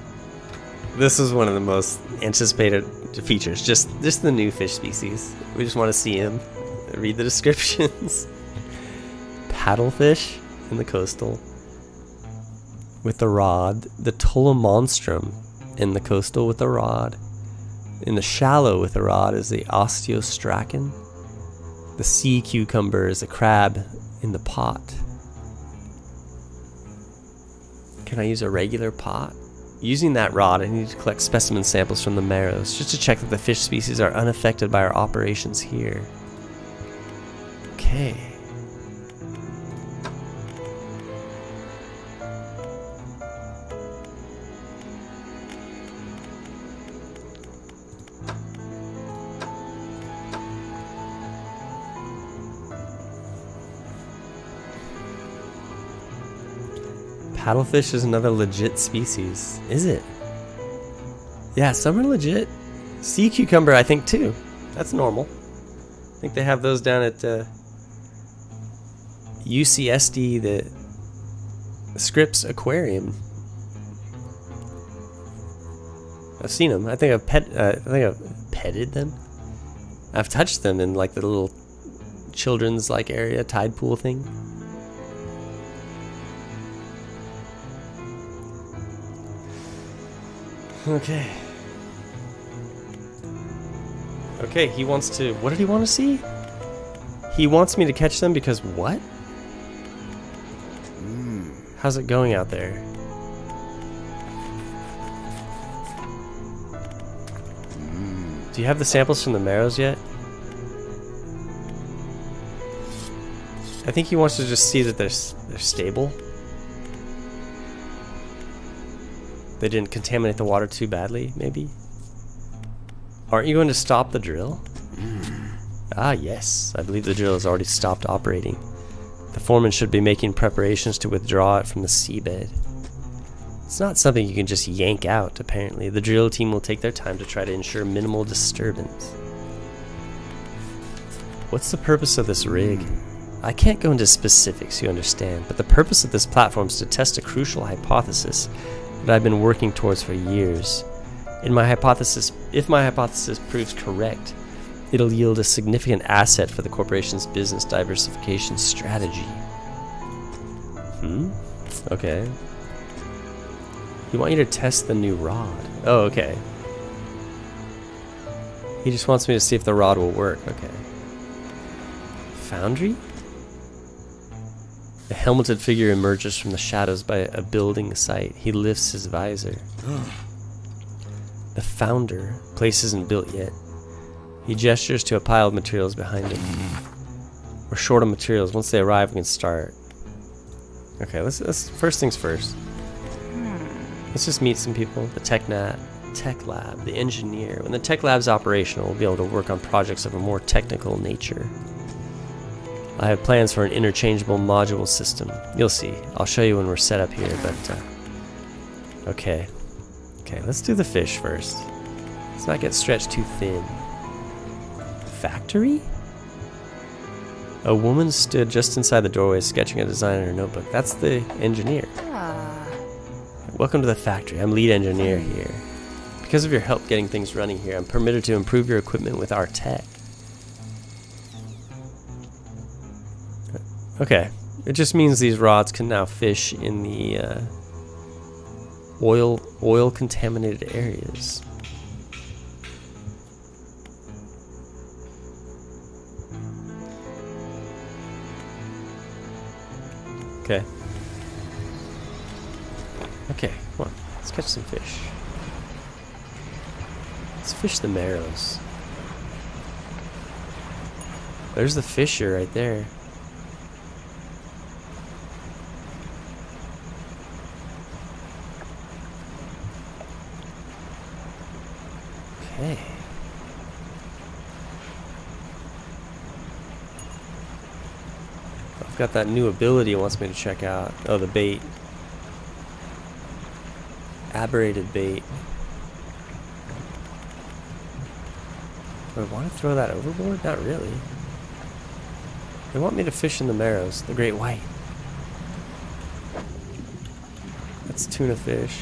this is one of the most anticipated features. Just the new fish species. We just want to see him. Read the descriptions. Paddlefish in the coastal with the rod. The Tolomonstrum in the coastal with the rod. In the shallow with the rod is the Osteostracon. The sea cucumber is a crab in the pot. Can I use a regular pot? Using that rod, I need to collect specimen samples from the marrows, just to check that the fish species are unaffected by our operations here. Okay. Paddlefish is another legit species. Is it? Yeah, some are legit. Sea cucumber, I think, too. That's normal. I think they have those down at UCSD, the Scripps Aquarium. I've seen them. I think I've petted them. I've touched them in like the little children's like area, tide pool thing. Okay. Okay, he wants to... What did he want to see? He wants me to catch them because what? How's it going out there? Do you have the samples from the marrows yet? I think he wants to just see that they're stable. They didn't contaminate the water too badly, maybe? Aren't you going to stop the drill? Ah, yes. I believe the drill has already stopped operating. The foreman should be making preparations to withdraw it from the seabed. It's not something you can just yank out, apparently. The drill team will take their time to try to ensure minimal disturbance. What's the purpose of this rig? I can't go into specifics, you understand, but the purpose of this platform is to test a crucial hypothesis that I've been working towards for years. If my hypothesis proves correct, It'll yield a significant asset for the corporation's business diversification strategy. Okay. He want you to test the new rod. Oh, okay. He just wants me to see if the rod will work. Okay. Foundry? A helmeted figure emerges from the shadows by a building site. He lifts his visor. The founder, place isn't built yet. He gestures to a pile of materials behind him. We're short on materials. Once they arrive, we can start. Okay, let's first things first. Let's just meet some people. The tech lab, the engineer. When the tech lab's operational, we'll be able to work on projects of a more technical nature. I have plans for an interchangeable module system. You'll see. I'll show you when we're set up here, but okay. Okay, let's do the fish first. Let's not get stretched too thin. Factory? A woman stood just inside the doorway sketching a design in her notebook. That's the engineer. Welcome to the factory. I'm lead engineer here. Because of your help getting things running here, I'm permitted to improve your equipment with our tech. Okay. It just means these rods can now fish in the oil contaminated areas. Okay. Okay, come on. Let's catch some fish. Let's fish the marrows. There's the fisher right there. Okay. I've got that new ability it wants me to check out. Oh, the bait. Aberrated bait. Do I want to throw that overboard? Not really. They want me to fish in the marrows, the great white. That's tuna fish.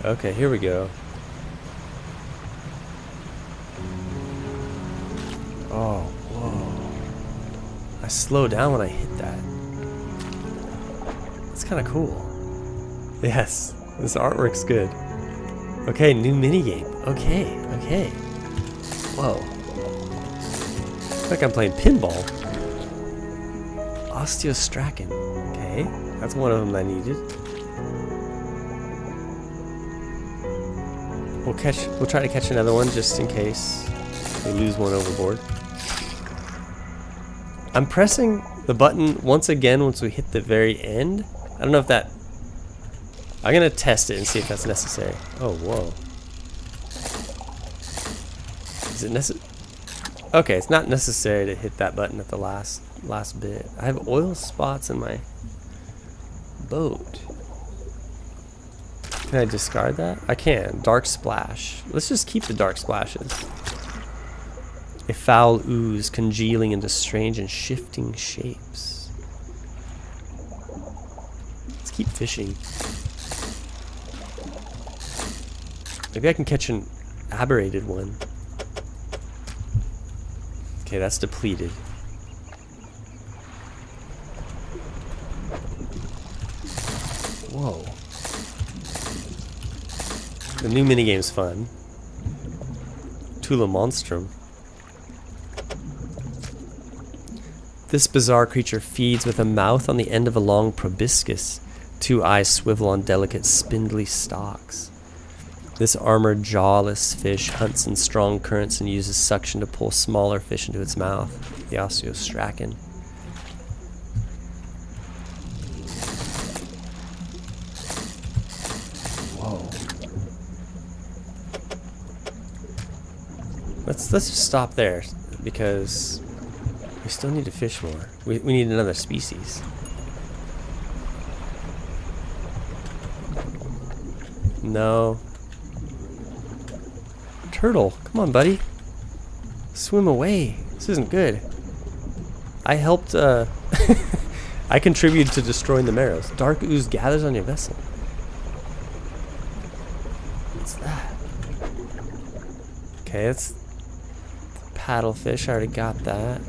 Okay, here we go. Oh, whoa. I slow down when I hit that. It's kind of cool. Yes, this artwork's good. Okay, new minigame. Okay, okay. Whoa. It's like I'm playing pinball. Osteostracan. Okay, that's one of them I needed. We'll try to catch another one just in case we lose one overboard. I'm pressing the button once again once we hit the very end. I don't know if that... I'm gonna test it and see if that's necessary. Oh, whoa. Is it necessary? Okay, it's not necessary to hit that button at the last bit. I have oil spots in my boat. Can I discard that? I can. Dark splash. Let's just keep the dark splashes. A foul ooze congealing into strange and shifting shapes. Let's keep fishing. Maybe I can catch an aberrated one. Okay, that's depleted. Whoa. The new minigame's fun. Tula Monstrum. This bizarre creature feeds with a mouth on the end of a long proboscis. Two eyes swivel on delicate, spindly stalks. This armored, jawless fish hunts in strong currents and uses suction to pull smaller fish into its mouth. The Osteostracan. Whoa. Let's just stop there because we still need to fish more. We need another species. No. Turtle, come on, buddy. Swim away. This isn't good. I helped, I contributed to destroying the marrows. Dark ooze gathers on your vessel. What's that? Okay, it's paddlefish. I already got that.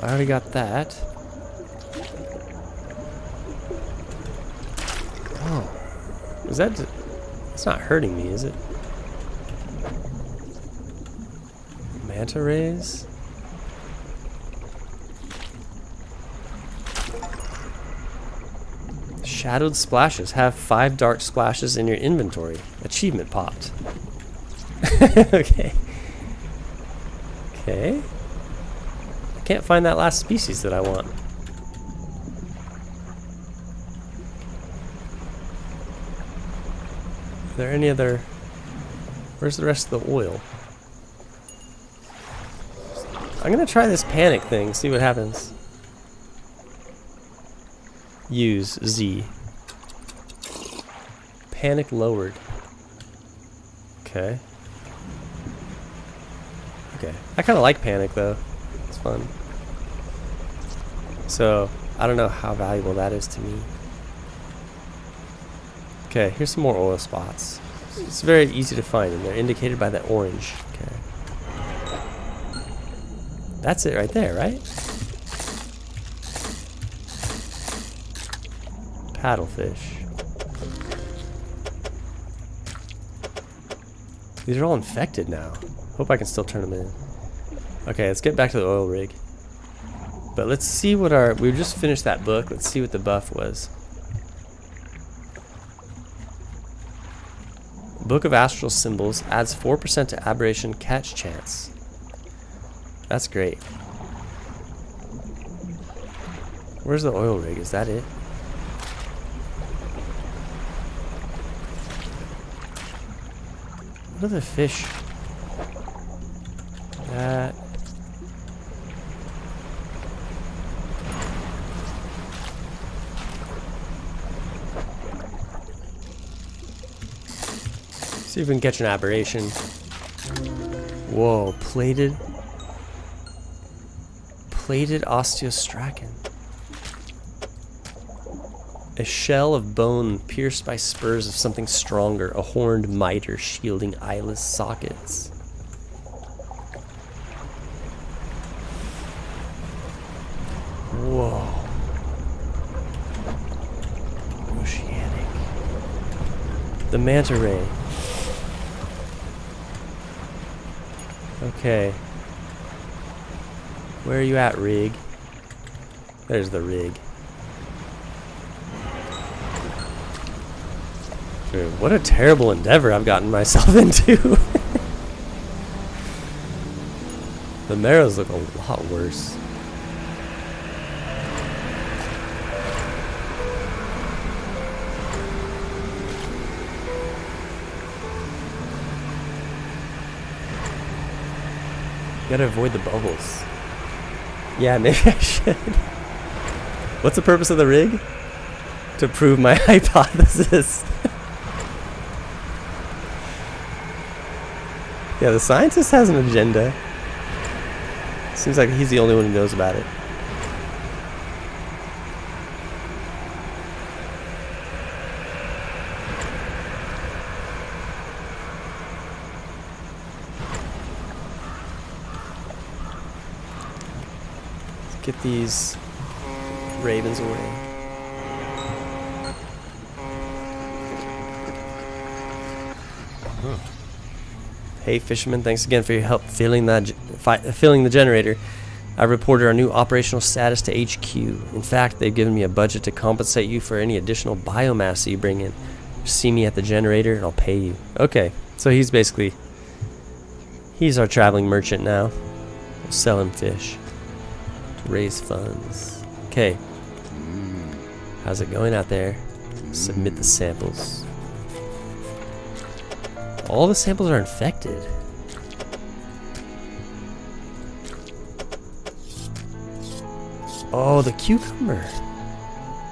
I already got that. Oh. Is that... It's not hurting me, is it? Manta rays? Shadowed splashes. Have 5 dark splashes in your inventory. Achievement popped. Okay. Okay. I can't find that last species that I want. Are there any other... Where's the rest of the oil? I'm gonna try this panic thing, see what happens. Use Z. Panic lowered. Okay. Okay. I kind of like panic though. It's fun. So, I don't know how valuable that is to me. Okay, here's some more oil spots. It's very easy to find, and they're indicated by that orange. Okay. That's it right there, right? Paddlefish. These are all infected now. Hope I can still turn them in. Okay, let's get back to the oil rig. But let's see what our... We just finished that book. Let's see what the buff was. Book of Astral Symbols adds 4% to aberration catch chance. That's great. Where's the oil rig? Is that it? What are the fish? That. See if we can catch an aberration. Whoa, plated osteostrachan. A shell of bone pierced by spurs of something stronger, a horned mitre shielding eyeless sockets. Whoa. Oceanic. The manta ray. Okay. Where are you at, rig? There's the rig. Dude, what a terrible endeavor I've gotten myself into. The marrows look a lot worse. You gotta avoid the bubbles. Yeah, maybe I should. What's the purpose of the rig? To prove my hypothesis. Yeah, the scientist has an agenda. Seems like he's the only one who knows about it. Let's get these ravens away. Hey fisherman, thanks again for your help filling the generator. I reported our new operational status to HQ. In fact, they've given me a budget to compensate you for any additional biomass that you bring in. See me at the generator and I'll pay you. Okay, so he's our traveling merchant now. We'll sell him fish to raise funds. Okay, how's it going out there? Submit the samples. All the samples are infected. Oh, the cucumber.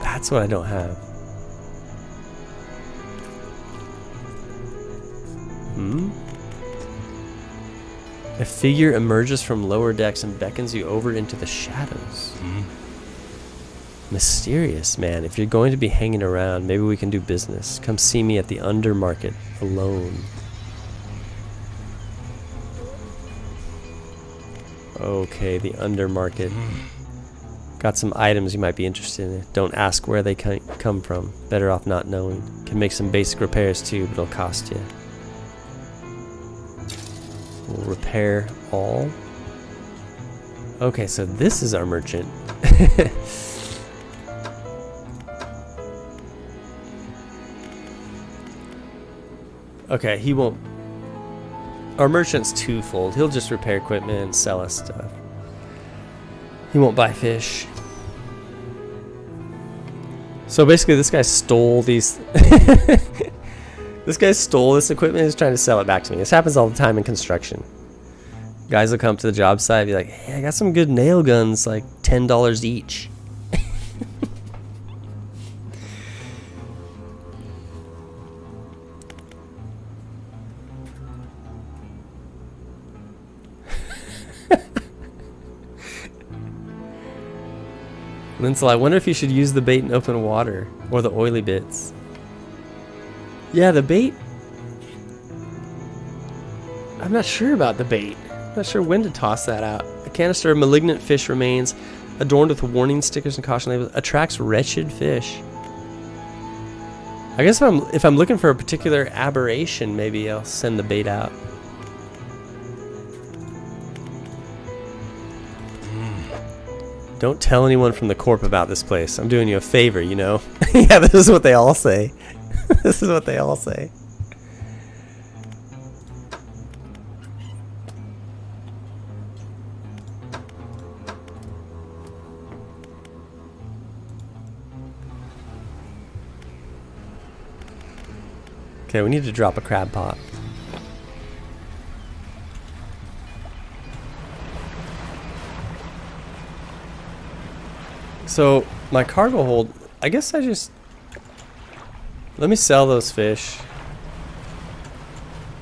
That's what I don't have. A figure emerges from lower decks and beckons you over into the shadows. Mysterious, man. If you're going to be hanging around, maybe we can do business. Come see me at the undermarket alone. Okay, the undermarket. Got some items you might be interested in. Don't ask where they come from. Better off not knowing. Can make some basic repairs too, but it'll cost you. We'll repair all. Okay, so this is our merchant. Okay, he won't. Our merchant's twofold. He'll just repair equipment and sell us stuff. He won't buy fish. So basically, this guy stole these. This guy stole this equipment and is trying to sell it back to me. This happens all the time in construction. Guys will come to the job site and be like, hey, I got some good nail guns, like $10 each. Linsel, I wonder if you should use the bait in open water or the oily bits. Yeah, the bait. I'm not sure about the bait. I'm not sure when to toss that out. A canister of malignant fish remains, adorned with warning stickers and caution labels, attracts wretched fish. I guess if I'm looking for a particular aberration, maybe I'll send the bait out. Don't tell anyone from the corp about this place. I'm doing you a favor, you know? Yeah, this is what they all say. This is what they all say. Okay, we need to drop a crab pot. So, my cargo hold, I guess let me sell those fish.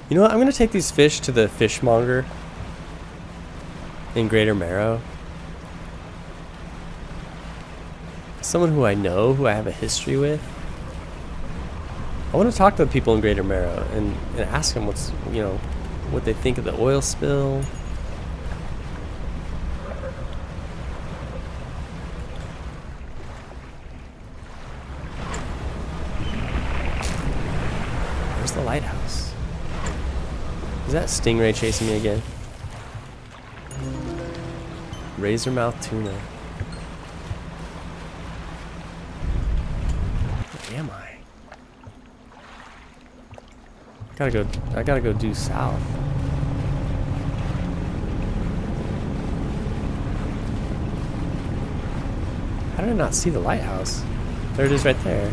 You know what, I'm going to take these fish to the fishmonger in Greater Marrow. Someone who I know, who I have a history with. I want to talk to the people in Greater Marrow and ask them what they think of the oil spill. Where's the lighthouse? Is that stingray chasing me again? Razormouth tuna. Where am I? I gotta go due south. How did I not see the lighthouse? There it is right there.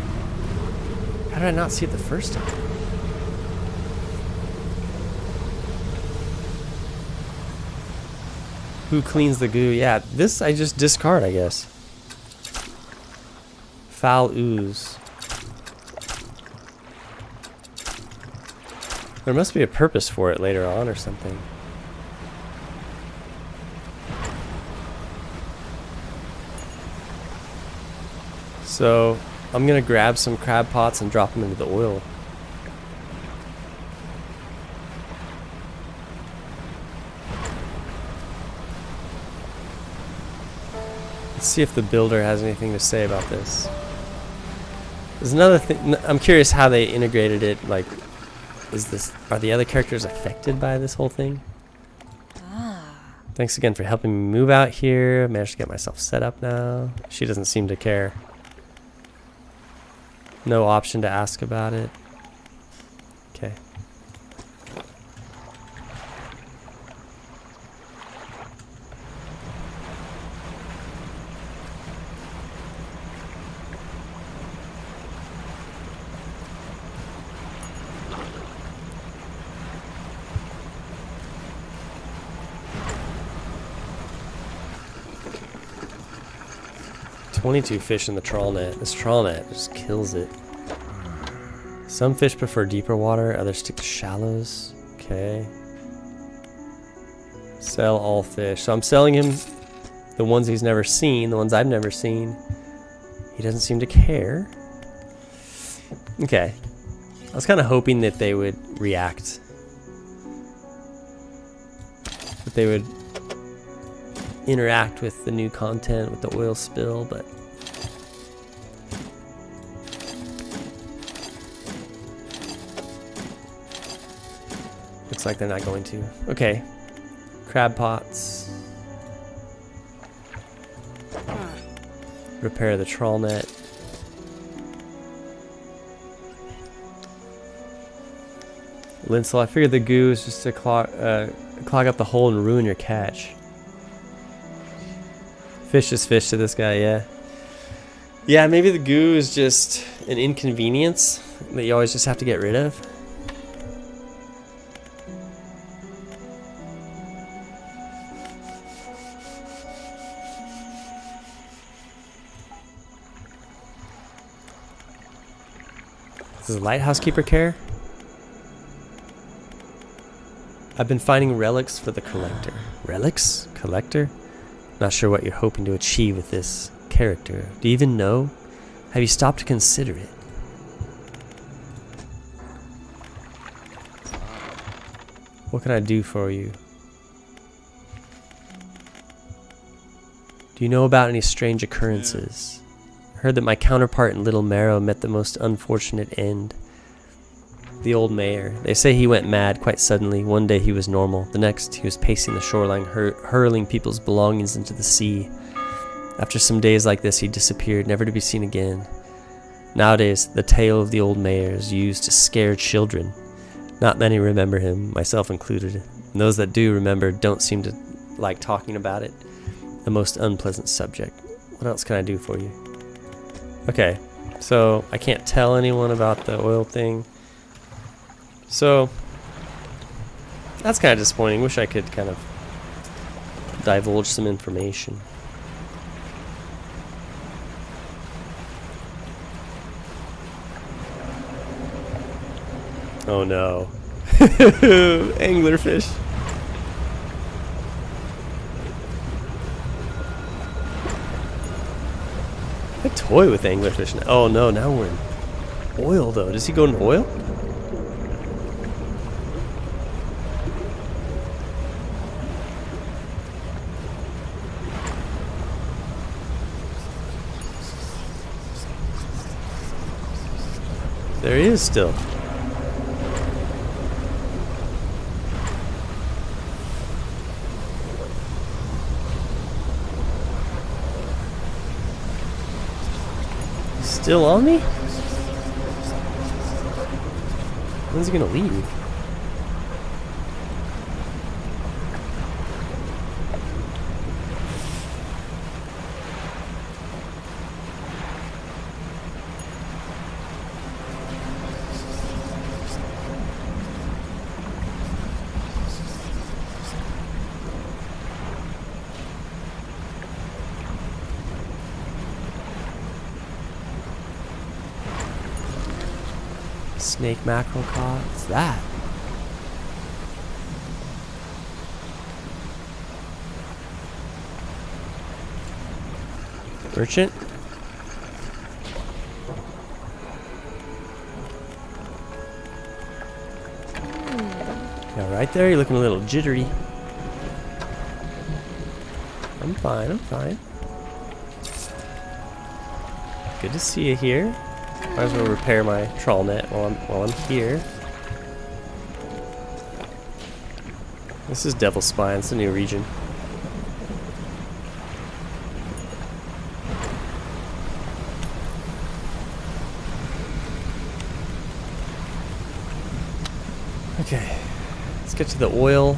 How did I not see it the first time? Who cleans the goo? Yeah, this I just discard, I guess. Foul ooze. There must be a purpose for it later on or something. So, I'm gonna grab some crab pots and drop them into the oil. Let's see if the builder has anything to say about this. There's another thing. I'm curious how they integrated it. Like, are the other characters affected by this whole thing? Thanks again for helping me move out here. I managed to get myself set up now. She doesn't seem to care. No option to ask about it. Okay. "22 fish in the trawl net." This trawl net just kills it. Some fish prefer deeper water, others stick to shallows. Okay. Sell all fish. So I'm selling him the ones he's never seen, the ones I've never seen. He doesn't seem to care. Okay. I was kind of hoping that they would react. That they would interact with the new content, with the oil spill, but... looks like they're not going to. Okay. Crab pots. Repair the trawl net. Linsel, I figured the goo is just to clog up the hole and ruin your catch. Fish is fish to this guy, yeah. Yeah, maybe the goo is just an inconvenience that you always just have to get rid of. Does the lighthouse keeper care? I've been finding relics for the collector. Relics? Collector? Not sure what you're hoping to achieve with this character. Do you even know? Have you stopped to consider it? What can I do for you? Do you know about any strange occurrences? I heard that my counterpart in Little Marrow met the most unfortunate end. The old mayor. They say he went mad quite suddenly. One day he was normal. The next he was pacing the shoreline, hurling people's belongings into the sea. After some days like this, he disappeared, never to be seen again. Nowadays, the tale of the old mayor is used to scare children. Not many remember him, myself included. And those that do remember don't seem to like talking about it. The most unpleasant subject. What else can I do for you? Okay, so I can't tell anyone about the oil thing. So that's kind of disappointing. Wish I could kind of divulge some information. Oh no. Anglerfish. I toy with anglerfish now. Oh no, now we're in oil though. Does he go in oil? There he is still. Still on me? When's he gonna leave? Snake mackerel caught. What's that? Merchant? Yeah, right there. You're looking a little jittery. I'm fine. I'm fine. Good to see you here. Might as well repair my trawl net while I'm here. This is Devil's Spine. It's a new region. Okay, let's get to the oil.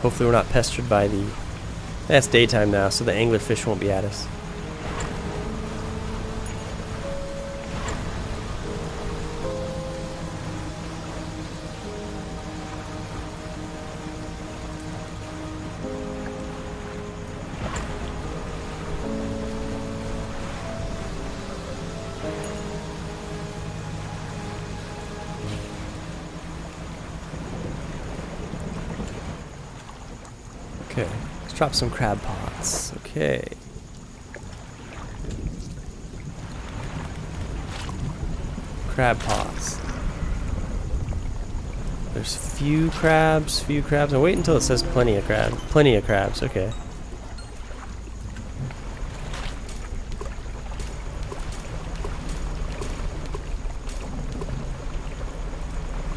Hopefully we're not pestered by the... It's daytime now, so the anglerfish won't be at us. Okay, let's drop some crab pots. Okay. crab pots. There's few crabs, I'll wait until it says plenty of crabs, okay.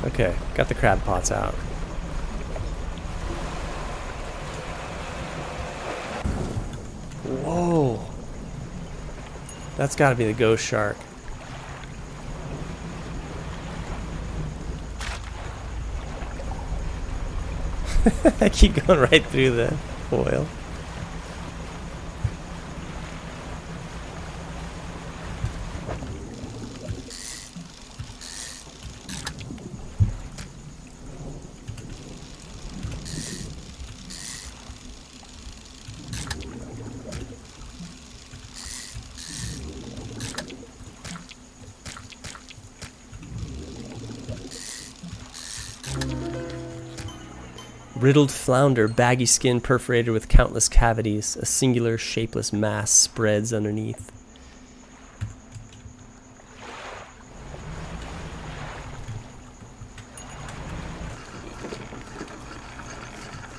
Okay, got the crab pots out. Whoa! That's gotta be the ghost shark. I keep going right through the oil. Riddled flounder, baggy skin perforated with countless cavities. A singular, shapeless mass spreads underneath.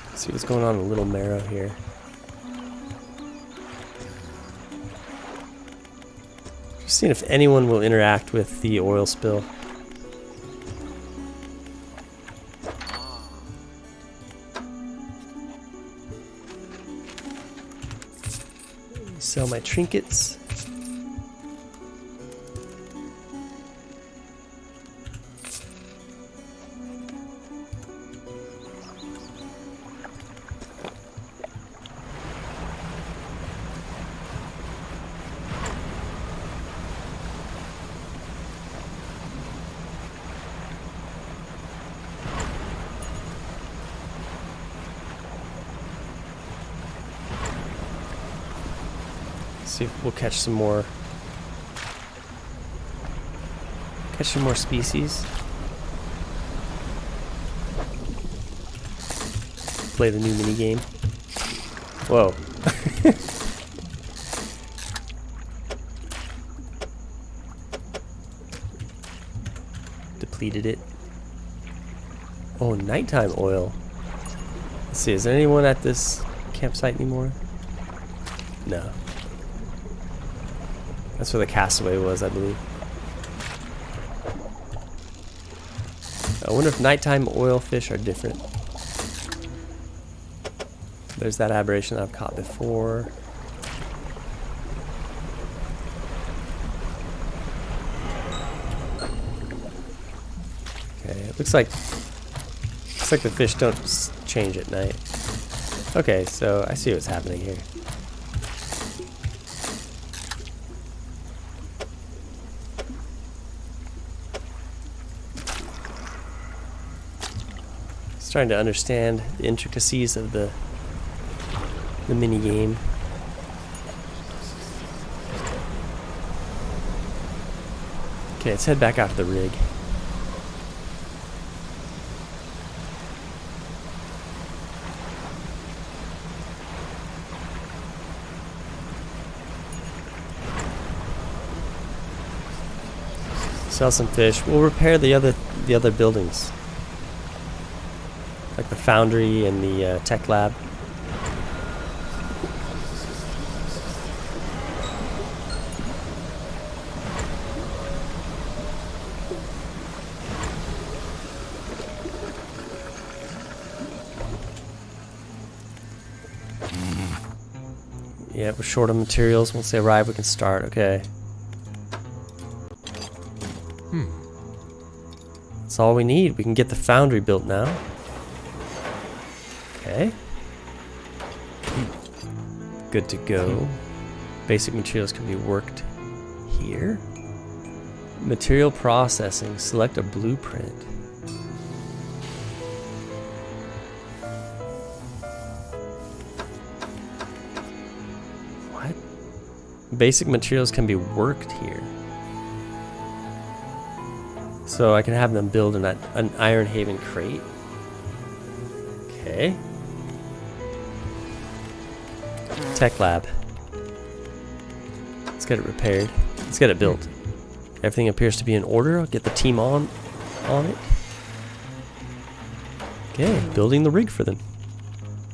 Let's see what's going on in Little Marrow here. Just seeing if anyone will interact with the oil spill. Sell my trinkets. See if we'll catch some more. Catch some more species. Play the new mini game. Whoa. Depleted it. Oh, nighttime oil. Let's see, is there anyone at this campsite anymore? No. That's where the castaway was, I believe. I wonder if nighttime oil fish are different. There's that aberration I've caught before. Okay, it looks like the fish don't change at night. Okay, so I see what's happening here. Trying to understand the intricacies of the mini game. Okay, let's head back out to the rig. Sell some fish. We'll repair the other buildings. Like the foundry and the tech lab. Yeah, we're short on materials. Once they arrive, we can start. Okay. That's all we need. We can get the foundry built now. Okay. Good to go. Basic materials can be worked here. Material processing. Select a blueprint. What? Basic materials can be worked here. So I can have them build an Iron Haven crate. Okay. Tech lab. Let's get it repaired. Let's get it built. Everything appears to be in order. I'll get the team on it. Okay, building the rig for them.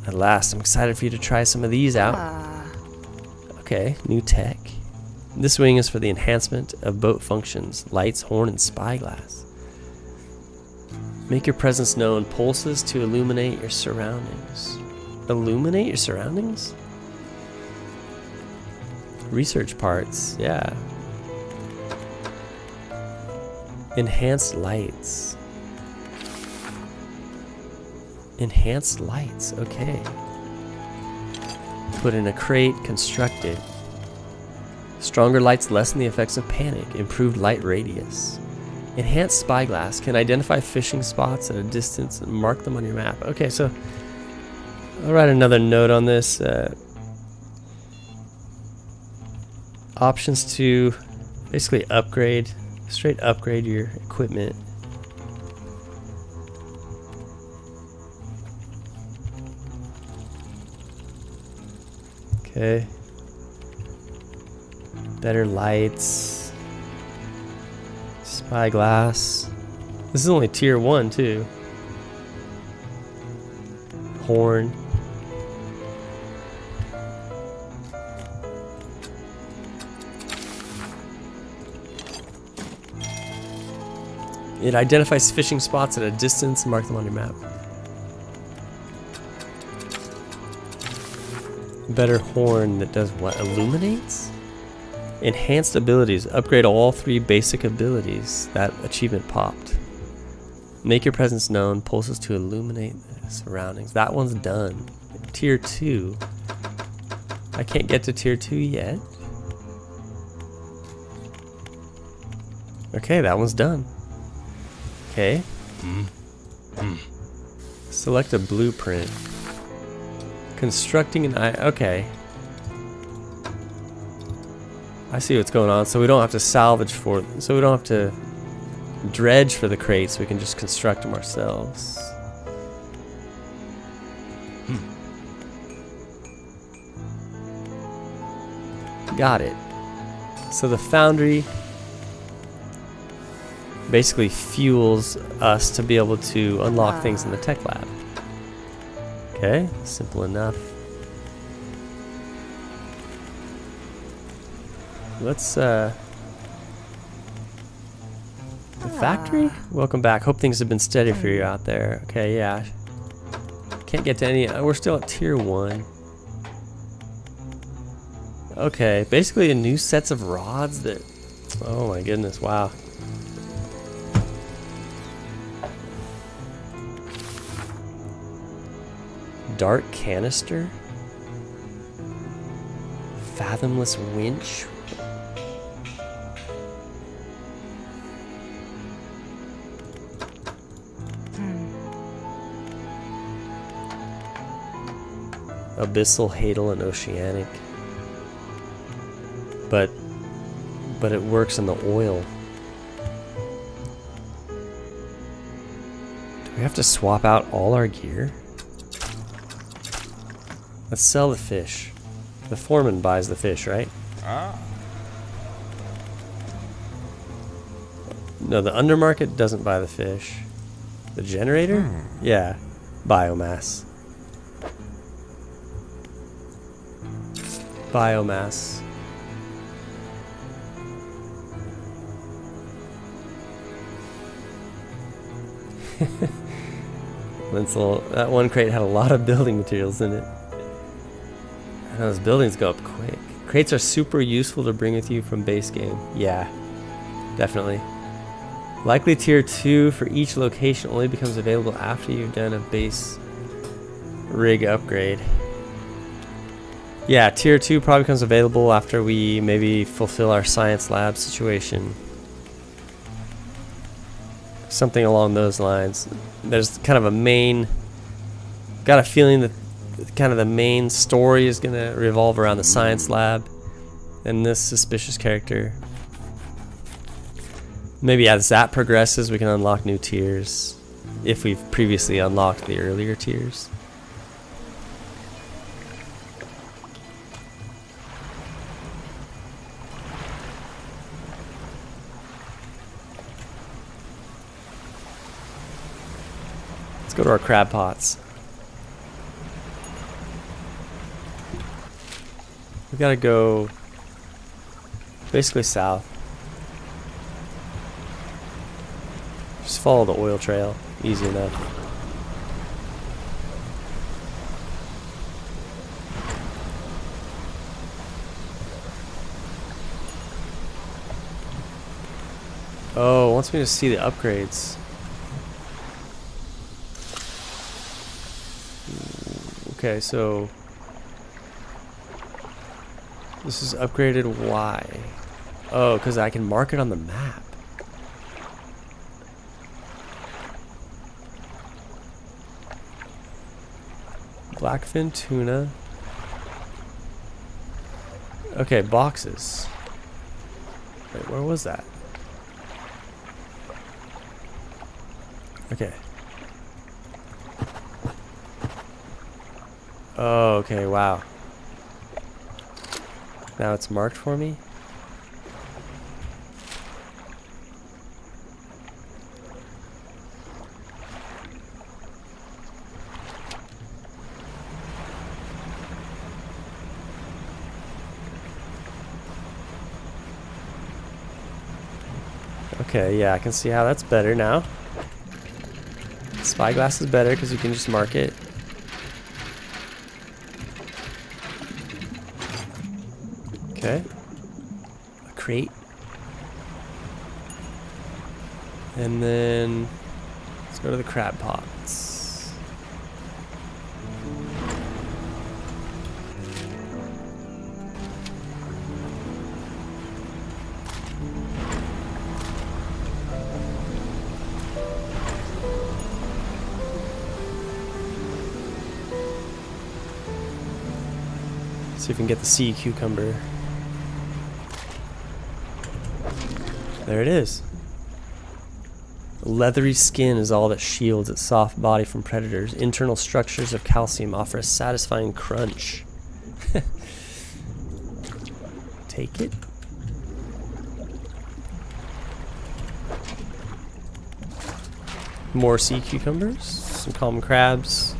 At last, I'm excited for you to try some of these out. Okay, new tech. This wing is for the enhancement of boat functions, lights, horn, and spyglass. Make your presence known. Pulses to illuminate your surroundings. Illuminate your surroundings? Research parts, yeah. Enhanced lights. Enhanced lights, okay. Put in a crate, constructed. Stronger lights lessen the effects of panic. Improved light radius. Enhanced spyglass can identify fishing spots at a distance and mark them on your map. Okay, so I'll write another note on this. Options to basically upgrade, straight upgrade your equipment. Okay. Better lights. Spyglass. This is only tier 1 too. Horn. It identifies fishing spots at a distance and mark them on your map. Better horn that does what? Illuminates? Enhanced abilities. Upgrade all 3 basic abilities. That achievement popped. Make your presence known. Pulses to illuminate the surroundings. That one's done. Tier 2. I can't get to tier 2 yet. Okay, that one's done. Okay. Select a blueprint. Constructing an okay. I see what's going on. So we don't have to salvage for it. So we don't have to dredge for the crates. We can just construct them ourselves. Got it. So the foundry basically fuels us to be able to unlock things in the tech lab. Okay, simple enough. Let's the factory? Welcome back. Hope things have been steady for you out there. Okay, yeah. Can't get to any. We're still at tier 1. Okay, basically a new sets of rods that. Oh my goodness! Wow. Dark canister. Fathomless winch. Abyssal, Hadal, and Oceanic. But it works in the oil. Do we have to swap out all our gear? Let's sell the fish. The foreman buys the fish, right? No, the undermarket doesn't buy the fish. The generator? Yeah. Biomass. Biomass. That one crate had a lot of building materials in it. And those buildings go up quick. Crates are super useful to bring with you from base game. Yeah, definitely. Likely tier 2 for each location only becomes available after you've done a base rig upgrade. Yeah, tier 2 probably becomes available after we maybe fulfill our science lab situation. Something along those lines. There's kind of a main. Got a feeling that kind of the main story is going to revolve around the science lab and this suspicious character. Maybe as that progresses, we can unlock new tiers if we've previously unlocked the earlier tiers. Let's go to our crab pots. We gotta go basically south. Just follow the oil trail. Easy enough. Oh, it wants me to see the upgrades. Okay, so this is upgraded. Why? Oh, because I can mark it on the map. Blackfin tuna. Okay, boxes. Wait, where was that? Okay. Oh, okay, wow. Now it's marked for me? Okay, yeah, I can see how that's better now. Spyglass is better because you can just mark it. Okay. A crate. And then let's go to the crab pots. See if we can get the sea cucumber. There it is. Leathery skin is all that shields its soft body from predators. Internal structures of calcium offer a satisfying crunch. Take it. More sea cucumbers. Some common crabs.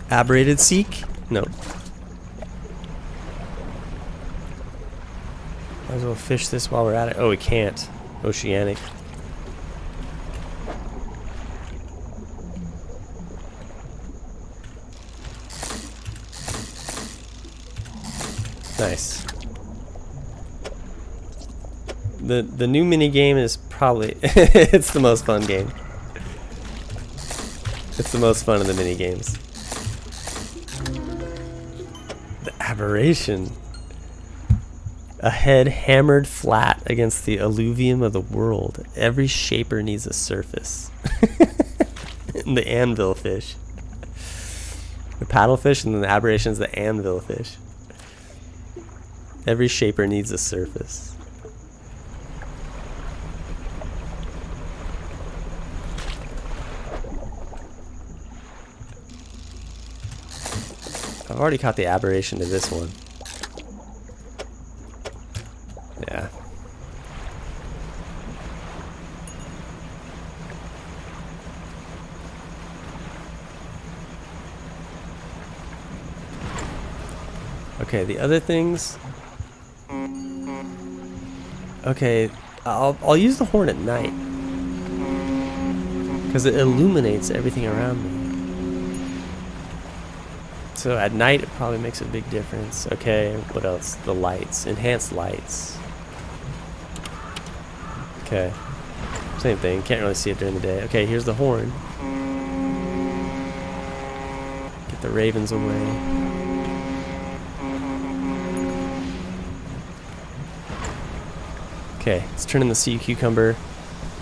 Aberrated seek? No. Might as well fish this while we're at it. Oh, we can't. Oceanic. Nice. The new mini game is probably it's the most fun game. It's the most fun of the mini games. The aberration. A head hammered flat against the alluvium of the world. Every shaper needs a surface. And the anvil fish. The paddlefish, and then the aberration is the anvil fish. Every shaper needs a surface. I've already caught the aberration to this one. Yeah. Okay, the other things. Okay, I'll use the horn at night because it illuminates everything around me. So at night it probably makes a big difference. Okay, what else? The lights, enhanced lights. Okay, same thing. Can't really see it during the day. Okay, here's the horn. Get the ravens away. Okay, let's turn in the sea cucumber.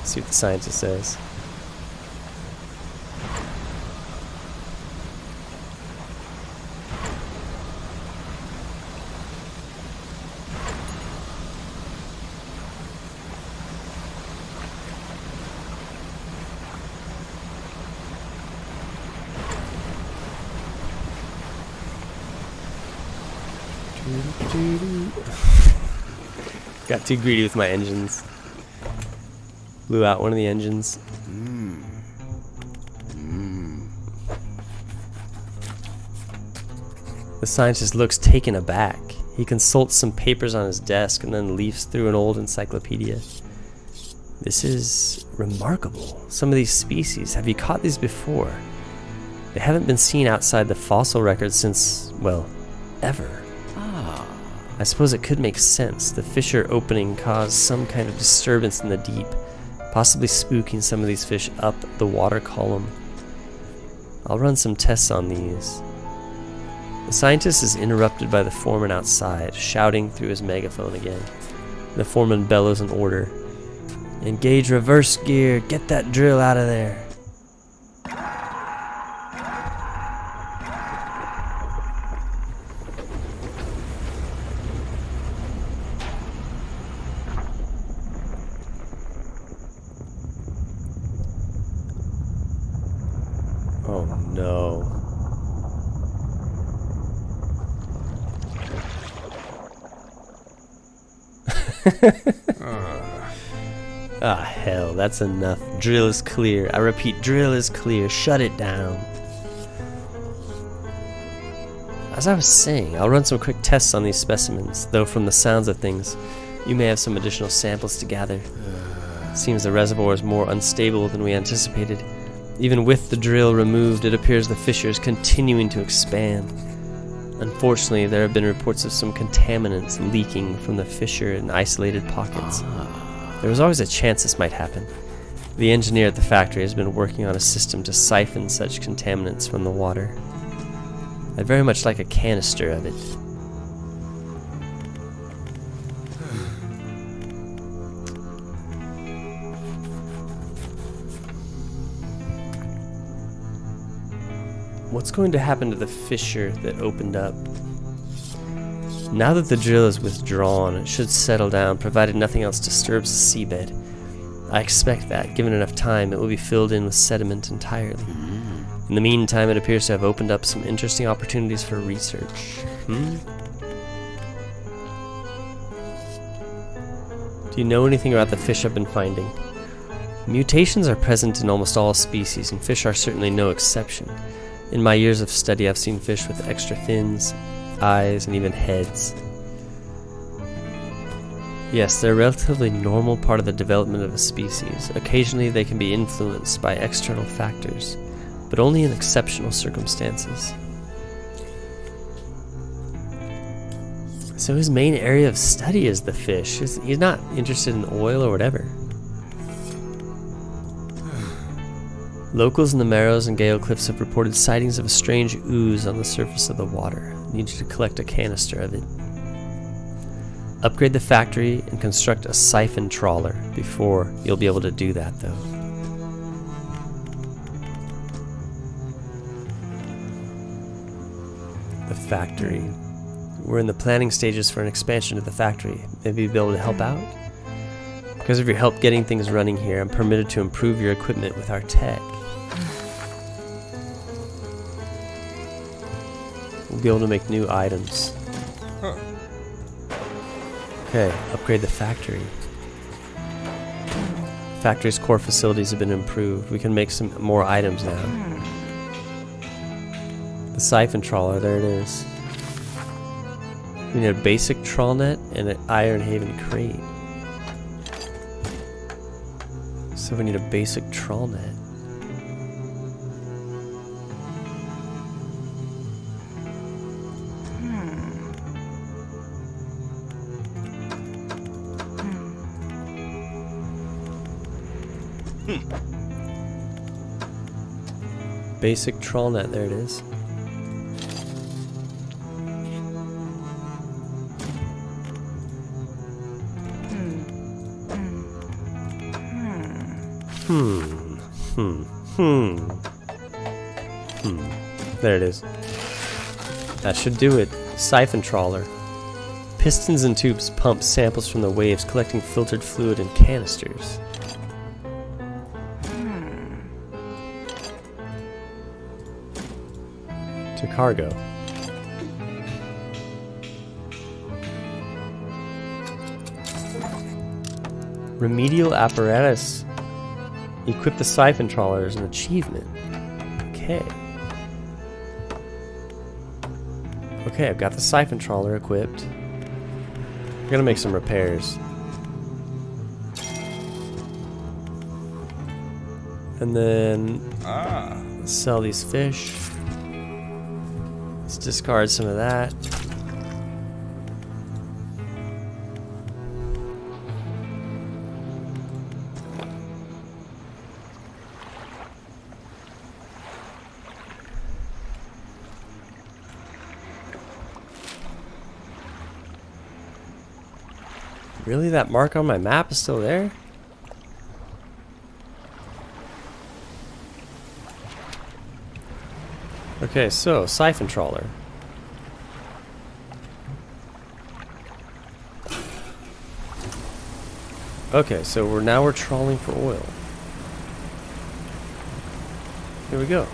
See what the scientist says. Got too greedy with my engines. Blew out one of the engines. The scientist looks taken aback. He consults some papers on his desk and then leafs through an old encyclopedia. This is remarkable. Some of these species, have you caught these before? They haven't been seen outside the fossil record since, well, ever. I suppose it could make sense. The fissure opening caused some kind of disturbance in the deep, possibly spooking some of these fish up the water column. I'll run some tests on these. The scientist is interrupted by the foreman outside, shouting through his megaphone again. The foreman bellows an order. Engage reverse gear. Get that drill out of there. Oh no. Ah, hell, that's enough. Drill is clear. I repeat, drill is clear. Shut it down. As I was saying, I'll run some quick tests on these specimens, though from the sounds of things, you may have some additional samples to gather. Seems the reservoir is more unstable than we anticipated. Even with the drill removed, it appears the fissure is continuing to expand. Unfortunately, there have been reports of some contaminants leaking from the fissure in isolated pockets. There was always a chance this might happen. The engineer at the factory has been working on a system to siphon such contaminants from the water. I'd very much like a canister of it. What's going to happen to the fissure that opened up? Now that the drill is withdrawn, it should settle down, provided nothing else disturbs the seabed. I expect that, given enough time, it will be filled in with sediment entirely. In the meantime, it appears to have opened up some interesting opportunities for research. Do you know anything about the fish I've been finding? Mutations are present in almost all species, and fish are certainly no exception. In my years of study, I've seen fish with extra fins, eyes, and even heads. Yes, they're a relatively normal part of the development of a species. Occasionally they can be influenced by external factors, but only in exceptional circumstances. So his main area of study is the fish. He's not interested in oil or whatever. Locals in the Marrows and Gale Cliffs have reported sightings of a strange ooze on the surface of the water. I need you to collect a canister of it. Upgrade the factory and construct a siphon trawler before you'll be able to do that, though. The factory. We're in the planning stages for an expansion of the factory. Maybe you'll be able to help out? Because of your help getting things running here, I'm permitted to improve your equipment with our tech. We'll be able to make new items. Okay, upgrade the factory. The factory's core facilities have been improved. We can make some more items now. The siphon trawler, there it is. We need a basic trawl net and an Iron Haven crate. So we need a basic trawl net. Basic trawl net, there it is. There it is. That should do it. Siphon trawler. Pistons and tubes pump samples from the waves, collecting filtered fluid in canisters. To cargo. Remedial apparatus Equip the siphon trawler as an achievement. Okay. Okay, I've got the siphon trawler equipped. I'm gonna make some repairs. And then sell these fish. Let's discard some of that. Really? That mark on my map is still there? Okay, so siphon trawler. Okay, so we're trawling for oil. Here we go.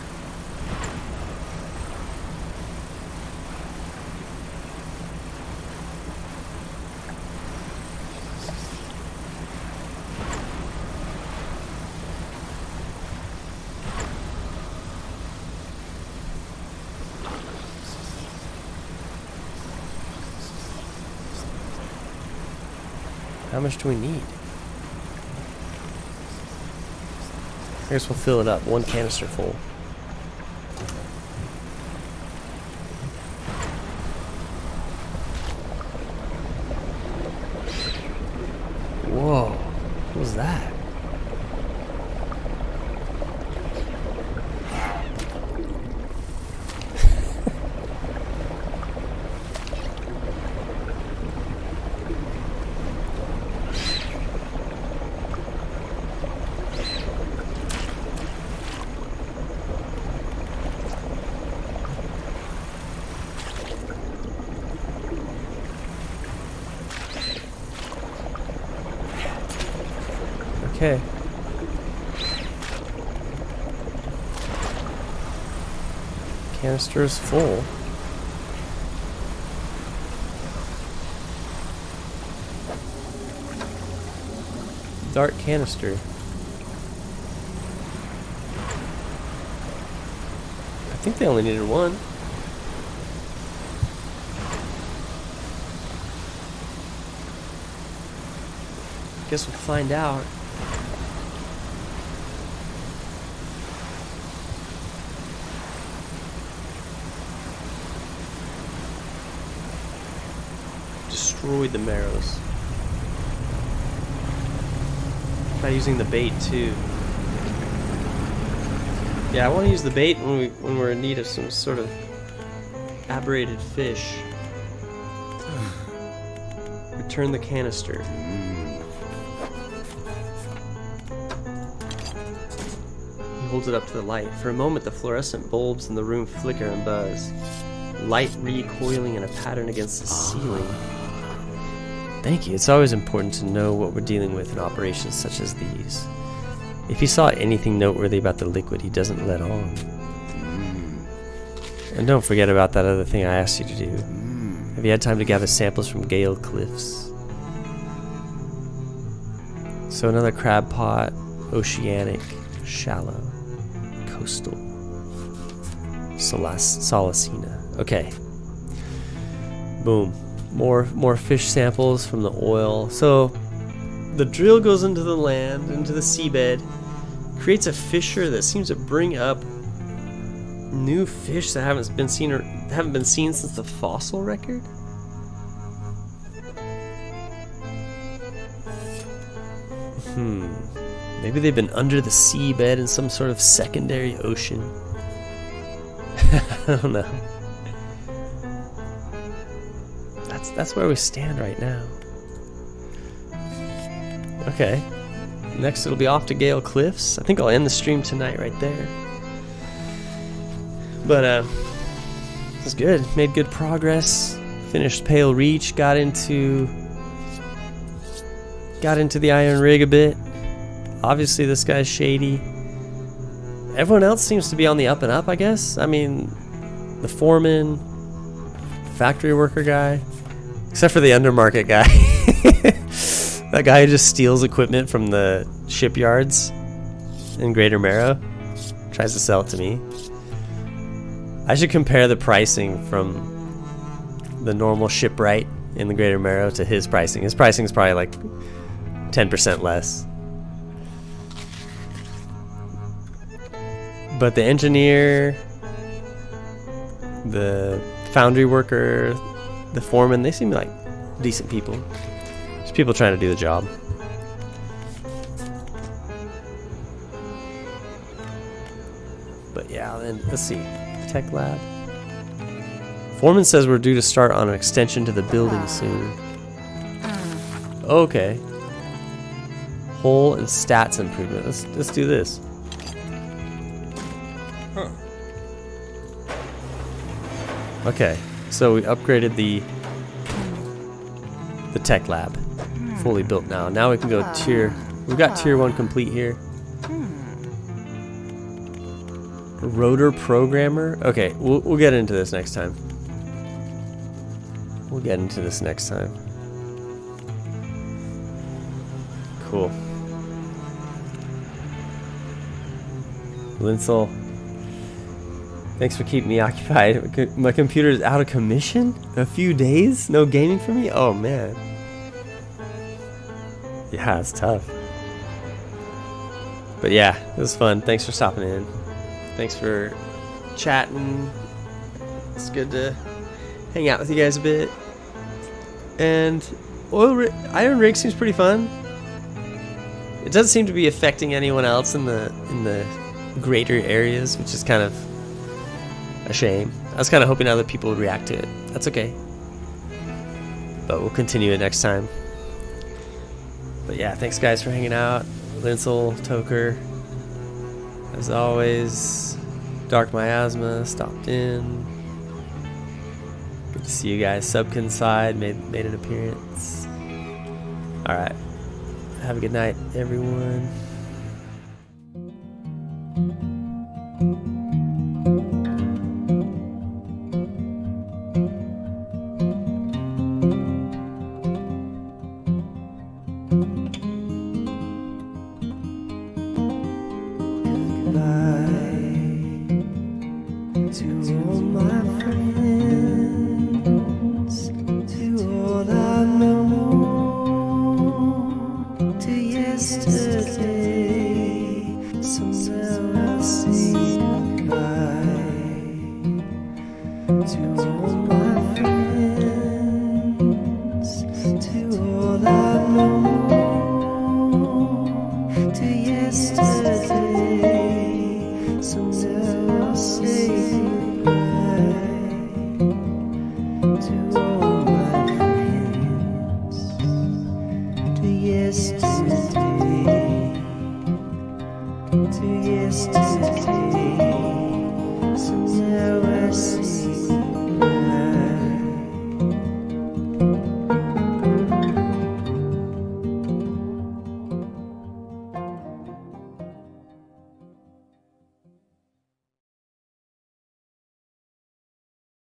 How much do we need? I guess we'll fill it up. 1 canister full. Whoa. What was that? Okay. Canister's full. Dark canister. I think they only needed 1. Guess we'll find out. Destroyed the marrows. Try using the bait too. Yeah, I want to use the bait when we're in need of some sort of aberrated fish. Return the canister. He holds it up to the light. For a moment, the fluorescent bulbs in the room flicker and buzz. Light recoiling in a pattern against the ceiling. Thank you. It's always important to know what we're dealing with in operations such as these. If he saw anything noteworthy about the liquid, he doesn't let on. And don't forget about that other thing I asked you to do. Have you had time to gather samples from Gale Cliffs? So another crab pot, oceanic, shallow, coastal, Solacina. Okay. Boom. More fish samples from the oil. So the drill goes into the land, into the seabed, creates a fissure that seems to bring up new fish that haven't been seen since the fossil record. Maybe they've been under the seabed in some sort of secondary ocean. I don't know. That's where we stand right now. Okay. Next it'll be off to Gale Cliffs. I think I'll end the stream tonight right there. But it was good. Made good progress. Finished Pale Reach. Got into the Iron Rig a bit. Obviously this guy's shady. Everyone else seems to be on the up and up, I guess. I mean, the foreman, factory worker guy. Except for the undermarket guy. That guy who just steals equipment from the shipyards. in Greater Marrow. Tries to sell it to me. I should compare the pricing from the normal shipwright in the Greater Marrow to his pricing. His pricing is probably like 10% less. But the engineer, the foundry worker, the foreman, they seem like decent people. Just people trying to do the job. But yeah, then let's see. Tech lab. Foreman says we're due to start on an extension to the building soon. Okay. Hull and stats improvement. Let's do this. Huh. Okay, so we upgraded the tech lab. Fully built now. Now we can go tier. We've got tier 1 complete here. Rotor programmer. Okay, we'll get into this next time. We'll get into this next time. Cool. Linsel, thanks for keeping me occupied. My computer is out of commission? A few days? No gaming for me? Oh man. Yeah, it's tough. But yeah, it was fun. Thanks for stopping in. Thanks for chatting. It's good to hang out with you guys a bit. And Iron Rig seems pretty fun. It doesn't seem to be affecting anyone else in the greater areas, which is kind of a shame. I was kind of hoping other people would react to it. That's okay. But we'll continue it next time. But yeah, thanks guys for hanging out. Linsel, Toker, as always. Dark Miasma stopped in. Good to see you guys. Subkin side made an appearance. Alright. Have a good night, everyone. To yesterday.